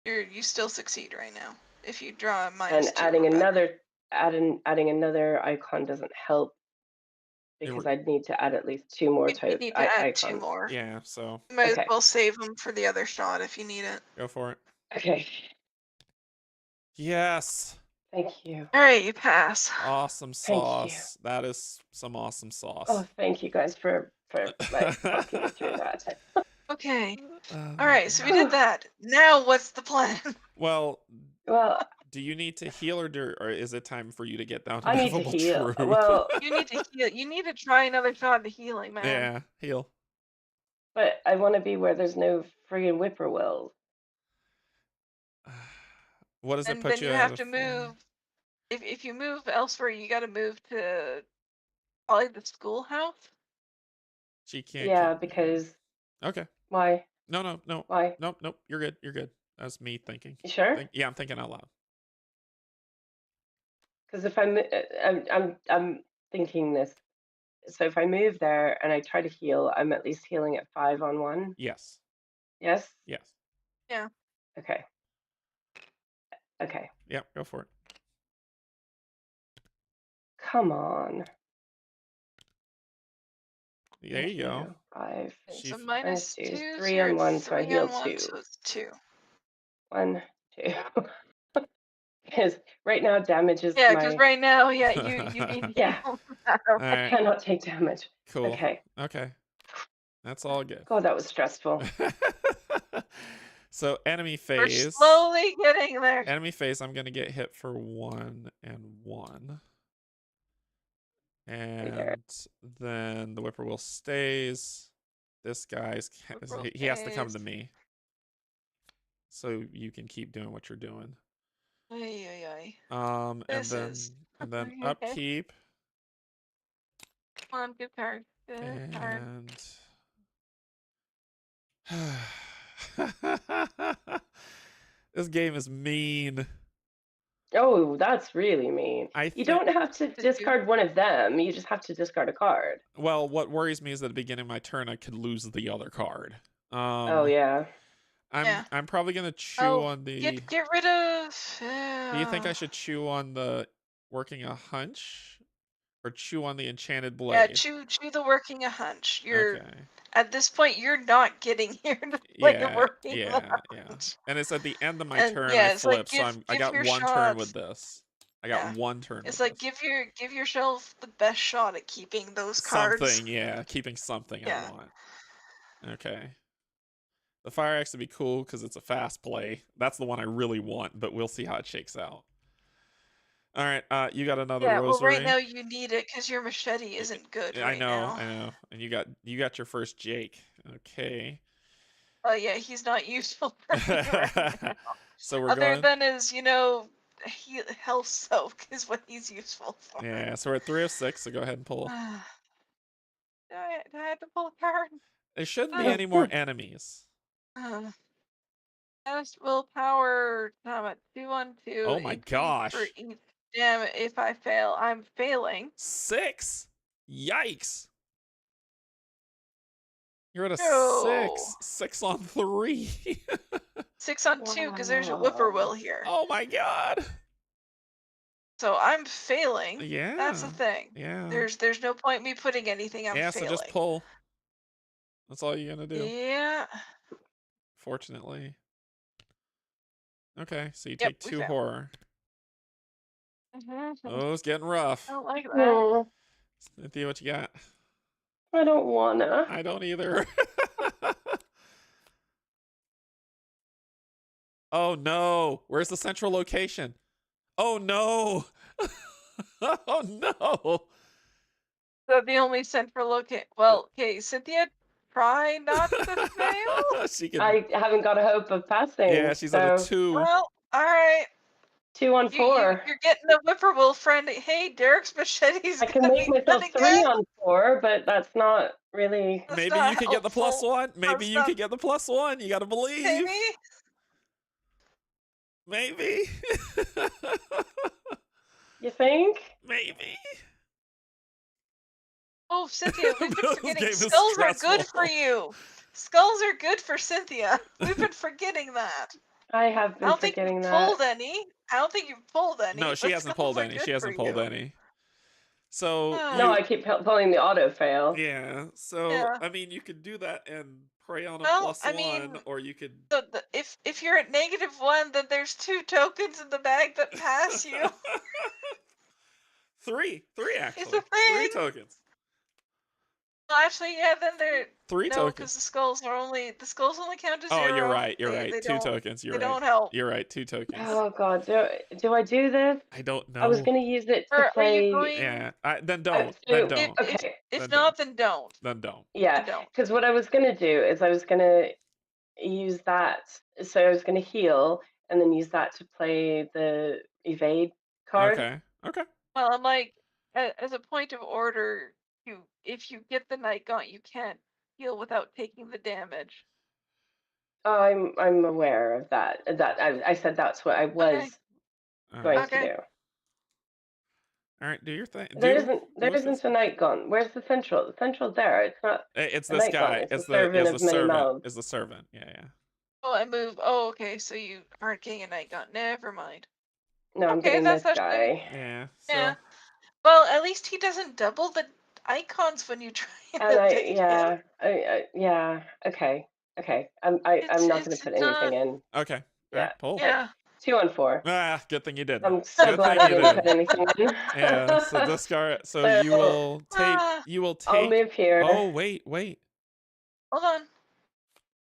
you still succeed right now if you draw a And -2 adding or better. adding another icon doesn't help because I'd need to add at least 2 more You need to add 2 icons. more. Yeah, so You might Okay. as well save them for the other shot if you need it. go for it. Okay. Yes. Thank you. All right, you pass. Awesome Thank you. sauce. That is some awesome sauce. Oh, thank you guys for like talking me through that. Okay. All right, so we did that. Now what's the plan? Well, Well, do you need to heal, or is it time for you to get down to I need to livable heal. truth? Well, You need to heal. You need to try another shot at healing, man. Yeah, heal. but I want to be where there's no friggin' whippoorwills. What does it And put then you you at? have to move. If you move elsewhere, you got to move to probably the schoolhouse. She can't. Yeah, because Okay. why? No. Why? Nope. You're good. You're good. That's me thinking. You sure? Yeah, I'm thinking out loud. Because if I'm thinking this. So if I move there and I try to heal, I'm at least healing at 5 on 1. Yes. Yes. Yes. Yeah. Okay. Okay. Yep. Go for it. Come on. There you go. 5. So -2 is -2, 3 on 1, so I heal 1, 2. so it's 2. 1, 2. Because right now damage is Yeah, my. because right now, yeah, you need Yeah. heal. I cannot take damage. Cool. Okay. Okay. That's all good. God, that was stressful. So enemy We're phase. slowly getting there. Enemy phase, I'm gonna get hit for 1 and 1. And then the whippoorwill stays. This guy's he has to come to me. So you can keep doing what you're doing. And then upkeep. Come on, good card. Good card. This game is mean. Oh, that's really mean. You don't have to Did you- discard one of them. You just have to discard a card. Well, what worries me is that at the beginning of my turn, I could lose the other card. Oh yeah. I'm probably gonna chew on the. Get rid of. Do you think I should chew on the working a hunch, or chew on the enchanted blade? Yeah, chew the working a hunch. You're Okay. at this point you're not getting here to play working Yeah. And it's at the end of my and turn. yeah, I it's flip, like so I got your one turn shots. with this. I got one turn. It's with like this. give yourself the best shot at keeping those cards. Something, yeah, keeping something I want. Okay. The fire axe would be cool because it's a fast play. That's the one I really want, but we'll see how it shakes out. All right, you got another rosary. Well, right now you need it because your machete isn't good right now. I know. And you got your first Jake. Okay. Oh yeah, he's not useful for me right now. So we're Other than his, health soak is what he's useful for. Yeah, so we're at 3 of 6, so go ahead and pull. Do I have to pull a card? There shouldn't be any more enemies. Best willpower, I'm at 2 on 2. Oh my gosh. For each damage. If I fail, I'm failing. 6? Yikes. You're at a 6. 6 on 3. 6 on 2 because there's a whippoorwill here. Oh my god. So I'm failing. Yeah. That's the thing. Yeah. There's no point me putting anything. I'm failing. So just pull. That's all you're gonna do. Yeah. Fortunately. Okay, so you take 2 horror. Oh, it's getting rough. I don't like that. Oh, Cynthia, what you got? I don't wanna. I don't either. Oh no! Where's the central location? Oh no! Oh no! So the only central location. Well, okay, Cynthia, try not to fail. She can. I haven't got a hope of passing. Yeah, she's at a so 2. Well, all right. 2 on 4. You're getting a whippoorwill friend. Hey, Derek's machete's I can gonna make be myself good 3 again. on 4, but that's not really. That's Maybe not you could get the plus helpful. 1. Maybe That's you not- could get the plus 1. You gotta believe. Maybe. Maybe. You think? Maybe. Oh, Cynthia, we've been This forgetting game is skulls are good for stressful. you. Skulls are good for Cynthia. We've been forgetting that. I have I been don't think forgetting you've that. pulled any. I don't think you've pulled any. No, she but hasn't skulls pulled are any. good She hasn't for pulled you. any. So No, I keep pulling the auto fail. yeah. So Yeah. I mean, you could do that and pray on a Well, plus I 1, mean, or you could. So if you're at -1, then there's 2 tokens in the bag that pass you. 3 actually. It's a 3 thing. tokens. Well, actually, yeah. Then they're 3 no, tokens. because the skulls only count as 0. Oh, you're right. You're They right. 2 don't- tokens. You're They right. don't help. You're right. 2 tokens. Oh god, do I do this? I don't know. I was gonna use it to Or are play. you going? Yeah. Then don't. so- Then don't. Okay. If Then not, don't. then don't. Then don't. Yeah, Then don't. because what I was gonna do is I was gonna use that. So I was gonna heal and then use that to play the evade card. Okay. Okay. Well, I'm like, as a point of order, if you get the night gaunt, you can't heal without taking the damage. Oh, I'm aware of that. That I said that's what I was going Okay. to do. All right. Do your thing. There isn't a night gaunt. Where's the central? The central's there. It's not. It's a this night gaunt, guy. it's It's the the servant of many mouths. Is the servant. Yeah. Oh, I move. Oh, okay. So you aren't getting a night gaunt. Never mind. No, I'm Okay, getting that's this actually- guy. Yeah. So. Yeah. Well, at least he doesn't double the icons when you try And to pick him. yeah. Okay. I'm not going to put anything in. Okay. Yeah. Right, pull. Yeah. 2 on 4. Ah, good thing you didn't. I'm so Good glad thing I you didn't didn't. put anything in. Yeah. So discard. So So- you will take. Ah. You will take. I'll move here. Oh wait. Hold on.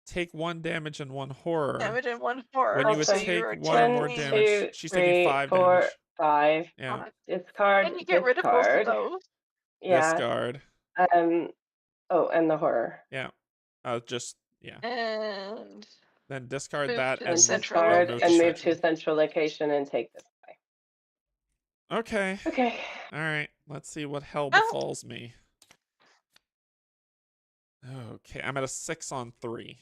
Take 1 damage and 1 horror. Damage and 1 horror. When you would So take you're 1 more taking- damage, she's taking 5 4, damage. 5. Yeah. Discard. Can you get rid of both of discard. those? Yeah. Discard. Oh, and the horror. Yeah. Just yeah. And Then discard Move that to and central Discard move and to move to a central. central location and take this guy. Okay. Okay. All right. Let's see what hell Oh. befalls me. Okay, I'm at a 6 on 3,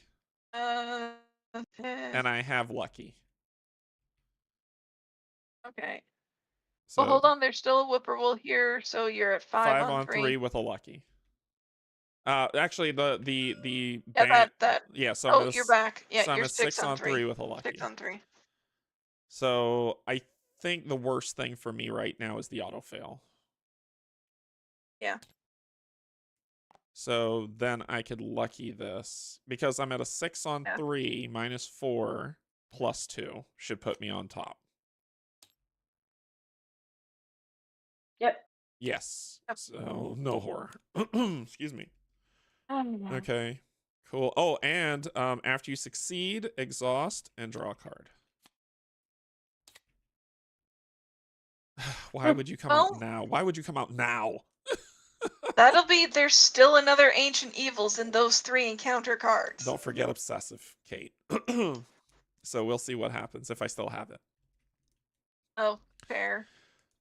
okay. and I have lucky. Okay. So Well, hold on. There's still a whippoorwill here, so you're at 5 on 3 with a lucky. Actually, the Yeah, ban- that. yeah. So Oh, I'm at a you're back. Yeah, so I'm you're at 6 on 3 with a lucky. 6 on 3. So I think the worst thing for me right now is the auto fail. Yeah. So then I could lucky this because I'm at a 6 on Yeah. 3 minus 4 plus 2 should put me on top. Yep. Yes. Yep. So no horror. Excuse me. Okay. Cool. Oh, and after you succeed, exhaust and draw a card. Why would you come out Well- now? Why would you come out now? That'll be. There's still another ancient evils in those 3 encounter cards. Don't forget obsessive, Kate. So we'll see what happens if I still have it. Oh, fair.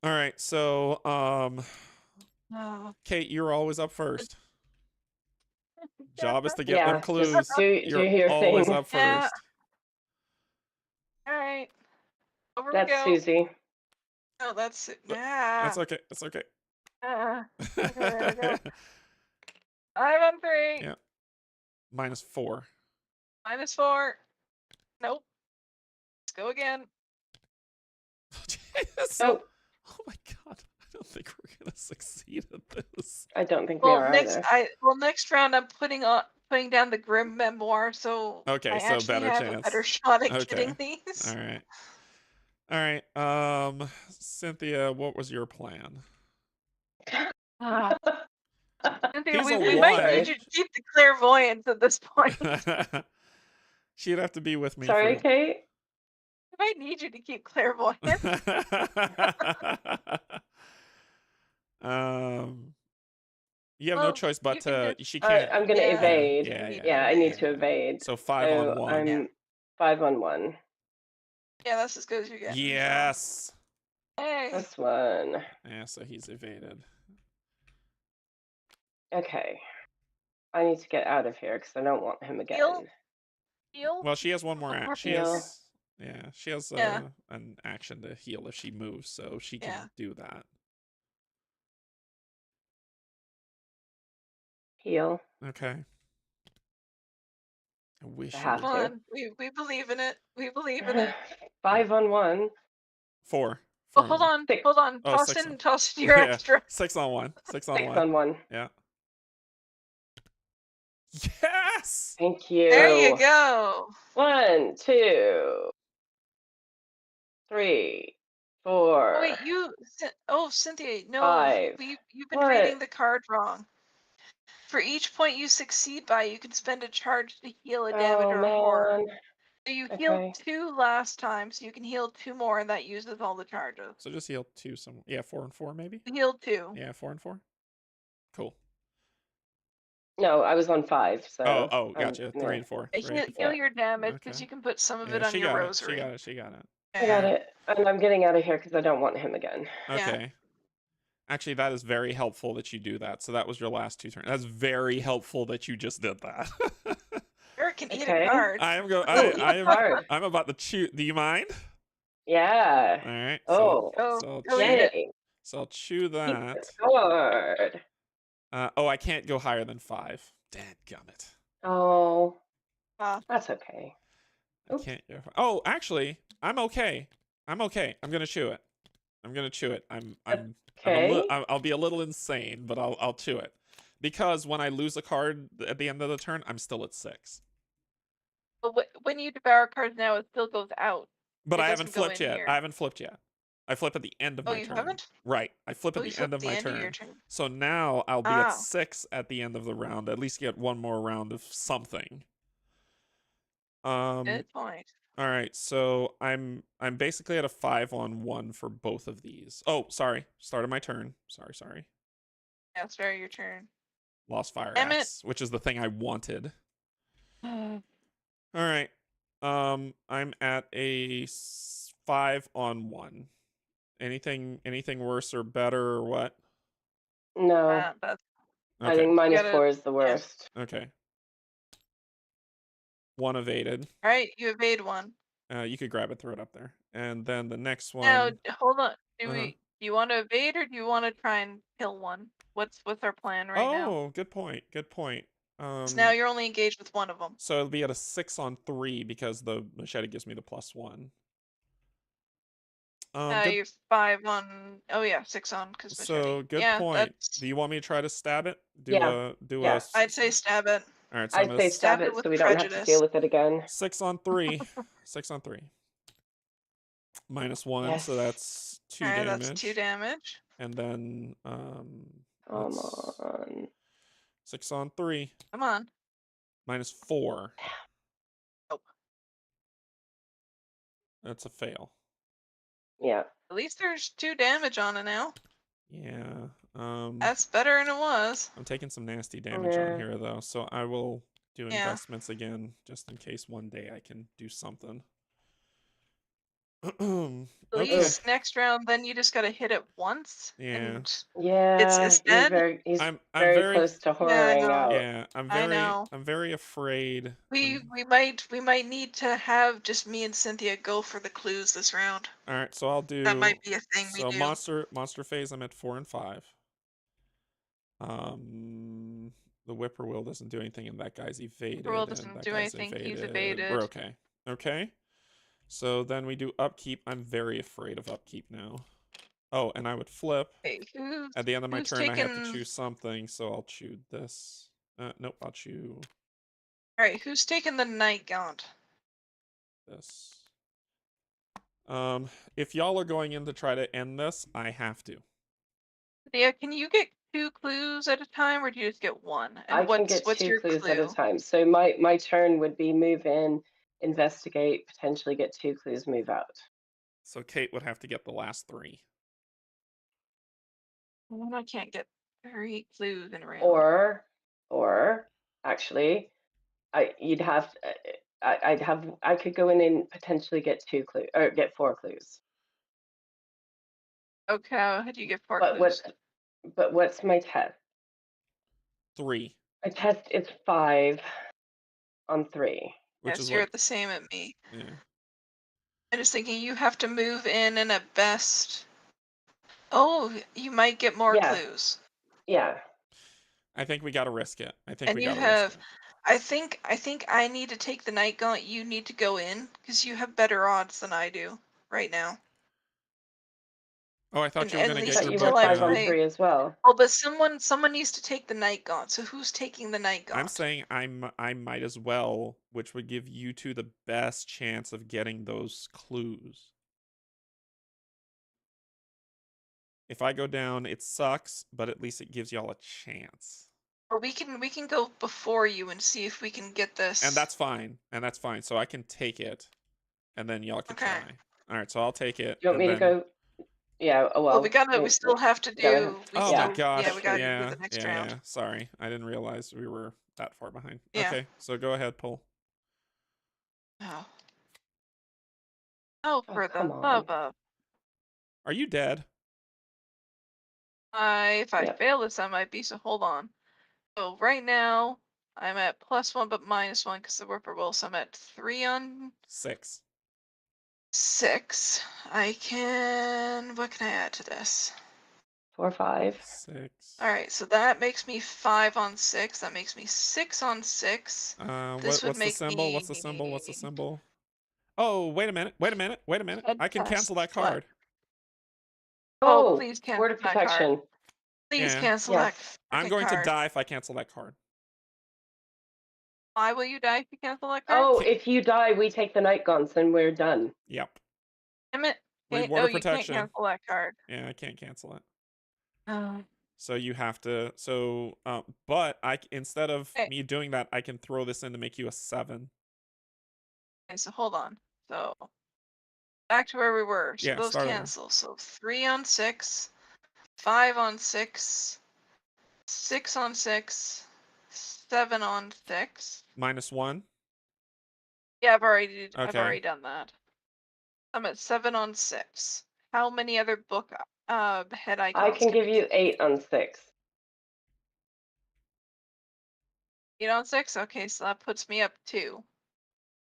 All right. So Oh. Kate, you're always up first. Job is to get Yeah, them clues. just do You're your always thing. up Yeah. first. All right. Over That's we go. Susie. Oh, that's it. But Yeah. That's okay. That's okay. There we go. 5 on 3. Yeah. Minus 4. Minus 4. Nope. Let's go again. Jesus. Oh, Oh my god. I don't think we're gonna succeed at this. I don't think we Well, are next either. next round I'm putting down the grim memoir, so Okay, I so actually better have a chance. better shot at Okay. getting these. All right. All right. Cynthia, what was your plan? Ah. Cynthia, He's we a might one. need you to keep the clairvoyance at this point. She'd have to be with me. Sorry, for... Kate? We might need you to keep clairvoyance. You have no Well, choice but you can to. just- She can't. I'm going to Yeah, evade. Yeah, you Yeah, I need to yeah. evade. So 5 So on 1. I'm 5 on 1. Yeah, that's as good as you're getting. so. Yes. Hey. This one. Yeah, so he's evaded. Okay. I need to get out of here because I don't want him again. Heal? Well, she has one more act. She Heal. has. Yeah, she has Yeah. an action to heal if she moves, so she can Yeah. do that. Heal. Okay. I wish I you have Come would. on. We believe in it. We believe in it. 5 on 1. 4. Oh, hold on. 6. Hold on. Oh, Toss 6 in on- your Yeah, extra. 6 on 1. 6 on 6 1. on 1. Yeah. Yes. Thank you. There you go. 1, 2, 3, 4. Oh, wait, Cynthia, no, 5. you've been What? reading the card wrong. For each point you succeed by, you can spend a charge to heal a damage or a horror. Man. So you Okay. healed 2 last time, so you can heal 2 more, and that uses all the charges. So just heal 2 some. Yeah, 4 and 4 maybe. You healed 2. Yeah, 4 and 4. Cool. No, I was on 5. So. Oh, gotcha. 3 yeah. and 4. Heal your damage, because Okay. you can put some of Yeah, it on she your got rosary. it. She got it. I got it. And I'm getting out of here because I don't want him again. Okay. Yeah. Actually, that is very helpful that you do that. So that was your last 2 turns. That's very helpful that you just did that. Eric can eat Okay. a card. I am going. Ooh, hard. I'm about to chew. Do you mind? Yeah. All right. Oh. Go chew, eat it. Yay. so I'll chew that. Hard. I can't go higher than 5. Dadgummit. Oh. Ah. That's okay. I Oops. can't go. Oh, actually, I'm okay. I'm gonna chew it. Okay. I'll be a little insane, but I'll chew it because when I lose a card at the end of the turn, I'm still at 6. But when you devour cards now, it still goes out. But It I haven't doesn't go flipped in yet. here. I haven't flipped yet. I flip at the end of Oh, my you turn. haven't? Right. I flip Oh, at you the end flipped of my the end of turn. your turn. So now I'll be Ah. at 6 at the end of the round. At least get one more round of something. Good point. All right, so I'm basically at a 5 on 1 for both of these. Oh, sorry. Started my turn. Sorry. Yeah, it's very your turn. Lost fire Damn it. axe, which is the thing I wanted. Mm. All right. I'm at a 5 on 1. Anything worse or better or what? No. That's I think minus gotta- 4 is the worst. Okay. 1 evaded. all right. You evade 1. You could grab it, throw it up there, and then the next one. Now, hold on. Uh-huh. Do you want to evade or do you want to try and kill 1? What's our plan right now? Oh, good point. So now you're only engaged with 1 of them. So it'll be at a 6 on 3 because the machete gives me the +1. You're 5 on. Oh yeah, 6 on because machete. So good yeah, point. That's... Do you want me to try to stab it? Yeah. I'd say stab it. All right. So I'd say stab it with so we don't have to prejudice. deal with it again. 6 on 3. 6 on 3. -1, Yes. so that's 2 All right, damage. that's 2 damage. And then Come on. 6 on 3. Come on. -4. Oh. That's a fail. Yeah. At least there's 2 damage on it now. Yeah. That's better than it was. I'm taking some nasty damage on here though, so I will do Yeah. investments again just in case one day I can do something. At Okay. least next round, then you just gotta hit it once. Yeah. And Yeah. it's dead. He's I'm very close to horroring know. out. Yeah, I'm I know. very afraid. We might need to have just me and Cynthia go for the clues this round. All right, so I'll do. That might be a thing we So do. monster phase, I'm at 4 and 5. The whippoorwill doesn't do anything, and that guy's evaded. Whippoorwill doesn't do anything, he's evaded. We're okay. Okay. So then we do upkeep. I'm very afraid of upkeep now. Oh, and I would flip. Okay, At the end of my who's turn, I have to taking- choose something, so I'll choose this. Nope, I'll choose Alright, who's taking the night gaunt? this. If y'all are going in to try to end this, I have to. Yeah, can you get 2 clues at a time, or do you just get 1? And I can get what's 2 your clues clue? at a time. So my turn would be move in, investigate, potentially get 2 clues, move out. So Kate would have to get the last 3. Well, I can't get 3 clues in a round. Or actually, I could go in and potentially get 2 clues or get 4 clues. Okay, how do you get 4 But clues? what's my test? 3. My test is 5 on 3. Which Yes, is you're what? at the same at me. Yeah. I'm just thinking you have to move in and at best. Oh, you might get more Yeah. clues. Yeah. I think we gotta risk it. And you have, I think I need to take the night gauntlet. You need to go in because you have better odds than I do right now. Oh, I thought And you were at gonna least get your But you were book. until I 5 on play. 3 as well. Oh, but someone needs to take the night gauntlet. So who's taking the night gauntlet? I'm saying I might as well, which would give you two the best chance of getting those clues. If I go down, it sucks, but at least it gives y'all a chance. Or we can go before you and see if we can get this. And that's fine. So I can take it, and then y'all can try. All right, so I'll take it. Do you want me to go? Yeah. Oh, well. We still have to gotta- do. Oh yeah. my gosh. Yeah, we gotta Yeah, do the next round. yeah. Sorry, I didn't realize we were that far behind. Yeah. Okay, so go ahead, pull. Oh. Oh, for the come on. love of. Are you dead? If I Yep. fail this, I might be. So hold on. So right now, I'm at +1 but -1 because the whippoorwill. So I'm at 3 on 6. 6. I can. What can I add to this? 4, 5. 6. All right, so that makes me 5 on 6. That makes me 6 on 6. What's the symbol? What's the symbol? What's the symbol? Oh, wait a minute. I can cancel that card. Oh, please cancel word of that card. protection. Please Yeah. cancel Yes. that. I'm going to die if I cancel that card. Why will you die if you cancel that card? Oh, if you die, we take the night gaunts and we're done. Yep. Damn it. Read word of You can't protection. cancel that card. Yeah, I can't cancel it. Oh. So you have to. So, but instead of me doing that, I can throw this in to make you a 7. Okay, so hold on. So back to where we were. So Yeah, those start cancel. Over. So 3 on 6, 5 on 6, 6 on 6, 7 on 6. -1. Yeah, I've already done that. I'm at 7 on 6. How many other book head icons? I can give you 8 on 6. 8 on 6? Okay, so that puts me up 2.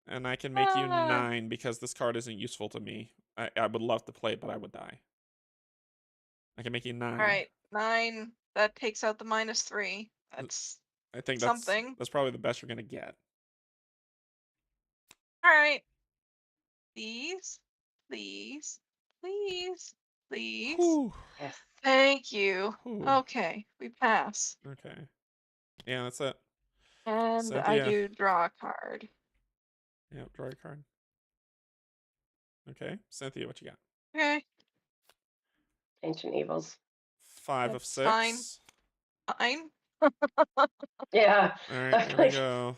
And I can make you 9 because this card isn't useful to me. I would love to play it, but I would die. I can make you 9. All right, 9. That takes out the -3. That's I think something. That's probably the best you're gonna get. All right. Please, please, please, please. Whew. Yes. Thank you. Whew. Okay, we pass. Okay. Yeah, that's it. And Cynthia. I do draw a card. Yep, draw a card. Okay, Cynthia, what you got? Okay. Ancient Evils. 5 of 6. Fine. Fine. Yeah. All right, here we go.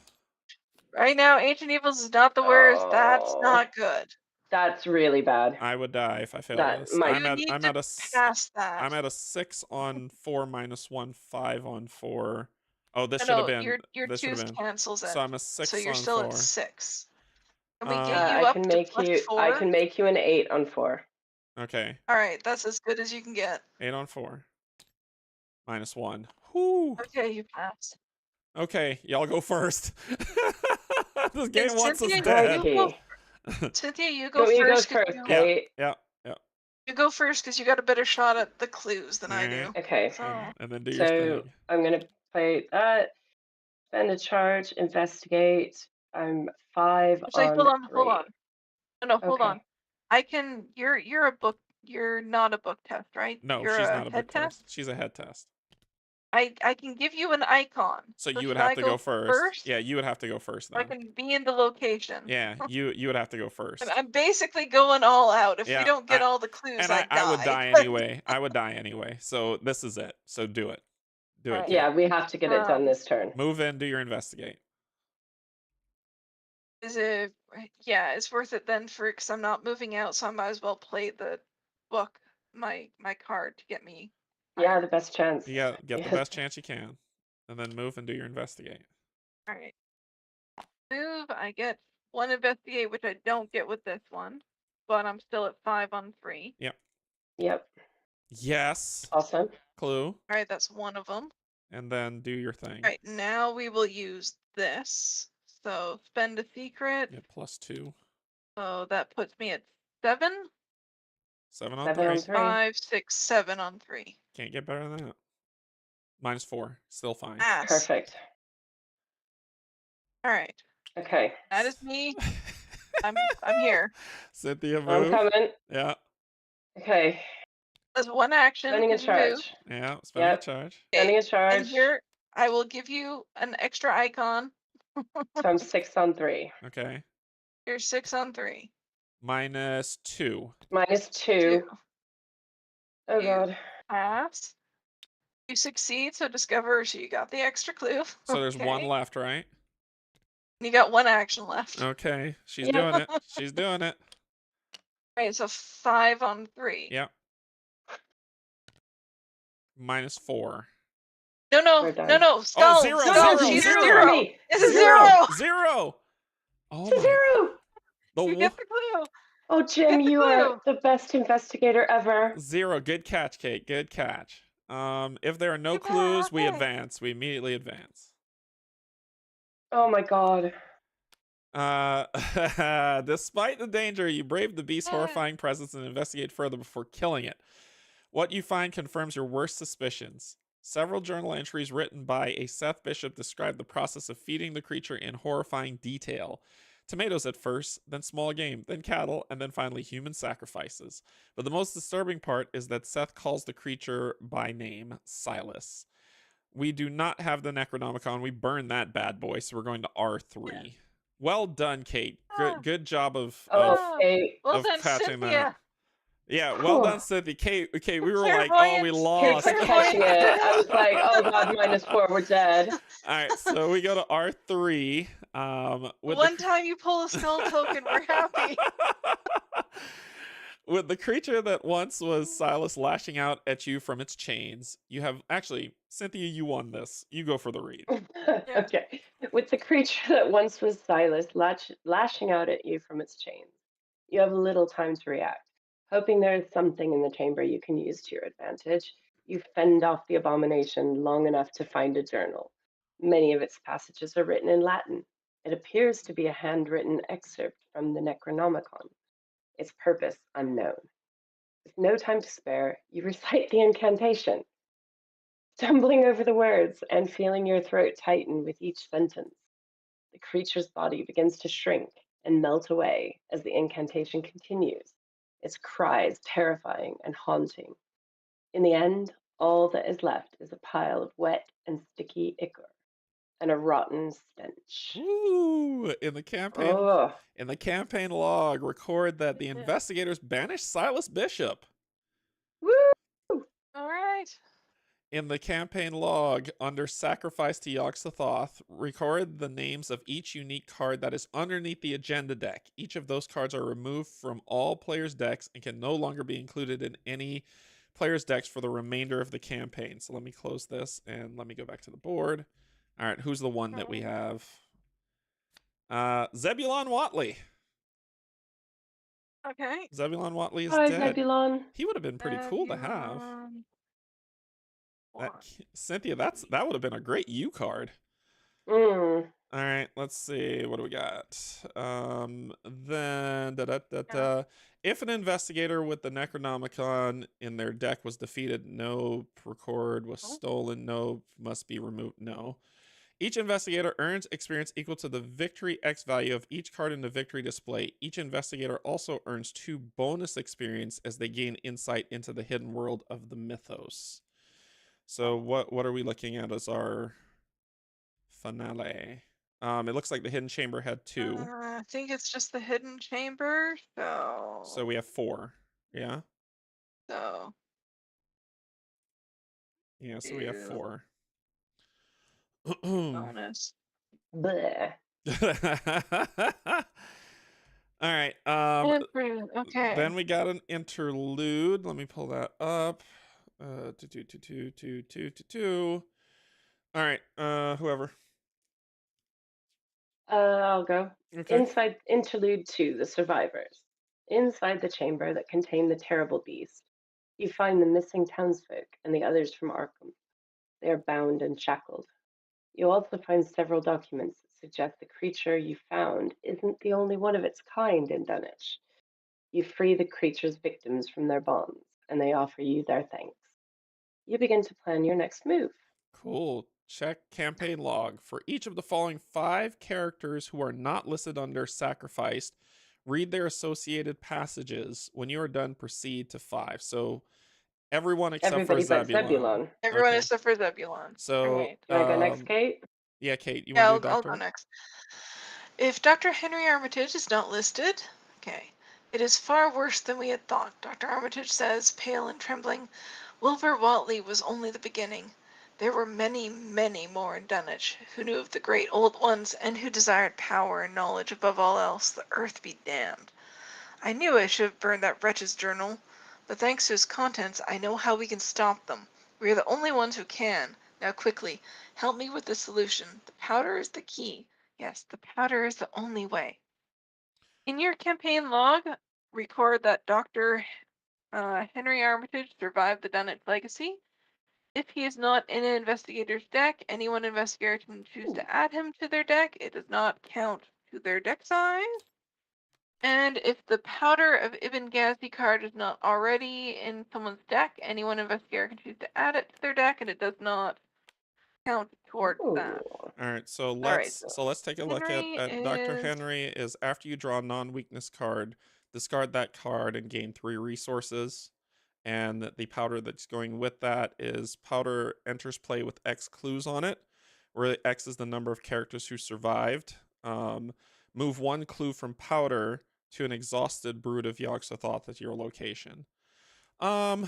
Right now, Ancient Evils is not the worst. That's not good. That's really bad. I would die if I failed this. I'm at a pass that. I'm at a 6 on 4 -1, 5 on 4. Oh, this should have been. Your this should have 2 been. cancels it. So I'm a 6 so you're on still 4. at 6. Can we get you up to +4? I can make you an 8 on 4. Okay. All right, that's as good as you can get. 8 on 4. -1. Whoo. Okay, you pass. Okay, y'all go first. This game wants us Cynthia, dead. Cynthia, you go first. Yeah. You go first because you got a better shot at the clues than I do. Okay. And then do your thing. I'm gonna play that. Spend a charge. Investigate. I'm 5 on 3. Hold on. No, hold on. I can. You're a book. You're not a book test, right? No, you're she's a not a head book test. She's a head test. I can give you an icon. So you should would have I to go first. first? Yeah, you would have to go first I then. can be in the location. Yeah, you would have to go first. I'm basically going all out. If we Yeah, don't get all the clues, and I die. I would die anyway. I would die anyway. So this is it. So do it. Do it, Kate. Yeah, we have to get it done this turn. Move in, do your investigate. Is it? Yeah, it's worth it then because I'm not moving out, so I might as well play the book, my card to get me. Yeah, higher. the best chance. Yeah, get the best chance you can, and then move and do your investigate. All right. Move. I get 1 investigate, which I don't get with this one, but I'm still at 5 on 3. Yep. Yep. Yes. Awesome. Clue. All right, that's one of them. And then do your thing. All right, now we will use this. So spend a secret. Yeah, +2. So that puts me at 7. 7 on 7 3. on 3. 5, 6, 7 on 3. Can't get better than that. -4. Still fine. Ass. Perfect. All right. Okay. That is me. I'm here. Cynthia, move. I'm coming. Yeah. Okay. That's one action. Spending a Move. charge. Yeah, spending Yep. a charge. Spending a charge. And here, I will give you an extra icon. So I'm 6 on 3. Okay. You're 6 on 3. -2. -2. Oh, You God. pass. You succeed, so discover. So you got the extra clue. So there's one Okay. left, right? You got 1 action left. Okay. She's Yeah. doing it. She's doing it. Right, so 5 on 3. Yep. -4. No. We're done. Skull. zero, Skull. zero, She's zero. a 0. It's a 0. 0. Oh, It's a 0. The You get the clue. Oh, Jim, you are the best investigator ever. 0. Good catch, Kate. Good catch. If there are no You clues, we back. advance. We immediately advance. Oh, my God. Despite the danger, you brave the beast's horrifying presence and investigate further before killing it. What you find confirms your worst suspicions. Several journal entries written by a Seth Bishop describe the process of feeding the creature in horrifying detail. Tomatoes at first, then small game, then cattle, and then finally human sacrifices. But the most disturbing part is that Seth calls the creature by name, Silas. We do not have the Necronomicon. We burned that bad boy, so we're going to R3. Yeah. Well done, Kate. Good job of okay. Well done, catching Cynthia. that. Yeah, well done, Cynthia. Kate, we were like, Clairvoyance. oh, we lost. Kept catching it. I was like, oh, God, -4, we're dead. All right, so we go to R3. One time you pull a skull token, we're happy. With the creature that once was Silas lashing out at you from its chains, you have... Actually, Cynthia, you won this. You go for the read. Okay. With the creature that once was Silas lashing out at you from its chains, you have little time to react. Hoping there is something in the chamber you can use to your advantage, you fend off the abomination long enough to find a journal. Many of its passages are written in Latin. It appears to be a handwritten excerpt from the Necronomicon. Its purpose unknown. With no time to spare, you recite the incantation, stumbling over the words and feeling your throat tighten with each sentence. The creature's body begins to shrink and melt away as the incantation continues, its cries terrifying and haunting. In the end, all that is left is a pile of wet and sticky ichor and a rotten stench. Ooh, in the campaign log, record that the investigators banished Silas Bishop. Woo! All right. In the campaign log, under Sacrifice to Yogg-Sothoth, record the names of each unique card that is underneath the agenda deck. Each of those cards are removed from all players' decks and can no longer be included in any players' decks for the remainder of the campaign. So let me close this and let me go back to the board. All right, who's the one that we have? Zebulon Watley. Okay. Zebulon Watley is Hi, dead. Zebulon. He would have been pretty cool to have. Cynthia, that would have been a great U card. Mm. All right, let's see. What do we got? Then, if an investigator with the Necronomicon in their deck was defeated, no record was stolen, no must be removed, no. Each investigator earns experience equal to the victory X value of each card in the victory display. Each investigator also earns 2 bonus experience as they gain insight into the hidden world of the mythos. So what are we looking at as our finale? It looks like the hidden chamber had 2. I think it's just the hidden chamber. So we have 4. Yeah. So Yeah. So we have 4. bonus. Bleh. All right. Okay. Then we got an interlude. Let me pull that up. Two. All right. Whoever. I'll go. Okay. Inside Interlude 2, The Survivors. Inside the chamber that contained the terrible beast, you find the missing townsfolk and the others from Arkham. They are bound and shackled. You also find several documents that suggest the creature you found isn't the only one of its kind in Dunwich. You free the creature's victims from their bonds, and they offer you their thanks. You begin to plan your next move. Cool. Check campaign log. For each of the following 5 characters who are not listed under sacrificed, read their associated passages. When you are done, proceed to 5. So everyone except Everybody for but Zebulon. Zebulon. Everyone Okay. except for Zebulon. So, Right. Do you want to go next, Kate? Yeah, Kate, you Yeah, want to do I'll Doctor? go next. If Dr. Henry Armitage is not listed, okay, it is far worse than we had thought, Dr. Armitage says, pale and trembling. Wilbur Whatley was only the beginning. There were many, many more in Dunwich who knew of the great old ones and who desired power and knowledge above all else, the earth be damned. I knew I should have burned that wretch's journal, but thanks to its contents I know how we can stop them. We are the only ones who can. Now quickly, help me with the solution. The powder is the key. Yes, the powder is the only way. In your campaign log, record that Dr. Henry Armitage survived the Dunwich Legacy. If he is not in an investigator's deck, anyone investigator can choose to add him to their deck. It does not count to their deck size. And if the powder of Ibn Ghazi card is not already in someone's deck, anyone investigator can choose to add it to their deck, and it does not count towards that. Ooh. All right, so Alright, let's take a look at Henry Dr. is Henry. Is after you draw a non-weakness card, discard that card and gain 3 resources. And the powder that's going with that is powder enters play with X clues on it, where X is the number of characters who survived. Move 1 clue from powder to an exhausted brood of Yogg-Sothoth at your location. So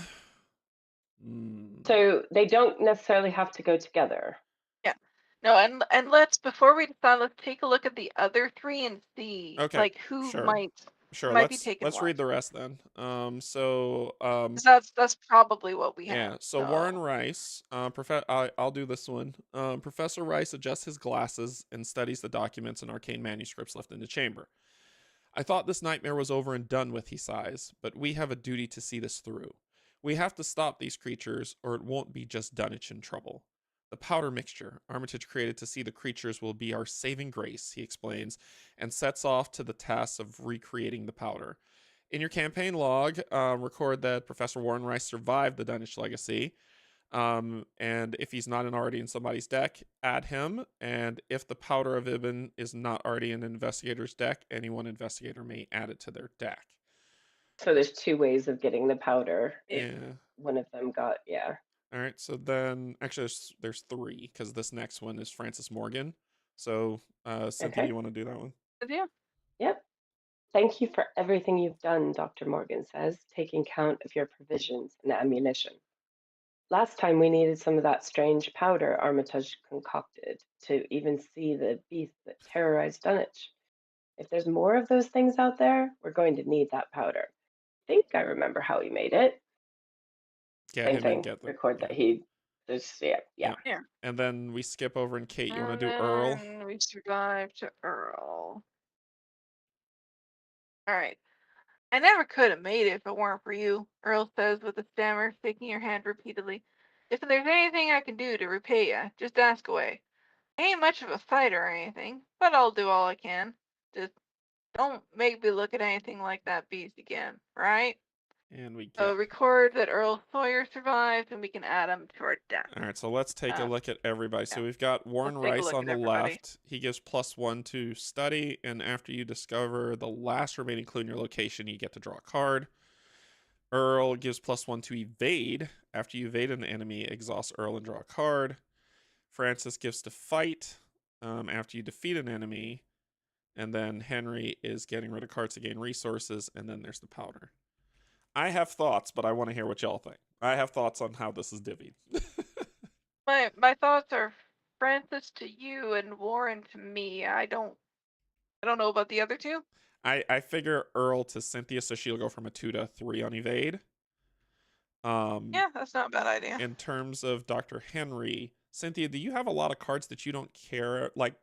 they don't necessarily have to go together. no, and before we decide, let's take a look at the other 3 and see Okay, who sure. might Sure, be taken. let's read the rest then. That's probably what we have. Yeah, so Warren Rice, I'll do this one. Professor Rice adjusts his glasses and studies the documents and arcane manuscripts left in the chamber. I thought this nightmare was over and done with, he sighs, but we have a duty to see this through. We have to stop these creatures, or it won't be just Dunwich in trouble. The powder mixture Armitage created to see the creatures will be our saving grace, he explains, and sets off to the task of recreating the powder. In your campaign log, record that Professor Warren Rice survived the Dunwich Legacy. And if he's not already in somebody's deck, add him. And if the powder of Ibn is not already in an investigator's deck, any one investigator may add it to their deck. So there's 2 ways of getting the powder. Yeah. One of them got, yeah. All right, so then actually there's 3 because this next one is Francis Morgan. So Cynthia, you want to do that one? Yeah. Yep. Thank you for everything you've done, Dr. Morgan says, taking count of your provisions and ammunition. Last time we needed some of that strange powder Armitage concocted to even see the beast that terrorized Dunwich. If there's more of those things out there, we're going to need that powder. I think I remember how he made it. Get Same him thing. and get the Record that he just yeah. And then we skip over, and Kate, you want to do Earl? We survived to Earl. Alright. I never could have made it if it weren't for you, Earl says with a stammer, shaking your hand repeatedly. If there's anything I can do to repay you, just ask away. I ain't much of a fighter or anything, but I'll do all I can. Just don't make me look at anything like that beast again, right? And we get. So record that Earl Sawyer survived, and we can add him to our deck. All right, so let's take a look at everybody. Yeah. So we've got Warren Rice on the everybody. left. He gives +1 to study, and after you discover the last remaining clue in your location, you get to draw a card. Earl gives +1 to evade. After you evade an enemy, exhaust Earl and draw a card. Francis gives to fight after you defeat an enemy. And then Henry is getting rid of cards to gain resources. And then there's the powder. I have thoughts, but I want to hear what y'all think. I have thoughts on how this is divvied. My thoughts are Francis to you and Warren to me. I don't know about the other two. I figure Earl to Cynthia, so she'll go from a 2 to 3 on evade. Yeah, that's not a bad idea. In terms of Dr. Henry, Cynthia, do you have a lot of cards that you don't care? Like,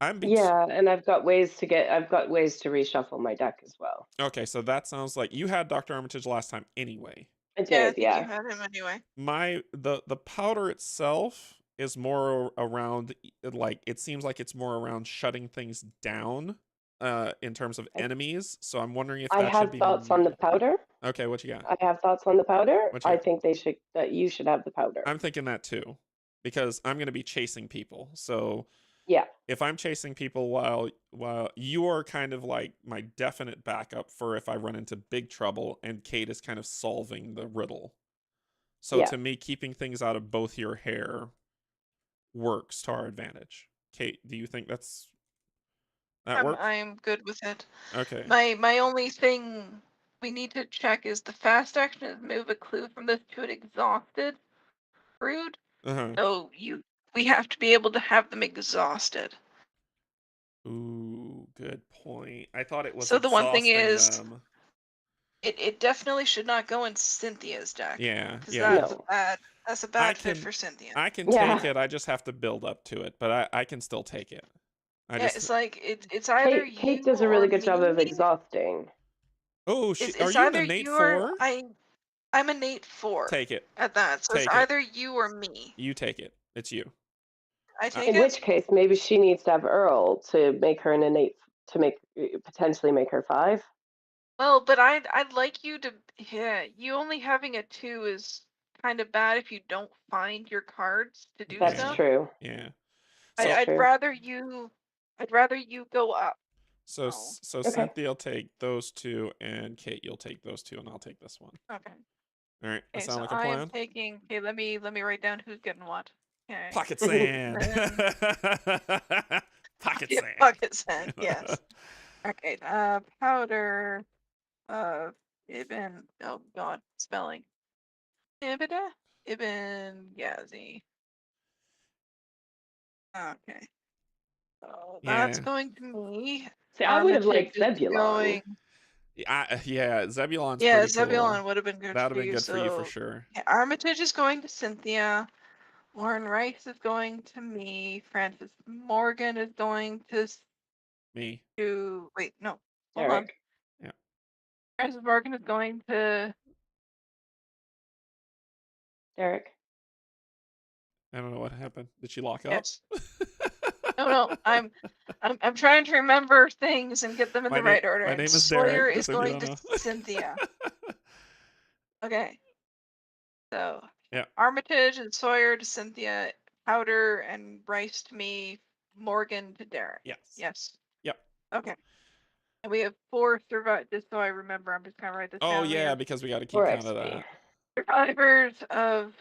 yeah, and I've got ways to reshuffle my deck as well. Okay, so that sounds like you had Dr. Armitage last time anyway. I did, yeah. You had him anyway. The powder itself is more around, like, it seems like it's more around shutting things down in terms of enemies. So I'm wondering if that should be... I have thoughts on the powder. Okay, what you got? I have thoughts on the powder. I think that you should have the powder. I'm thinking that too, because I'm going to be chasing people. So yeah, if I'm chasing people while you are kind of like my definite backup for if I run into big trouble, and Kate is kind of solving the riddle. So to me, keeping things out of both your hair works to our advantage. Kate, do you think that works? I'm good with it. Okay. My only thing we need to check is the fast action is move a clue from this to an exhausted brood. So we have to be able to have them exhausted. Ooh, good point. I thought it was so the one thing is them. It definitely should not go in Cynthia's deck. Yeah, that's a bad fit for Cynthia. I can take it. I just have to build up to it, but I can still take it. It's like it's either Kate does a really good job of exhausting. Oh, are you an innate 4? I'm innate 4. Take it. At that, so it's either you or me. You take it. It's you. I take it. In which case, maybe she needs to have Earl to make her an innate, to potentially make her 5. Well, but I'd like you to. Yeah, you only having a 2 is kind of bad if you don't find your cards to do stuff. That's true. Yeah. So I'd rather you go up. So Cynthia will take those 2, and Kate, you'll take those 2, and I'll take this one. Okay. All right. That sound like a I plan? am taking. Okay, let me write down who's getting what. Okay. Pocket sand. Pocket sand. Pocket sand. Yes. Okay. Powder. Ibn. Oh God, spelling. Ibn Yazi. Okay. So that's going to me. See, I would have liked Zebulon. Zebulon's pretty Zebulon would have been good. That would have been good for you for sure. Yeah, Armitage is going to Cynthia. Warren Rice is going to me. Francis Morgan is going to me. Wait, no. Hold on. Yeah. Francis Morgan is going to Derek. I don't know what happened. Did she lock up? Yes. No. I'm trying to remember things and get them in the right order. My name is Sawyer Derek. is going to Cynthia. Okay. So Armitage and Sawyer to Cynthia, Powder and Rice to me, Morgan to Derek. Yes. Yep. Okay. And we have 4 survivors. Just so I remember, I'm just gonna write this down. Oh yeah, because we got to keep count of that. Survivors of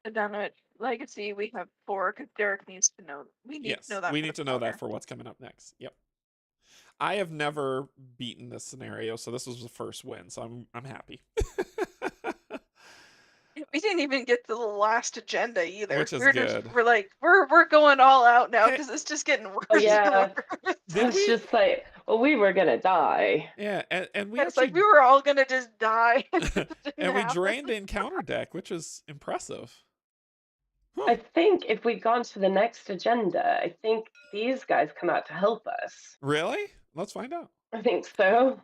the Dunwich Legacy. We have 4 because Derek needs to know. We need to know that. We need to know that for what's coming up next. Yep. I have never beaten this scenario, so this was the first win. So I'm happy. We didn't even get to the last agenda either. Which is good. We're going all out now because it's just getting worse. Oh, yeah. It's just like, well, we were gonna die. Yeah, and we it's like we were all gonna just die. And we drained the encounter deck, which was impressive. I think if we'd gone to the next agenda, I think these guys come out to help us. Really? Let's find out. I think so.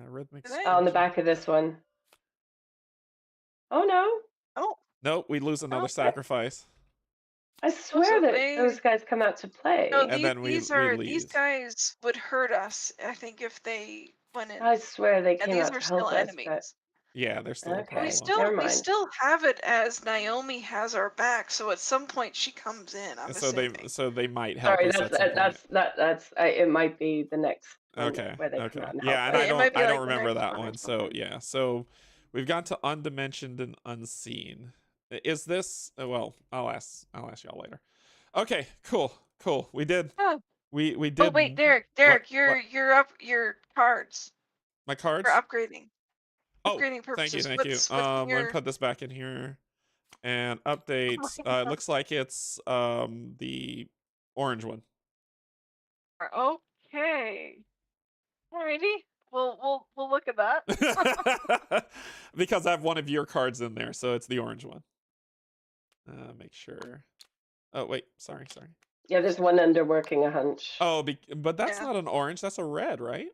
Rhythmic. On the back of this one. Oh no. Oh. Nope, we lose another sacrifice. I swear that those guys come out to play. No, and then these guys would hurt us, I think, if they went in. I swear they came out to help us. Enemies. But... Yeah, they're still okay. We still have it as Naomi has our back, so at some point she comes in. So they might help us. Sorry, it might be the next Okay. where they come Okay. out and Yeah, help and us. It might be I don't like the remember next that one or one. So something. yeah. So we've gone to undimensioned and unseen. Is this? Well, I'll ask y'all later. Okay. Cool. Cool. We did. Oh, We oh wait, did. Derek, What? you're up your cards My for cards? upgrading. Oh, Upgrading thank you. purposes. Thank you. What's in Let me your put this back in here and oh my update. It God. looks like it's the orange one. Okay. Alrighty. We'll look at that. Because I have one of your cards in there, so it's the orange one. Make sure. Oh wait, sorry. Yeah, there's one under working a hunch. Oh, but that's Yeah. not an orange. That's a red, right?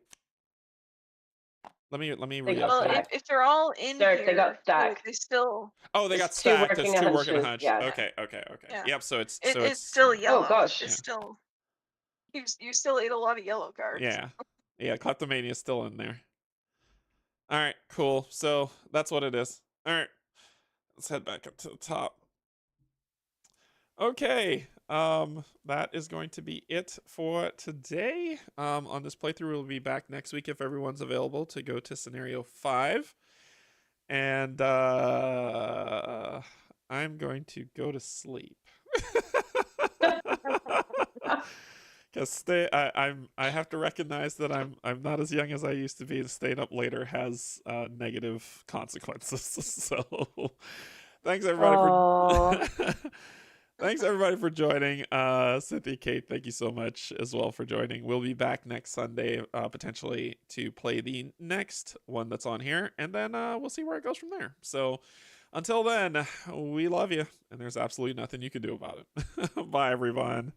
Let me They got Well, re-update. stacked. if they're all in Derek, they got here, stacked. they still Oh, they There's got two stacked. There's working a two hunch. working a hunch. Yeah. Okay. yeah. Yep. So It's it's still fine. Oh yellow. gosh. It's still you still ate a lot of yellow cards. Yeah. Yeah. Kleptomania's still in there. All right. Cool. So that's what it is. All right. Let's head back up to the top. Okay. That is going to be it for today. On this playthrough, we'll be back next week if everyone's available to go to scenario 5. And I'm going to go to sleep. Because I have to recognize that I'm not as young as I used to be, and staying up later has negative consequences. So thanks everybody Aww. for thanks everybody for joining. Cynthia, Kate, thank you so much as well for joining. We'll be back next Sunday, potentially to play the next one that's on here, and then we'll see where it goes from there. So until then, we love you, and there's absolutely nothing you can do about it. Bye, everyone.